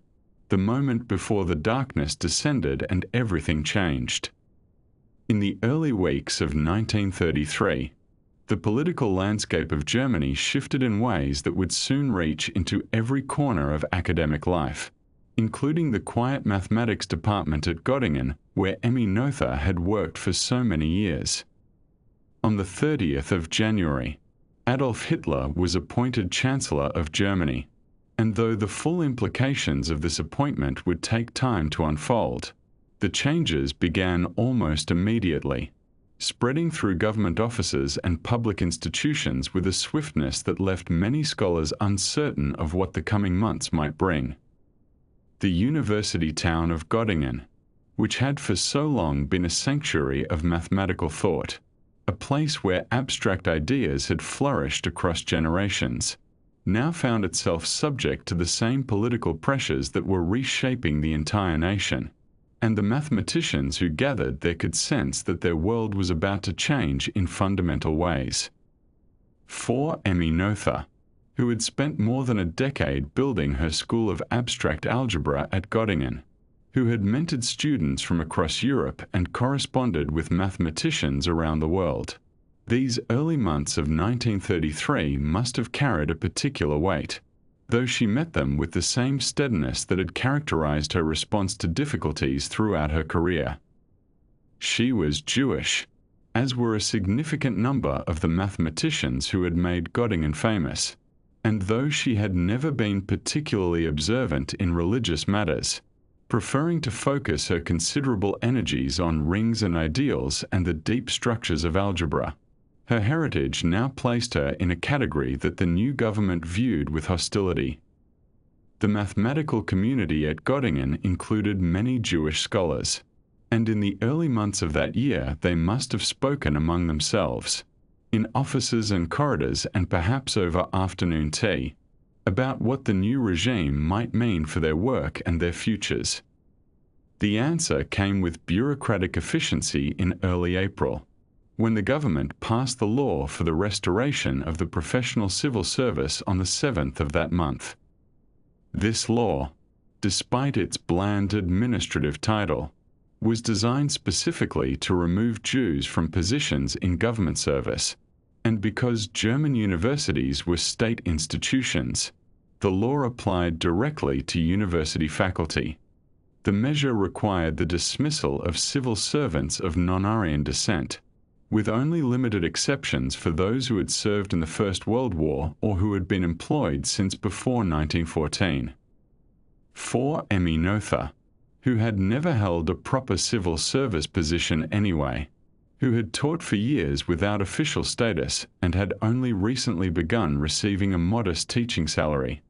the moment before the darkness descended and everything changed. In the early weeks of 1933, the political landscape of Germany shifted in ways that would soon reach into every corner of academic life, including the quiet mathematics department at Göttingen, where Emmy Noether had worked for so many years. On the 30th of January, Adolf Hitler was appointed Chancellor of Germany, and though the full implications of this appointment would take time to unfold, the changes began almost immediately, spreading through government offices and public institutions with a swiftness that left many scholars uncertain of what the coming months might bring. The university town of Göttingen, which had for so long been a sanctuary of mathematical thought, a place where abstract ideas had flourished across generations, now found itself subject to the same political pressures that were reshaping the entire nation, and the mathematicians who gathered there could sense that their world was about to change in fundamental ways. For Emmy Noether, who had spent more than a decade building her school of abstract algebra at Göttingen, who had mentored students from across Europe and corresponded with mathematicians around the world, these early months of 1933 must have carried a particular weight, though she met them with the same steadiness that had characterized her response to difficulties throughout her career. She was Jewish, as were a significant number of the mathematicians who had made Göttingen famous, and though she had never been particularly observant in religious matters, preferring to focus her considerable energies on rings and ideals and the deep structures of algebra, her heritage now placed her in a category that the new government viewed with hostility. The mathematical community at Göttingen included many Jewish scholars, and in the early months of that year they must have spoken among themselves, in offices and corridors and perhaps over afternoon tea, about what the new regime might mean for their work and their futures. The answer came with bureaucratic efficiency in early April, when the government passed the law for the restoration of the professional civil service on the 7th of that month. This law, despite its bland administrative title, was designed specifically to remove Jews from positions in government service, and because German universities were state institutions, the law applied directly to university faculty. The measure required the dismissal of civil servants of non-Aryan descent, with only limited exceptions for those who had served in the First World War or who had been employed since before 1914. For Emmy Noether, who had never held a proper civil service position anyway, who had taught for years without official status and had only recently begun receiving a modest teaching salary,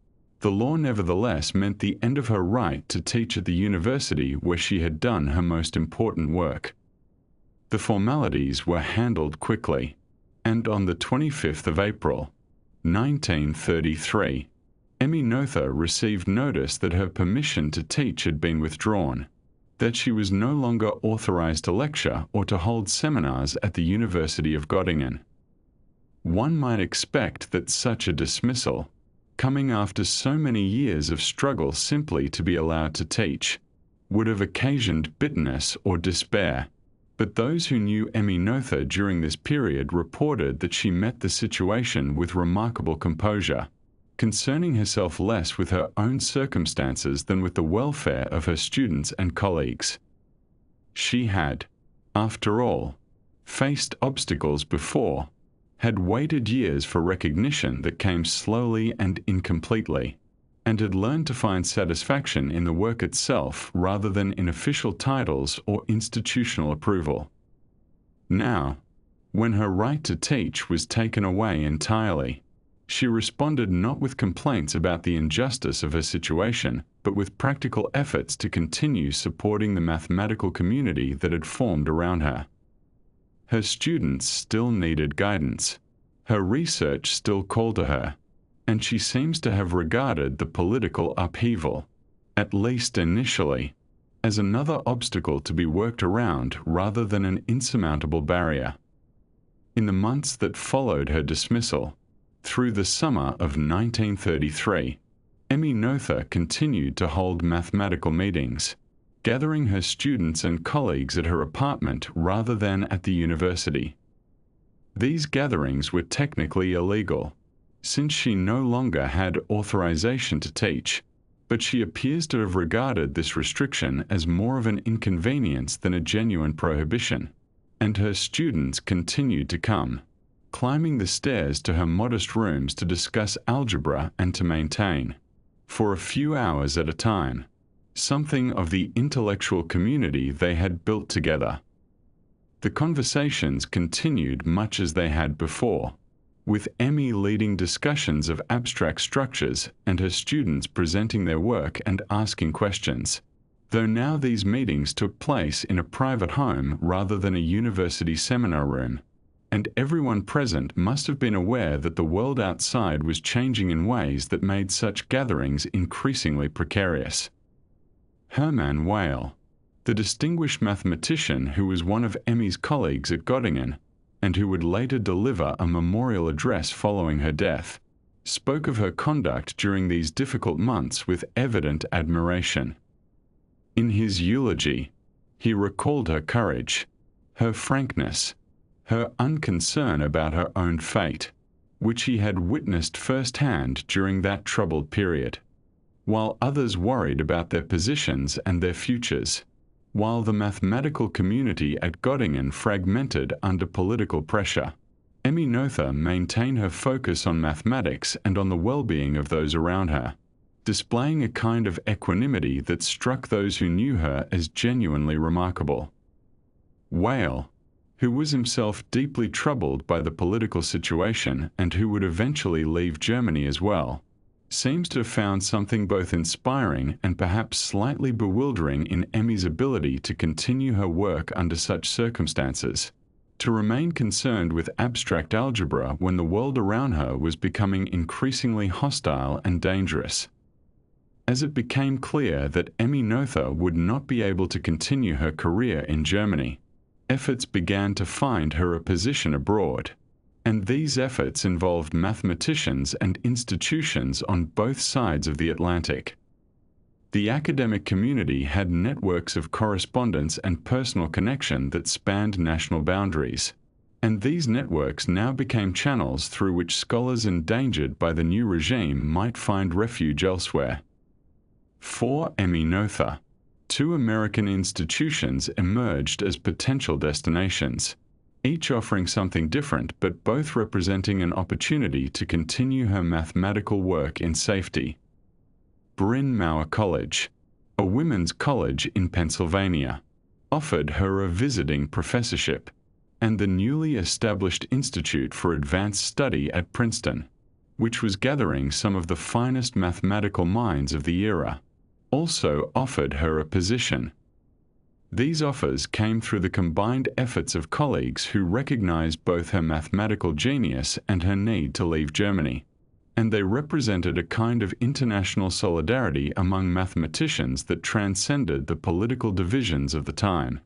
the law nevertheless meant the end of her right to teach at the university where she had done her most important work. The formalities were handled quickly, and on the 25th of April, 1933, Emmy Noether received notice that her permission to teach had been withdrawn, that she was no longer authorized to lecture or to hold seminars at the University of Göttingen. One might expect that such a dismissal, coming after so many years of struggle simply to be allowed to teach, would have occasioned bitterness or despair. But those who knew Emmy Noether during this period reported that she met the situation with remarkable composure, concerning herself less with her own circumstances than with the welfare of her students and colleagues. She had, after all, faced obstacles before, had waited years for recognition that came slowly and incompletely, and had learned to find satisfaction in the work itself rather than in official titles or institutional approval. Now, when her right to teach was taken away entirely, she responded not with complaints about the injustice of her situation, but with practical efforts to continue supporting the mathematical community that had formed around her. Her students still needed guidance. Her research still called to her, and she seems to have regarded the political upheaval, at least initially, as another obstacle to be worked around rather than an insurmountable barrier. In the months that followed her dismissal, through the summer of 1933, Emmy Noether continued to hold mathematical meetings, gathering her students and colleagues at her apartment rather than at the university. These gatherings were technically illegal, since she no longer had authorization to teach, but she appears to have regarded this restriction as more of an inconvenience than a genuine prohibition, and her students continued to come, climbing the stairs to her modest rooms to discuss algebra and to maintain, for a few hours at a time, something of the intellectual community they had built together. The conversations continued much as they had before, with Emmy leading discussions of abstract structures and her students presenting their work and asking questions, though now these meetings took place in a private home rather than a university seminar room, and everyone present must have been aware that the world outside was changing in ways that made such gatherings increasingly precarious. Hermann Weyl, the distinguished mathematician who was one of Emmy's colleagues at Göttingen, and who would later deliver a memorial address following her death, spoke of her conduct during these difficult months with evident admiration. In his eulogy, he recalled her courage, her frankness, her unconcern about her own fate, which he had witnessed firsthand during that troubled period, while others worried about their positions and their futures, while the mathematical community at Göttingen fragmented under political pressure. Emmy Noether maintained her focus on mathematics and on the well-being of those around her, displaying a kind of equanimity that struck those who knew her as genuinely remarkable. Weyl, who was himself deeply troubled by the political situation and who would eventually leave Germany as well, seems to have found something both inspiring and perhaps slightly bewildering in Emmy's ability to continue her work under such circumstances, to remain concerned with abstract algebra when the world around her was becoming increasingly hostile and dangerous. As it became clear that Emmy Noether would not be able to continue her career in Germany, efforts began to find her a position abroad, and these efforts involved mathematicians and institutions on both sides of the Atlantic. The academic community had networks of correspondence and personal connection that spanned national boundaries, and these networks now became channels through which scholars endangered by the new regime might find refuge elsewhere. For Emmy Noether, two American institutions emerged as potential destinations, each offering something different but both representing an opportunity to continue her mathematical work in safety. Bryn Mawr College, a women's college in Pennsylvania, offered her a visiting professorship, and the newly established Institute for Advanced Study at Princeton, which was gathering some of the finest mathematical minds of the era, also offered her a position. These offers came through the combined efforts of colleagues who recognized both her mathematical genius and her need to leave Germany, and they represented a kind of international solidarity among mathematicians that transcended the political divisions of the time.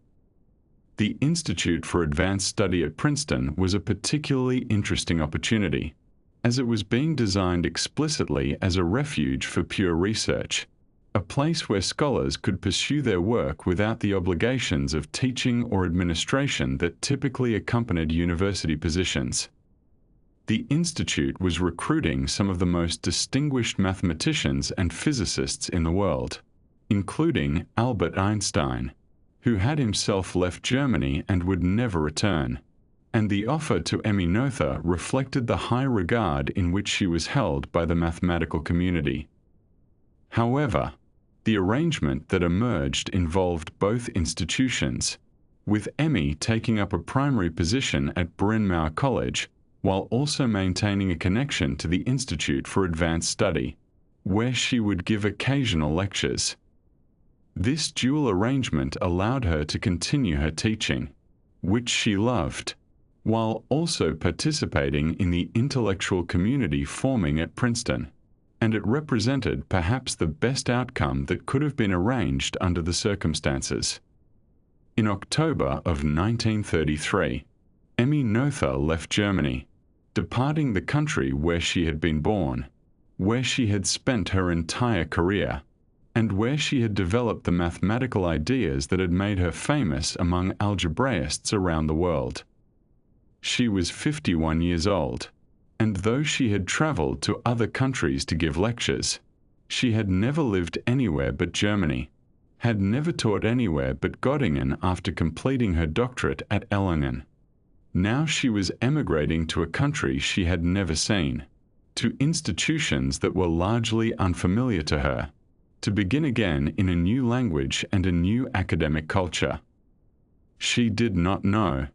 The Institute for Advanced Study at Princeton was a particularly interesting opportunity, as it was being designed explicitly as a refuge for pure research, a place where scholars could pursue their work without the obligations of teaching or administration that typically accompanied university positions. The Institute was recruiting some of the most distinguished mathematicians and physicists in the world, including Albert Einstein, who had himself left Germany and would never return, and the offer to Emmy Noether reflected the high regard in which she was held by the mathematical community. However, the arrangement that emerged involved both institutions, with Emmy taking up a primary position at Bryn Mawr College while also maintaining a connection to the Institute for Advanced Study, where she would give occasional lectures. This dual arrangement allowed her to continue her teaching, which she loved, while also participating in the intellectual community forming at Princeton, and it represented perhaps the best outcome that could have been arranged under the circumstances. In October of 1933, Emmy Noether left Germany, departing the country where she had been born, where she had spent her entire career, and where she had developed the mathematical ideas that had made her famous among algebraists around the world. She was 51 years old, and though she had traveled to other countries to give lectures, she had never lived anywhere but Germany, had never taught anywhere but Göttingen after completing her doctorate at Erlangen. Now she was emigrating to a country she had never seen, to institutions that were largely unfamiliar to her, to begin again in a new language and a new academic culture. She did not know,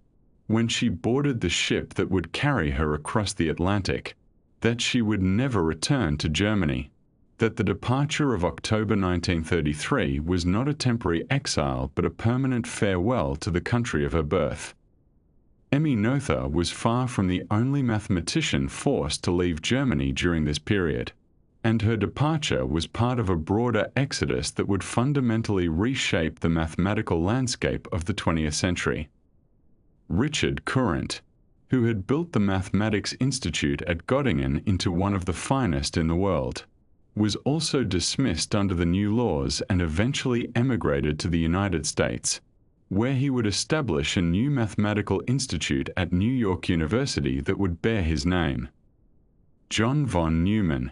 when she boarded the ship that would carry her across the Atlantic, that she would never return to Germany, that the departure of October 1933 was not a temporary exile but a permanent farewell to the country of her birth. Emmy Noether was far from the only mathematician forced to leave Germany during this period, and her departure was part of a broader exodus that would fundamentally reshape the mathematical landscape of the 20th century. Richard Courant, who had built the Mathematics Institute at Göttingen into one of the finest in the world, was also dismissed under the new laws and eventually emigrated to the United States, where he would establish a new mathematical institute at New York University that would bear his name. John von Neumann,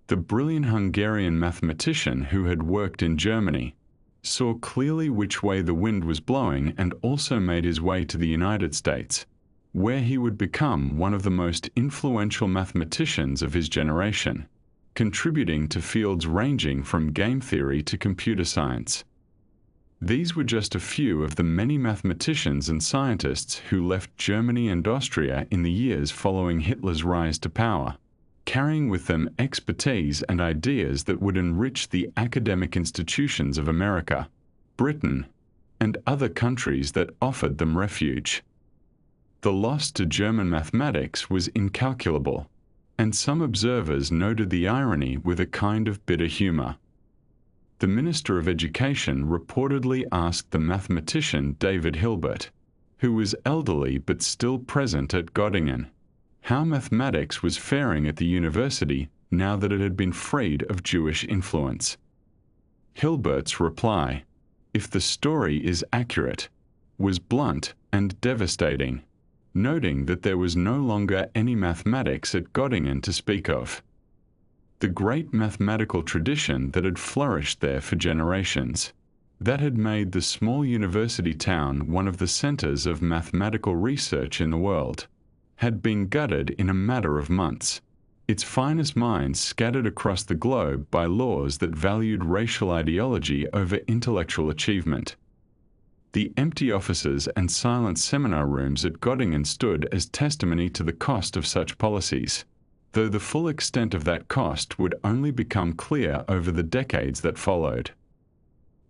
the brilliant Hungarian mathematician who had worked in Germany, saw clearly which way the wind was blowing and also made his way to the United States, where he would become one of the most influential mathematicians of his generation, contributing to fields ranging from game theory to computer science. These were just a few of the many mathematicians and scientists who left Germany and Austria in the years following Hitler's rise to power, carrying with them expertise and ideas that would enrich the academic institutions of America, Britain, and other countries that offered them refuge. The loss to German mathematics was incalculable, and some observers noted the irony with a kind of bitter humor. The Minister of Education reportedly asked the mathematician David Hilbert, who was elderly but still present at Göttingen, how mathematics was faring at the university now that it had been freed of Jewish influence. Hilbert's reply, if the story is accurate, was blunt and devastating, noting that there was no longer any mathematics at Göttingen to speak of. The great mathematical tradition that had flourished there for generations, that had made the small university town one of the centers of mathematical research in the world, had been gutted in a matter of months, its finest minds scattered across the globe by laws that valued racial ideology over intellectual achievement. The empty offices and silent seminar rooms at Göttingen stood as testimony to the cost of such policies, though the full extent of that cost would only become clear over the decades that followed.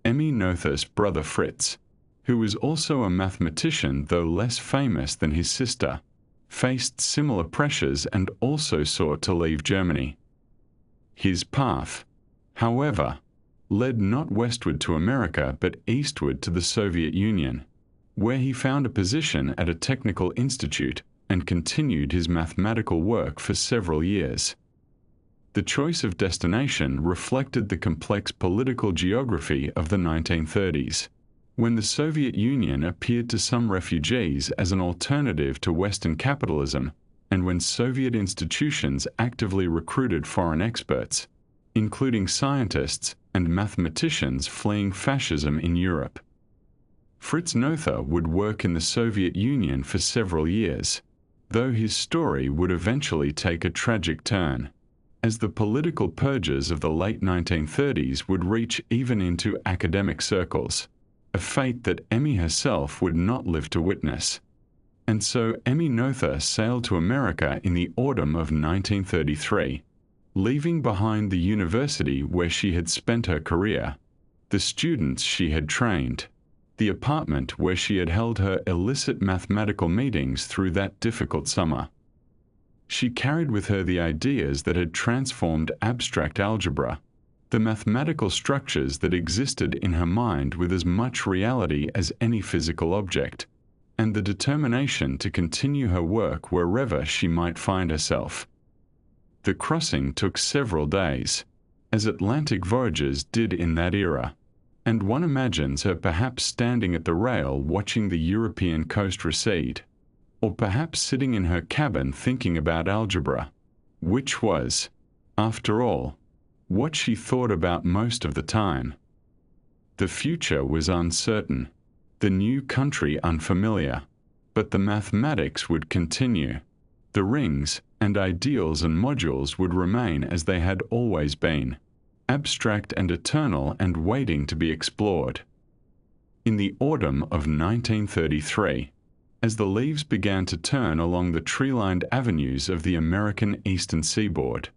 Emmy Noether's brother Fritz, who was also a mathematician though less famous than his sister, faced similar pressures and also sought to leave Germany. His path, however, led not westward to America but eastward to the Soviet Union, where he found a position at a technical institute and continued his mathematical work for several years. The choice of destination reflected the complex political geography of the 1930s, when the Soviet Union appeared to some refugees as an alternative to Western capitalism, and when Soviet institutions actively recruited foreign experts, including scientists and mathematicians fleeing fascism in Europe. Fritz Noether would work in the Soviet Union for several years, though his story would eventually take a tragic turn, as the political purges of the late 1930s would reach even into academic circles, a fate that Emmy herself would not live to witness. And so Emmy Noether sailed to America in the autumn of 1933, leaving behind the university where she had spent her career, the students she had trained, the apartment where she had held her illicit mathematical meetings through that difficult summer. She carried with her the ideas that had transformed abstract algebra, the mathematical structures that existed in her mind with as much reality as any physical object, and the determination to continue her work wherever she might find herself. The crossing took several days, as Atlantic voyages did in that era, and one imagines her perhaps standing at the rail watching the European coast recede, or perhaps sitting in her cabin thinking about algebra, which was, after all, what she thought about most of the time. The future was uncertain, the new country unfamiliar, but the mathematics would continue. The rings and ideals and modules would remain as they had always been, abstract and eternal and waiting to be explored. In the autumn of 1933, as the leaves began to turn along the tree-lined avenues of the American Eastern Seaboard,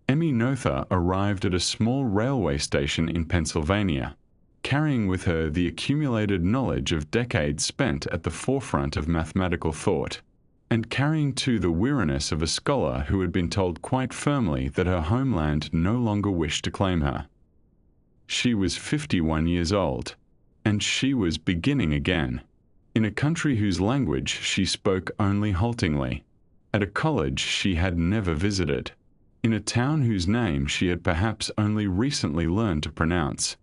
Emmy Noether arrived at a small railway station in Pennsylvania, carrying with her the accumulated knowledge of decades spent at the forefront of mathematical thought, and carrying too the weariness of a scholar who had been told quite firmly that her homeland no longer wished to claim her. She was 51 years old, and she was beginning again, in a country whose language she spoke only haltingly, at a college she had never visited, in a town whose name she had perhaps only recently learned to pronounce.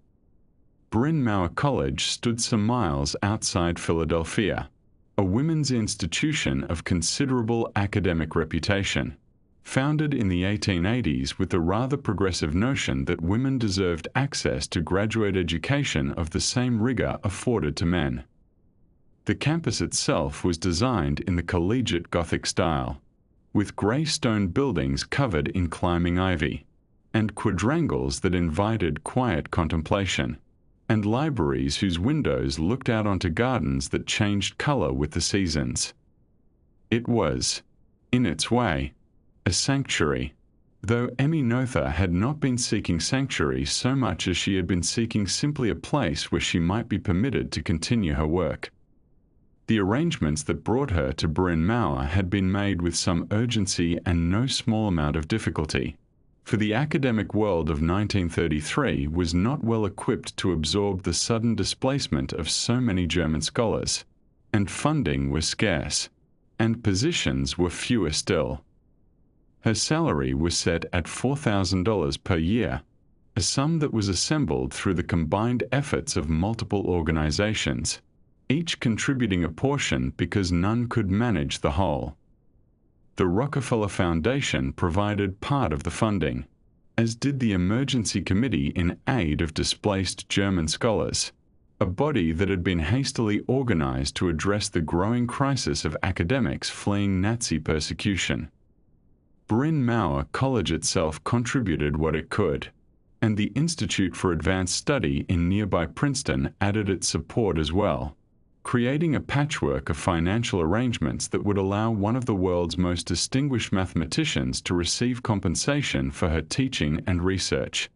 Bryn Mawr College stood some miles outside Philadelphia, a women's institution of considerable academic reputation, founded in the 1880s with the rather progressive notion that women deserved access to graduate education of the same rigor afforded to men. The campus itself was designed in the collegiate Gothic style, with grey stone buildings covered in climbing ivy, and quadrangles that invited quiet contemplation, and libraries whose windows looked out onto gardens that changed color with the seasons. It was, in its way, a sanctuary, though Emmy Noether had not been seeking sanctuary so much as she had been seeking simply a place where she might be permitted to continue her work. The arrangements that brought her to Bryn Mawr had been made with some urgency and no small amount of difficulty, for the academic world of 1933 was not well equipped to absorb the sudden displacement of so many German scholars, and funding was scarce, and positions were fewer still. Her salary was set at $4,000 per year, a sum that was assembled through the combined efforts of multiple organizations, each contributing a portion because none could manage the whole. The Rockefeller Foundation provided part of the funding, as did the Emergency Committee in Aid of Displaced German Scholars, a body that had been hastily organized to address the growing crisis of academics fleeing Nazi persecution. Bryn Mawr College itself contributed what it could, and the Institute for Advanced Study in nearby Princeton added its support as well, creating a patchwork of financial arrangements that would allow one of the world's most distinguished mathematicians to receive compensation for her teaching and research.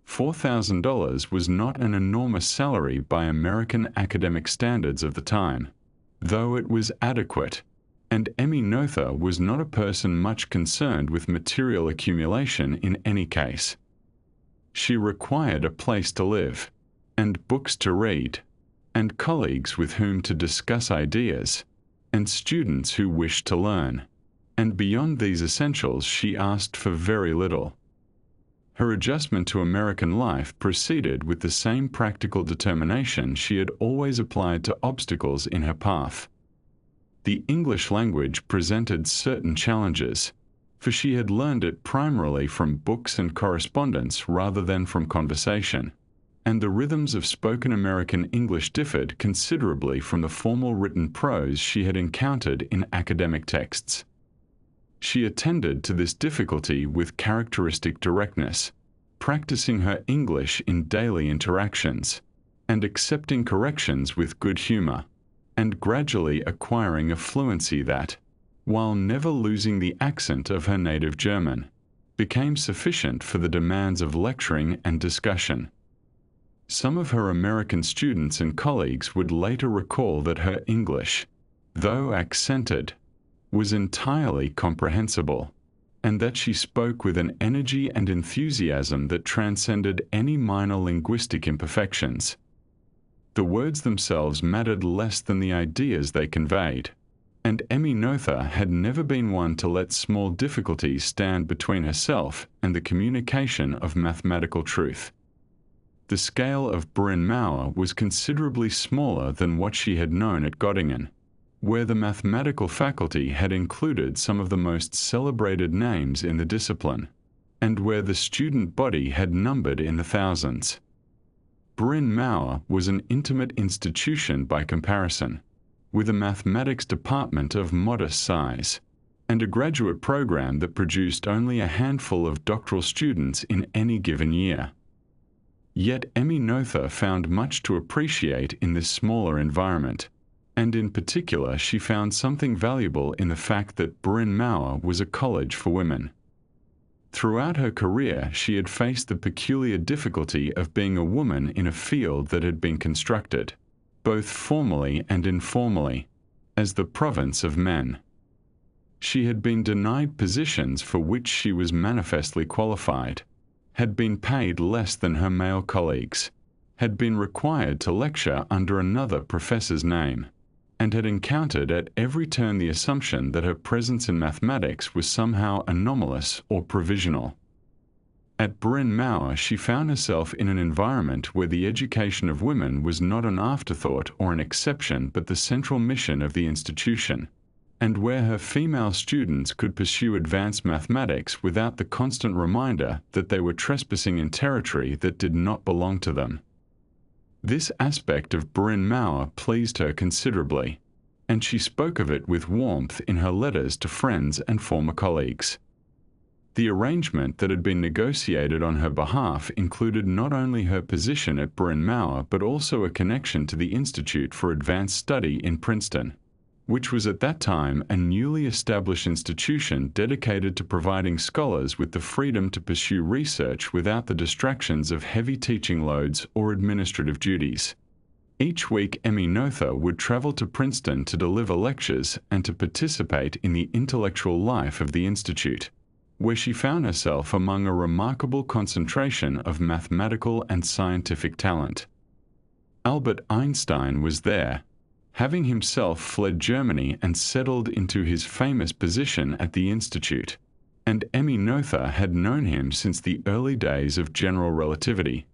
$4,000 was not an enormous salary by American academic standards of the time, though it was adequate, and Emmy Noether was not a person much concerned with material accumulation in any case. She required a place to live, and books to read, and colleagues with whom to discuss ideas, and students who wished to learn, and beyond these essentials she asked for very little. Her adjustment to American life proceeded with the same practical determination she had always applied to obstacles in her path. The English language presented certain challenges, for she had learned it primarily from books and correspondence rather than from conversation, and the rhythms of spoken American English differed considerably from the formal written prose she had encountered in academic texts. She attended to this difficulty with characteristic directness, practicing her English in daily interactions, and accepting corrections with good humor, and gradually acquiring a fluency that, while never losing the accent of her native German, became sufficient for the demands of lecturing and discussion. Some of her American students and colleagues would later recall that her English, though accented, was entirely comprehensible, and that she spoke with an energy and enthusiasm that transcended any minor linguistic imperfections. The words themselves mattered less than the ideas they conveyed, and Emmy Noether had never been one to let small difficulties stand between herself and the communication of mathematical truth. The scale of Bryn Mawr was considerably smaller than what she had known at Göttingen, where the mathematical faculty had included some of the most celebrated names in the discipline, and where the student body had numbered in the thousands. Bryn Mawr was an intimate institution by comparison, with a mathematics department of modest size, and a graduate program that produced only a handful of doctoral students in any given year. Yet Emmy Noether found much to appreciate in this smaller environment, and in particular she found something valuable in the fact that Bryn Mawr was a college for women. Throughout her career she had faced the peculiar difficulty of being a woman in a field that had been constructed, both formally and informally, as the province of men. She had been denied positions for which she was manifestly qualified, had been paid less than her male colleagues, had been required to lecture under another professor's name, and had encountered at every turn the assumption that her presence in mathematics was somehow anomalous or provisional. At Bryn Mawr she found herself in an environment where the education of women was not an afterthought or an exception but the central mission of the institution, and where her female students could pursue advanced mathematics without the constant reminder that they were trespassing in territory that did not belong to them. This aspect of Bryn Mawr pleased her considerably, and she spoke of it with warmth in her letters to friends and former colleagues. The arrangement that had been negotiated on her behalf included not only her position at Bryn Mawr but also a connection to the Institute for Advanced Study in Princeton, which was at that time a newly established institution dedicated to providing scholars with the freedom to pursue research without the distractions of heavy teaching loads or administrative duties. Each week Emmy Noether would travel to Princeton to deliver lectures and to participate in the intellectual life of the institute, where she found herself among a remarkable concentration of mathematical and scientific talent. Albert Einstein was there, having himself fled Germany and settled into his famous position at the Institute, and Emmy Noether had known him since the early days of general relativity,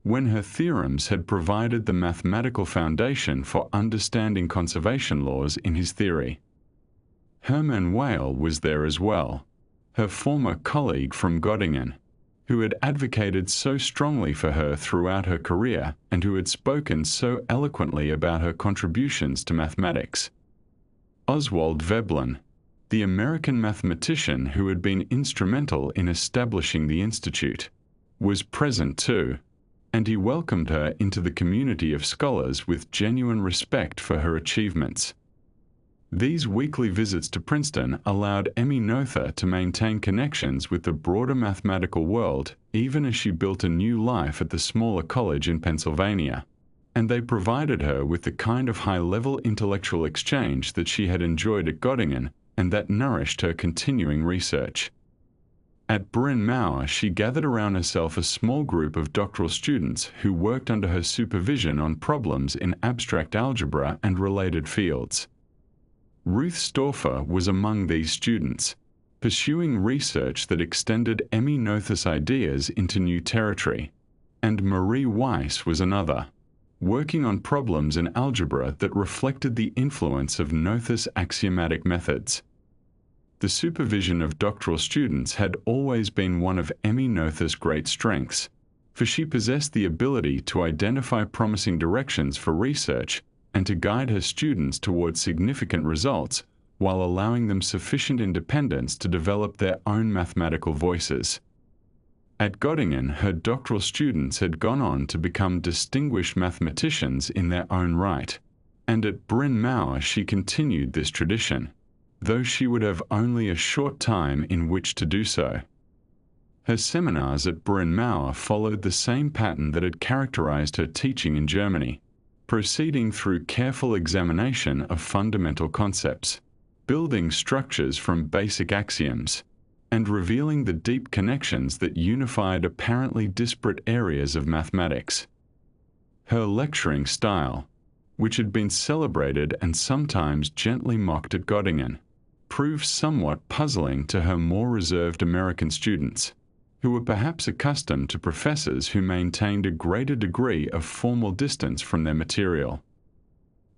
when her theorems had provided the mathematical foundation for understanding conservation laws in his theory. Hermann Weyl was there as well, her former colleague from Göttingen, who had advocated so strongly for her throughout her career and who had spoken so eloquently about her contributions to mathematics. Oswald Veblen, the American mathematician who had been instrumental in establishing the Institute, was present too, and he welcomed her into the community of scholars with genuine respect for her achievements. These weekly visits to Princeton allowed Emmy Noether to maintain connections with the broader mathematical world even as she built a new life at the smaller college in Pennsylvania, and they provided her with the kind of high-level intellectual exchange that she had enjoyed at Göttingen and that nourished her continuing research. At Bryn Mawr, she gathered around herself a small group of doctoral students who worked under her supervision on problems in abstract algebra and related fields. Ruth Stauffer was among these students, pursuing research that extended Emmy Noether's ideas into new territory, and Marie Weiss was another, working on problems in algebra that reflected the influence of Noether's axiomatic methods. The supervision of doctoral students had always been one of Emmy Noether's great strengths, for she possessed the ability to identify promising directions for research and to guide her students towards significant results while allowing them sufficient independence to develop their own mathematical voices. At Göttingen, her doctoral students had gone on to become distinguished mathematicians in their own right, and at Bryn Mawr she continued this tradition, though she would have only a short time in which to do so. Her seminars at Bryn Mawr followed the same pattern that had characterized her teaching in Germany, proceeding through careful examination of fundamental concepts, building structures from basic axioms, and revealing the deep connections that unified apparently disparate areas of mathematics. Her lecturing style, which had been celebrated and sometimes gently mocked at Göttingen, proved somewhat puzzling to her more reserved American students, who were perhaps accustomed to professors who maintained a greater degree of formal distance from their material.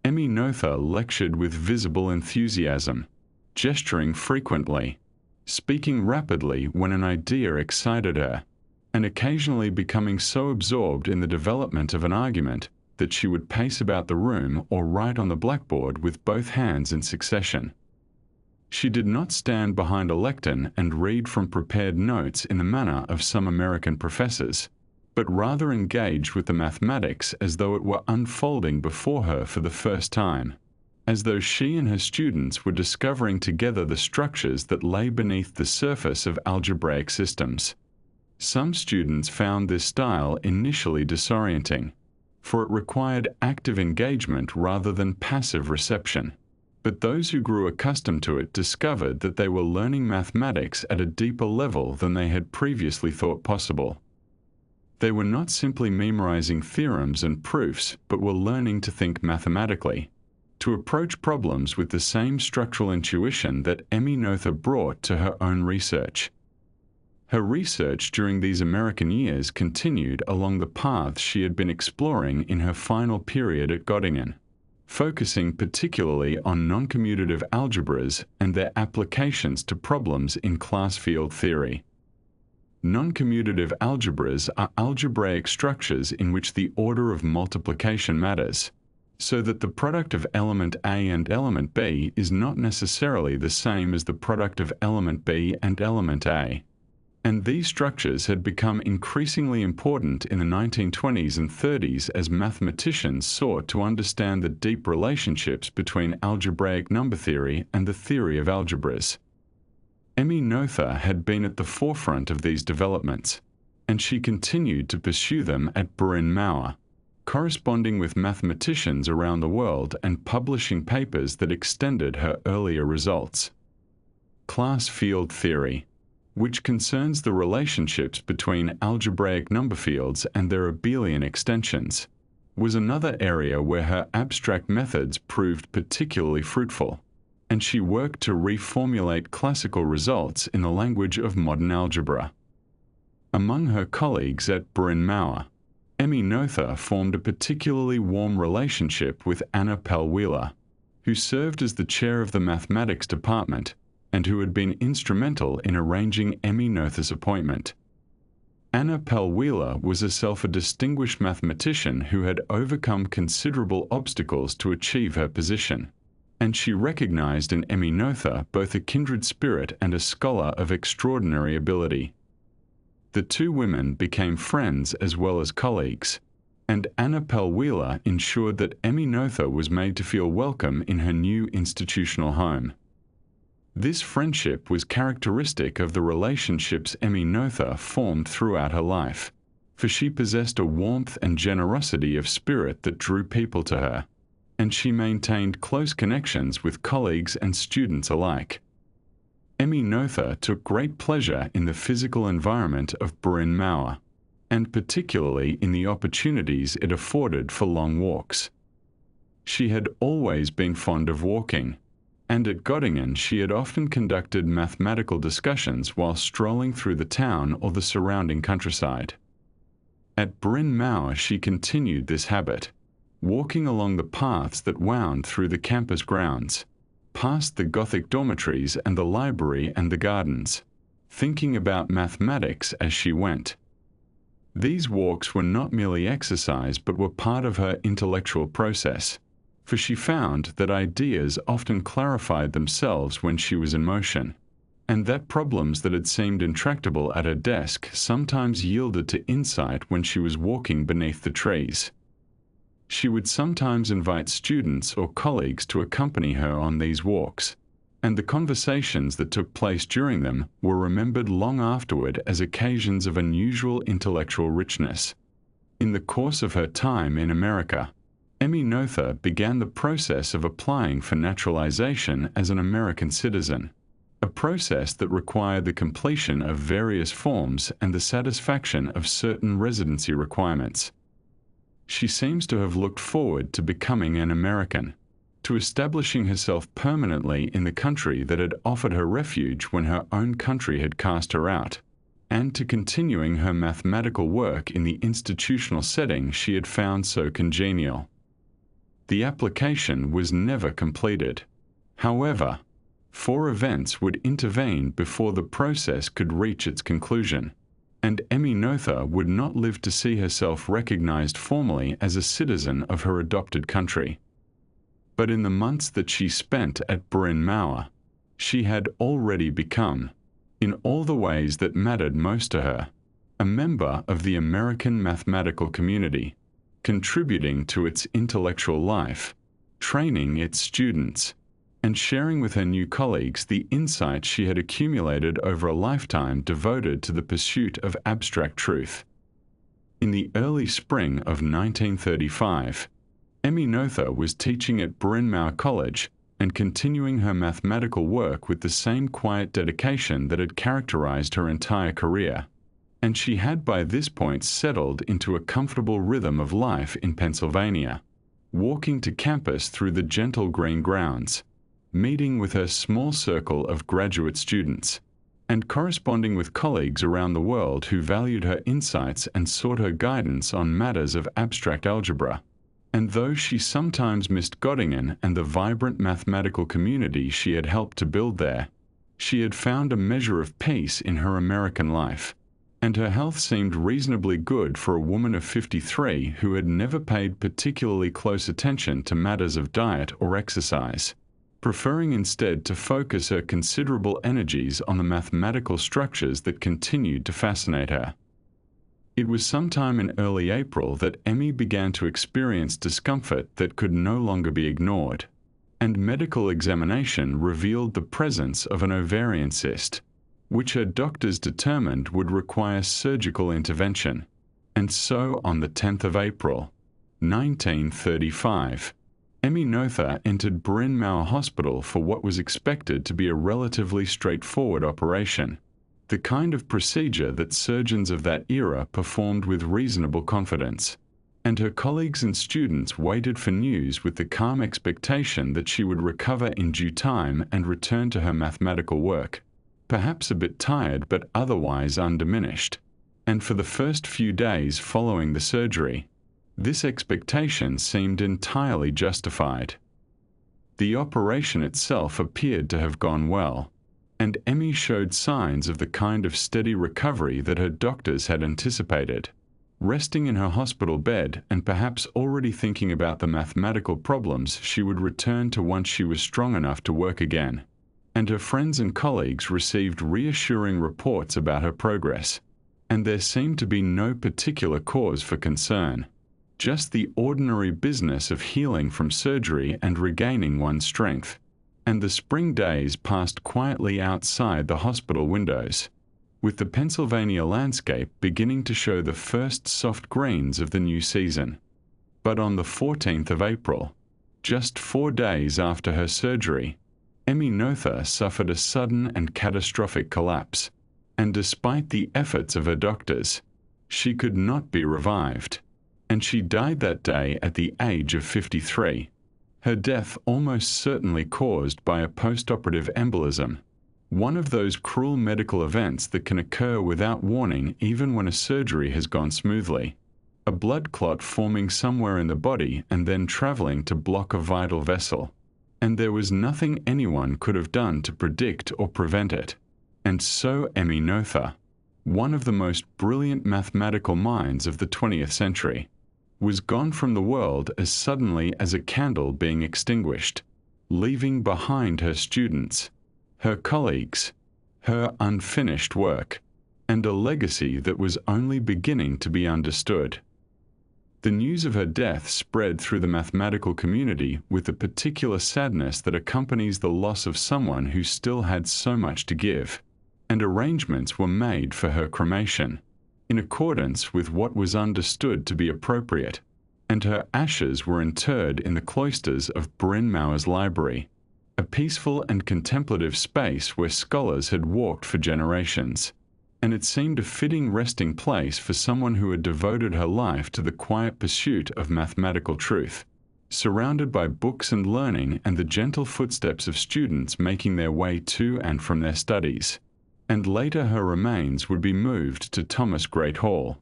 Emmy Noether lectured with visible enthusiasm, gesturing frequently, speaking rapidly when an idea excited her, and occasionally becoming so absorbed in the development of an argument that she would pace about the room or write on the blackboard with both hands in succession. She did not stand behind a lectern and read from prepared notes in the manner of some American professors, but rather engaged with the mathematics as though it were unfolding before her for the first time, as though she and her students were discovering together the structures that lay beneath the surface of algebraic systems. Some students found this style initially disorienting, for it required active engagement rather than passive reception. But those who grew accustomed to it discovered that they were learning mathematics at a deeper level than they had previously thought possible. They were not simply memorizing theorems and proofs, but were learning to think mathematically, to approach problems with the same structural intuition that Emmy Noether brought to her own research. Her research during these American years continued along the paths she had been exploring in her final period at Göttingen, focusing particularly on non-commutative algebras and their applications to problems in class field theory. Non-commutative algebras are algebraic structures in which the order of multiplication matters, so that the product of element A and element B is not necessarily the same as the product of element B and element A. And these structures had become increasingly important in the 1920s and 30s as mathematicians sought to understand the deep relationships between algebraic number theory and the theory of algebras. Emmy Noether had been at the forefront of these developments, and she continued to pursue them at Bryn Mawr, corresponding with mathematicians around the world and publishing papers that extended her earlier results. Class field theory, which concerns the relationships between algebraic number fields and their abelian extensions, was another area where her abstract methods proved particularly fruitful, and she worked to reformulate classical results in the language of modern algebra. Among her colleagues at Bryn Mawr, Emmy Noether formed a particularly warm relationship with Anna Pell-Wheeler, who served as the chair of the mathematics department and who had been instrumental in arranging Emmy Noether's appointment. Anna Pell-Wheeler was herself a distinguished mathematician who had overcome considerable obstacles to achieve her position, and she recognized in Emmy Noether both a kindred spirit and a scholar of extraordinary ability. The two women became friends as well as colleagues, and Anna Pell-Wheeler ensured that Emmy Noether was made to feel welcome in her new institutional home. This friendship was characteristic of the relationships Emmy Noether formed throughout her life, for she possessed a warmth and generosity of spirit that drew people to her, and she maintained close connections with colleagues and students alike. Emmy Noether took great pleasure in the physical environment of Bryn Mawr, and particularly in the opportunities it afforded for long walks. She had always been fond of walking, and at Göttingen she had often conducted mathematical discussions while strolling through the town or the surrounding countryside. At Bryn Mawr she continued this habit, walking along the paths that wound through the campus grounds, past the Gothic dormitories and the library and the gardens, thinking about mathematics as she went. These walks were not merely exercise but were part of her intellectual process, for she found that ideas often clarified themselves when she was in motion, and that problems that had seemed intractable at her desk sometimes yielded to insight when she was walking beneath the trees. She would sometimes invite students or colleagues to accompany her on these walks, and the conversations that took place during them were remembered long afterward as occasions of unusual intellectual richness. In the course of her time in America, Emmy Noether began the process of applying for naturalization as an American citizen, a process that required the completion of various forms and the satisfaction of certain residency requirements. She seems to have looked forward to becoming an American, to establishing herself permanently in the country that had offered her refuge when her own country had cast her out, and to continuing her mathematical work in the institutional setting she had found so congenial. The application was never completed. However, 4 events would intervene before the process could reach its conclusion, and Emmy Noether would not live to see herself recognized formally as a citizen of her adopted country. But in the months that she spent at Bryn Mawr, she had already become, in all the ways that mattered most to her, a member of the American mathematical community, contributing to its intellectual life, training its students, and sharing with her new colleagues the insights she had accumulated over a lifetime devoted to the pursuit of abstract truth. In the early spring of 1935, Emmy Noether was teaching at Bryn Mawr College and continuing her mathematical work with the same quiet dedication that had characterized her entire career, and she had by this point settled into a comfortable rhythm of life in Pennsylvania, walking to campus through the gentle green grounds, meeting with her small circle of graduate students, and corresponding with colleagues around the world who valued her insights and sought her guidance on matters of abstract algebra. And though she sometimes missed Göttingen and the vibrant mathematical community she had helped to build there, she had found a measure of peace in her American life, and her health seemed reasonably good for a woman of 53 who had never paid particularly close attention to matters of diet or exercise, preferring instead to focus her considerable energies on the mathematical structures that continued to fascinate her. It was sometime in early April that Emmy began to experience discomfort that could no longer be ignored, and medical examination revealed the presence of an ovarian cyst, which her doctors determined would require surgical intervention. And so on the 10th of April, 1935, Emmy Noether entered Bryn Mawr Hospital for what was expected to be a relatively straightforward operation, the kind of procedure that surgeons of that era performed with reasonable confidence. and her colleagues and students waited for news with the calm expectation that she would recover in due time and return to her mathematical work, perhaps a bit tired but otherwise undiminished. And for the first few days following the surgery, this expectation seemed entirely justified. The operation itself appeared to have gone well, and Emmy showed signs of the kind of steady recovery that her doctors had anticipated. Resting in her hospital bed and perhaps already thinking about the mathematical problems she would return to once she was strong enough to work again. And her friends and colleagues received reassuring reports about her progress, and there seemed to be no particular cause for concern, just the ordinary business of healing from surgery and regaining one's strength. And the spring days passed quietly outside the hospital windows, with the Pennsylvania landscape beginning to show the first soft greens of the new season. But on the 14th of April, just 4 days after her surgery, Emmy Noether suffered a sudden and catastrophic collapse, and despite the efforts of her doctors, she could not be revived, and she died that day at the age of 53. Her death almost certainly caused by a postoperative embolism, one of those cruel medical events that can occur without warning even when a surgery has gone smoothly. A blood clot forming somewhere in the body and then traveling to block a vital vessel. And there was nothing anyone could have done to predict or prevent it. And so Emmy Noether, one of the most brilliant mathematical minds of the 20th century, was gone from the world as suddenly as a candle being extinguished, leaving behind her students, her colleagues, her unfinished work, and a legacy that was only beginning to be understood. The news of her death spread through the mathematical community with the particular sadness that accompanies the loss of someone who still had so much to give, and arrangements were made for her cremation, in accordance with what was understood to be appropriate, and her ashes were interred in the cloisters of Bryn Mawr's library, a peaceful and contemplative space where scholars had walked for generations, and it seemed a fitting resting place for someone who had devoted her life to the quiet pursuit of mathematical truth, surrounded by books and learning and the gentle footsteps of students making their way to and from their studies. And later her remains would be moved to Thomas Great Hall.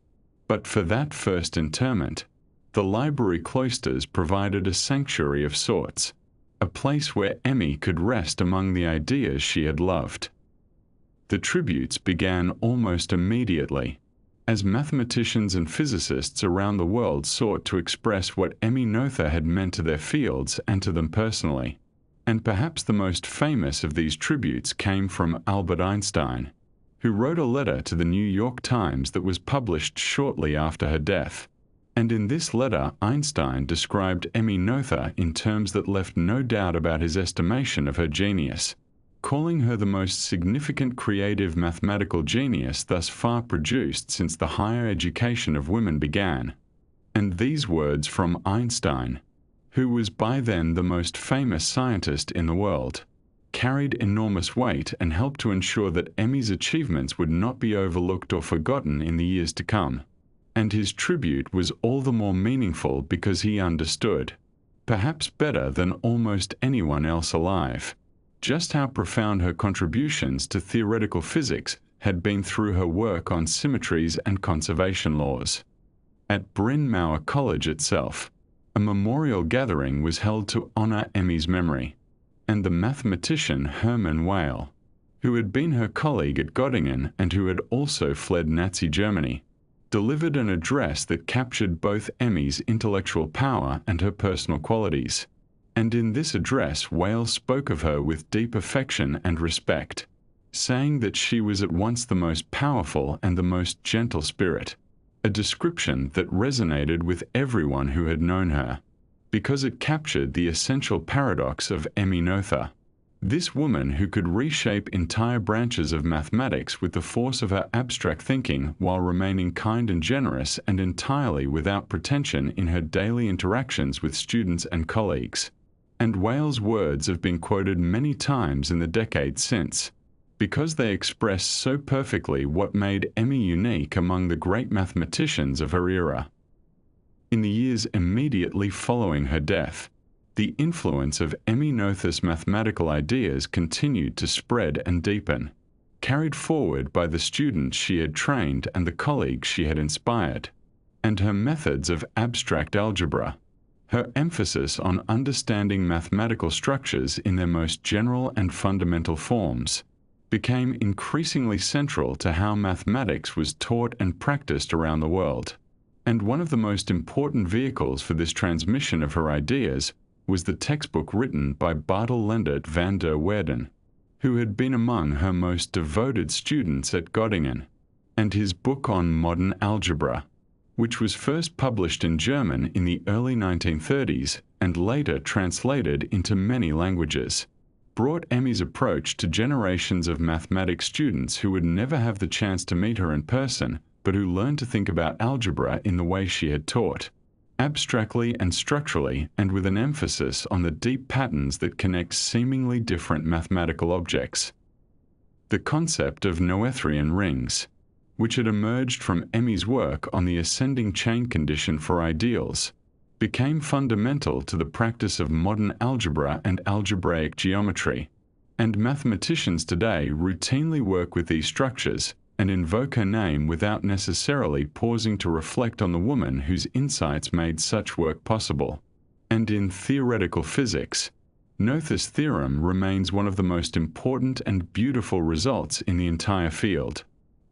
But for that first interment, the library cloisters provided a sanctuary of sorts, a place where Emmy could rest among the ideas she had loved. The tributes began almost immediately, as mathematicians and physicists around the world sought to express what Emmy Noether had meant to their fields and to them personally. And perhaps the most famous of these tributes came from Albert Einstein, who wrote a letter to the New York Times that was published shortly after her death. And in this letter, Einstein described Emmy Noether in terms that left no doubt about his estimation of her genius, calling her the most significant creative mathematical genius thus far produced since the higher education of women began. And these words from Einstein, who was by then the most famous scientist in the world, carried enormous weight and helped to ensure that Emmy's achievements would not be overlooked or forgotten in the years to come. And his tribute was all the more meaningful because he understood, perhaps better than almost anyone else alive, just how profound her contributions to theoretical physics had been through her work on symmetries and conservation laws. At Bryn Mawr College itself, a memorial gathering was held to honor Emmy's memory, and the mathematician Hermann Weyl, who had been her colleague at Göttingen and who had also fled Nazi Germany, delivered an address that captured both Emmy's intellectual power and her personal qualities. And in this address, Weyl spoke of her with deep affection and respect, saying that she was at once the most powerful and the most gentle spirit, a description that resonated with everyone who had known her, because it captured the essential paradox of Emmy Noether. This woman who could reshape entire branches of mathematics with the force of her abstract thinking while remaining kind and generous and entirely without pretension in her daily interactions with students and colleagues. And Weyl's words have been quoted many times in the decades since, because they express so perfectly what made Emmy unique among the great mathematicians of her era. In the years immediately following her death, the influence of Emmy Noether's mathematical ideas continued to spread and deepen, carried forward by the students she had trained and the colleagues she had inspired, and her methods of abstract algebra, her emphasis on understanding mathematical structures in their most general and fundamental forms, became increasingly central to how mathematics was taught and practiced around the world. And one of the most important vehicles for this transmission of her ideas was the textbook written by Bartel Leendert van der Waerden, who had been among her most devoted students at Göttingen, and his book on modern algebra, which was first published in German in the early 1930s and later translated into many languages, brought Emmy's approach to generations of mathematics students who would never have the chance to meet her in person, but who learned to think about algebra in the way she had taught, abstractly and structurally, and with an emphasis on the deep patterns that connect seemingly different mathematical objects. The concept of Noetherian rings, which had emerged from Emmy's work on the ascending chain condition for ideals, became fundamental to the practice of modern algebra and algebraic geometry, and mathematicians today routinely work with these structures and invoke her name without necessarily pausing to reflect on the woman whose insights made such work possible. And in theoretical physics, Noether's theorem remains one of the most important and beautiful results in the entire field,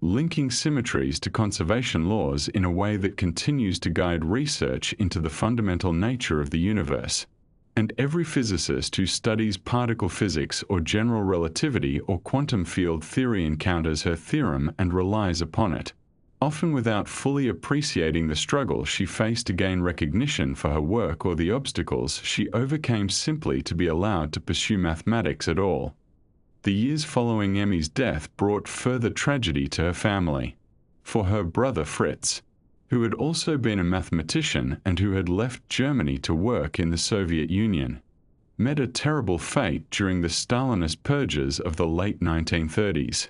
linking symmetries to conservation laws in a way that continues to guide research into the fundamental nature of the universe. And every physicist who studies particle physics or general relativity or quantum field theory encounters her theorem and relies upon it, often without fully appreciating the struggle she faced to gain recognition for her work or the obstacles she overcame simply to be allowed to pursue mathematics at all. The years following Emmy's death brought further tragedy to her family. For her brother Fritz, who had also been a mathematician and who had left Germany to work in the Soviet Union, met a terrible fate during the Stalinist purges of the late 1930s.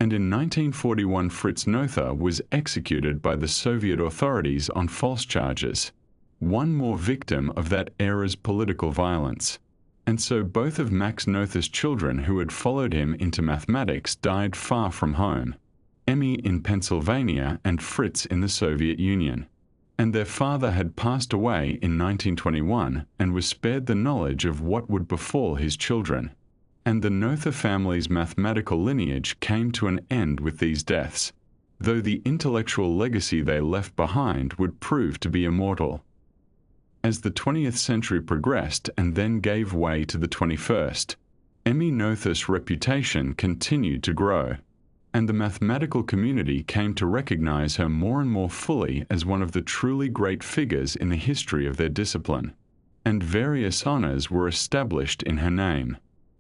And in 1941 Fritz Noether was executed by the Soviet authorities on false charges, one more victim of that era's political violence. And so both of Max Noether's children who had followed him into mathematics died far from home, Emmy in Pennsylvania and Fritz in the Soviet Union. And their father had passed away in 1921 and was spared the knowledge of what would befall his children. And the Noether family's mathematical lineage came to an end with these deaths, though the intellectual legacy they left behind would prove to be immortal. As the 20th century progressed and then gave way to the 21st, Emmy Noether's reputation continued to grow, and the mathematical community came to recognize her more and more fully as one of the truly great figures in the history of their discipline, and various honors were established in her name,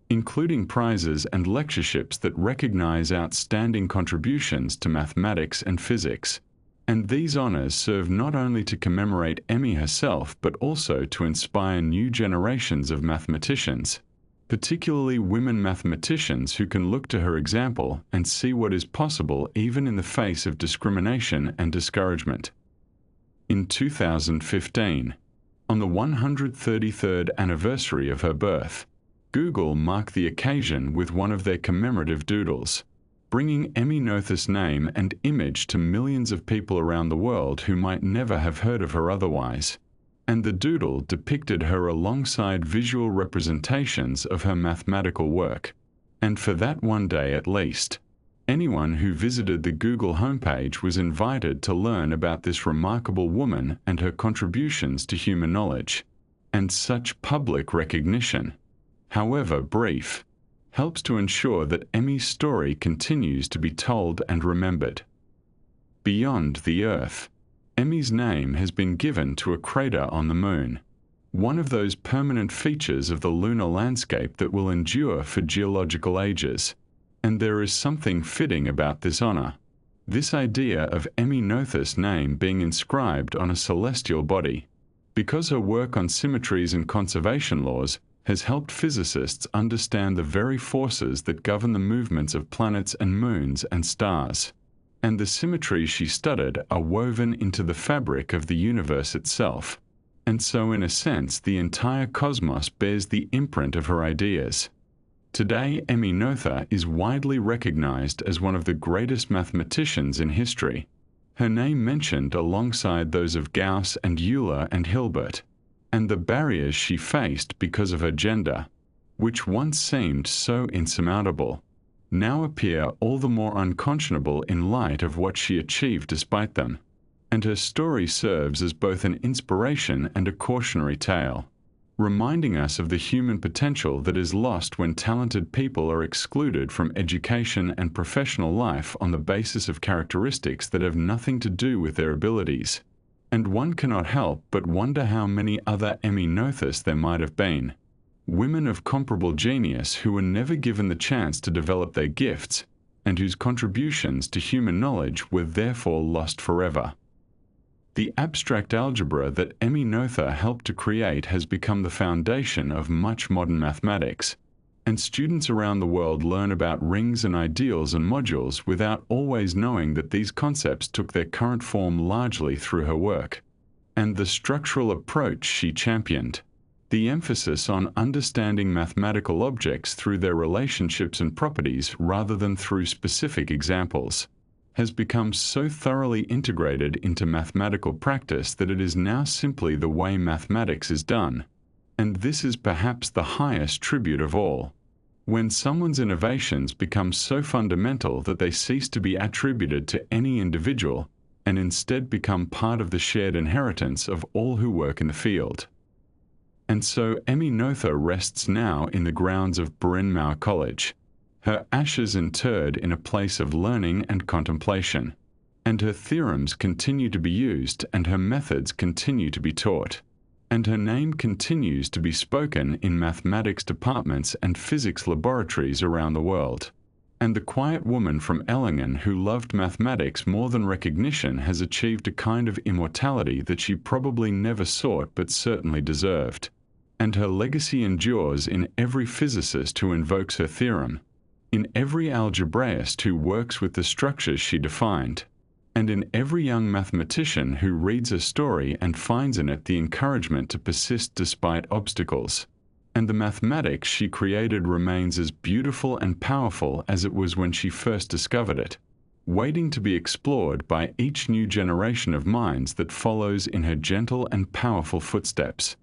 including prizes and lectureships that recognize outstanding contributions to mathematics and physics. And these honors serve not only to commemorate Emmy herself but also to inspire new generations of mathematicians, particularly women mathematicians who can look to her example and see what is possible even in the face of discrimination and discouragement. In 2015, on the 133rd anniversary of her birth, Google marked the occasion with one of their commemorative doodles, bringing Emmy Noether's name and image to millions of people around the world who might never have heard of her otherwise. And the doodle depicted her alongside visual representations of her mathematical work. And for that one day at least, anyone who visited the Google homepage was invited to learn about this remarkable woman and her contributions to human knowledge. And such public recognition, however brief, helps to ensure that Emmy's story continues to be told and remembered. Beyond the Earth, Emmy's name has been given to a crater on the Moon, one of those permanent features of the lunar landscape that will endure for geological ages. And there is something fitting about this honor, this idea of Emmy Noether's name being inscribed on a celestial body, because her work on symmetries and conservation laws has helped physicists understand the very forces that govern the movements of planets and moons and stars. and the symmetries she studied are woven into the fabric of the universe itself. And so, in a sense, the entire cosmos bears the imprint of her ideas. Today, Emmy Noether is widely recognized as one of the greatest mathematicians in history. Her name mentioned alongside those of Gauss and Euler and Hilbert, and the barriers she faced because of her gender, which once seemed so insurmountable, now appear all the more unconscionable in light of what she achieved despite them. And her story serves as both an inspiration and a cautionary tale, reminding us of the human potential that is lost when talented people are excluded from education and professional life on the basis of characteristics that have nothing to do with their abilities. And one cannot help but wonder how many other Emmy Noethers there might have been, women of comparable genius who were never given the chance to develop their gifts, and whose contributions to human knowledge were therefore lost forever. The abstract algebra that Emmy Noether helped to create has become the foundation of much modern mathematics, and students around the world learn about rings and ideals and modules without always knowing that these concepts took their current form largely through her work. And the structural approach she championed, the emphasis on understanding mathematical objects through their relationships and properties rather than through specific examples, has become so thoroughly integrated into mathematical practice that it is now simply the way mathematics is done. And this is perhaps the highest tribute of all. When someone's innovations become so fundamental that they cease to be attributed to any individual and instead become part of the shared inheritance of all who work in the field. And so Emmy Noether rests now in the grounds of Bryn Mawr College, her ashes interred in a place of learning and contemplation, and her theorems continue to be used and her methods continue to be taught, and her name continues to be spoken in mathematics departments and physics laboratories around the world. And the quiet woman from Ellingen who loved mathematics more than recognition has achieved a kind of immortality that she probably never sought but certainly deserved. And her legacy endures in every physicist who invokes her theorem, in every algebraist who works with the structures she defined, and in every young mathematician who reads her story and finds in it the encouragement to persist despite obstacles. And the mathematics she created remains as beautiful and powerful as it was when she first discovered it, waiting to be explored by each new generation of minds that follows in her gentle and powerful footsteps.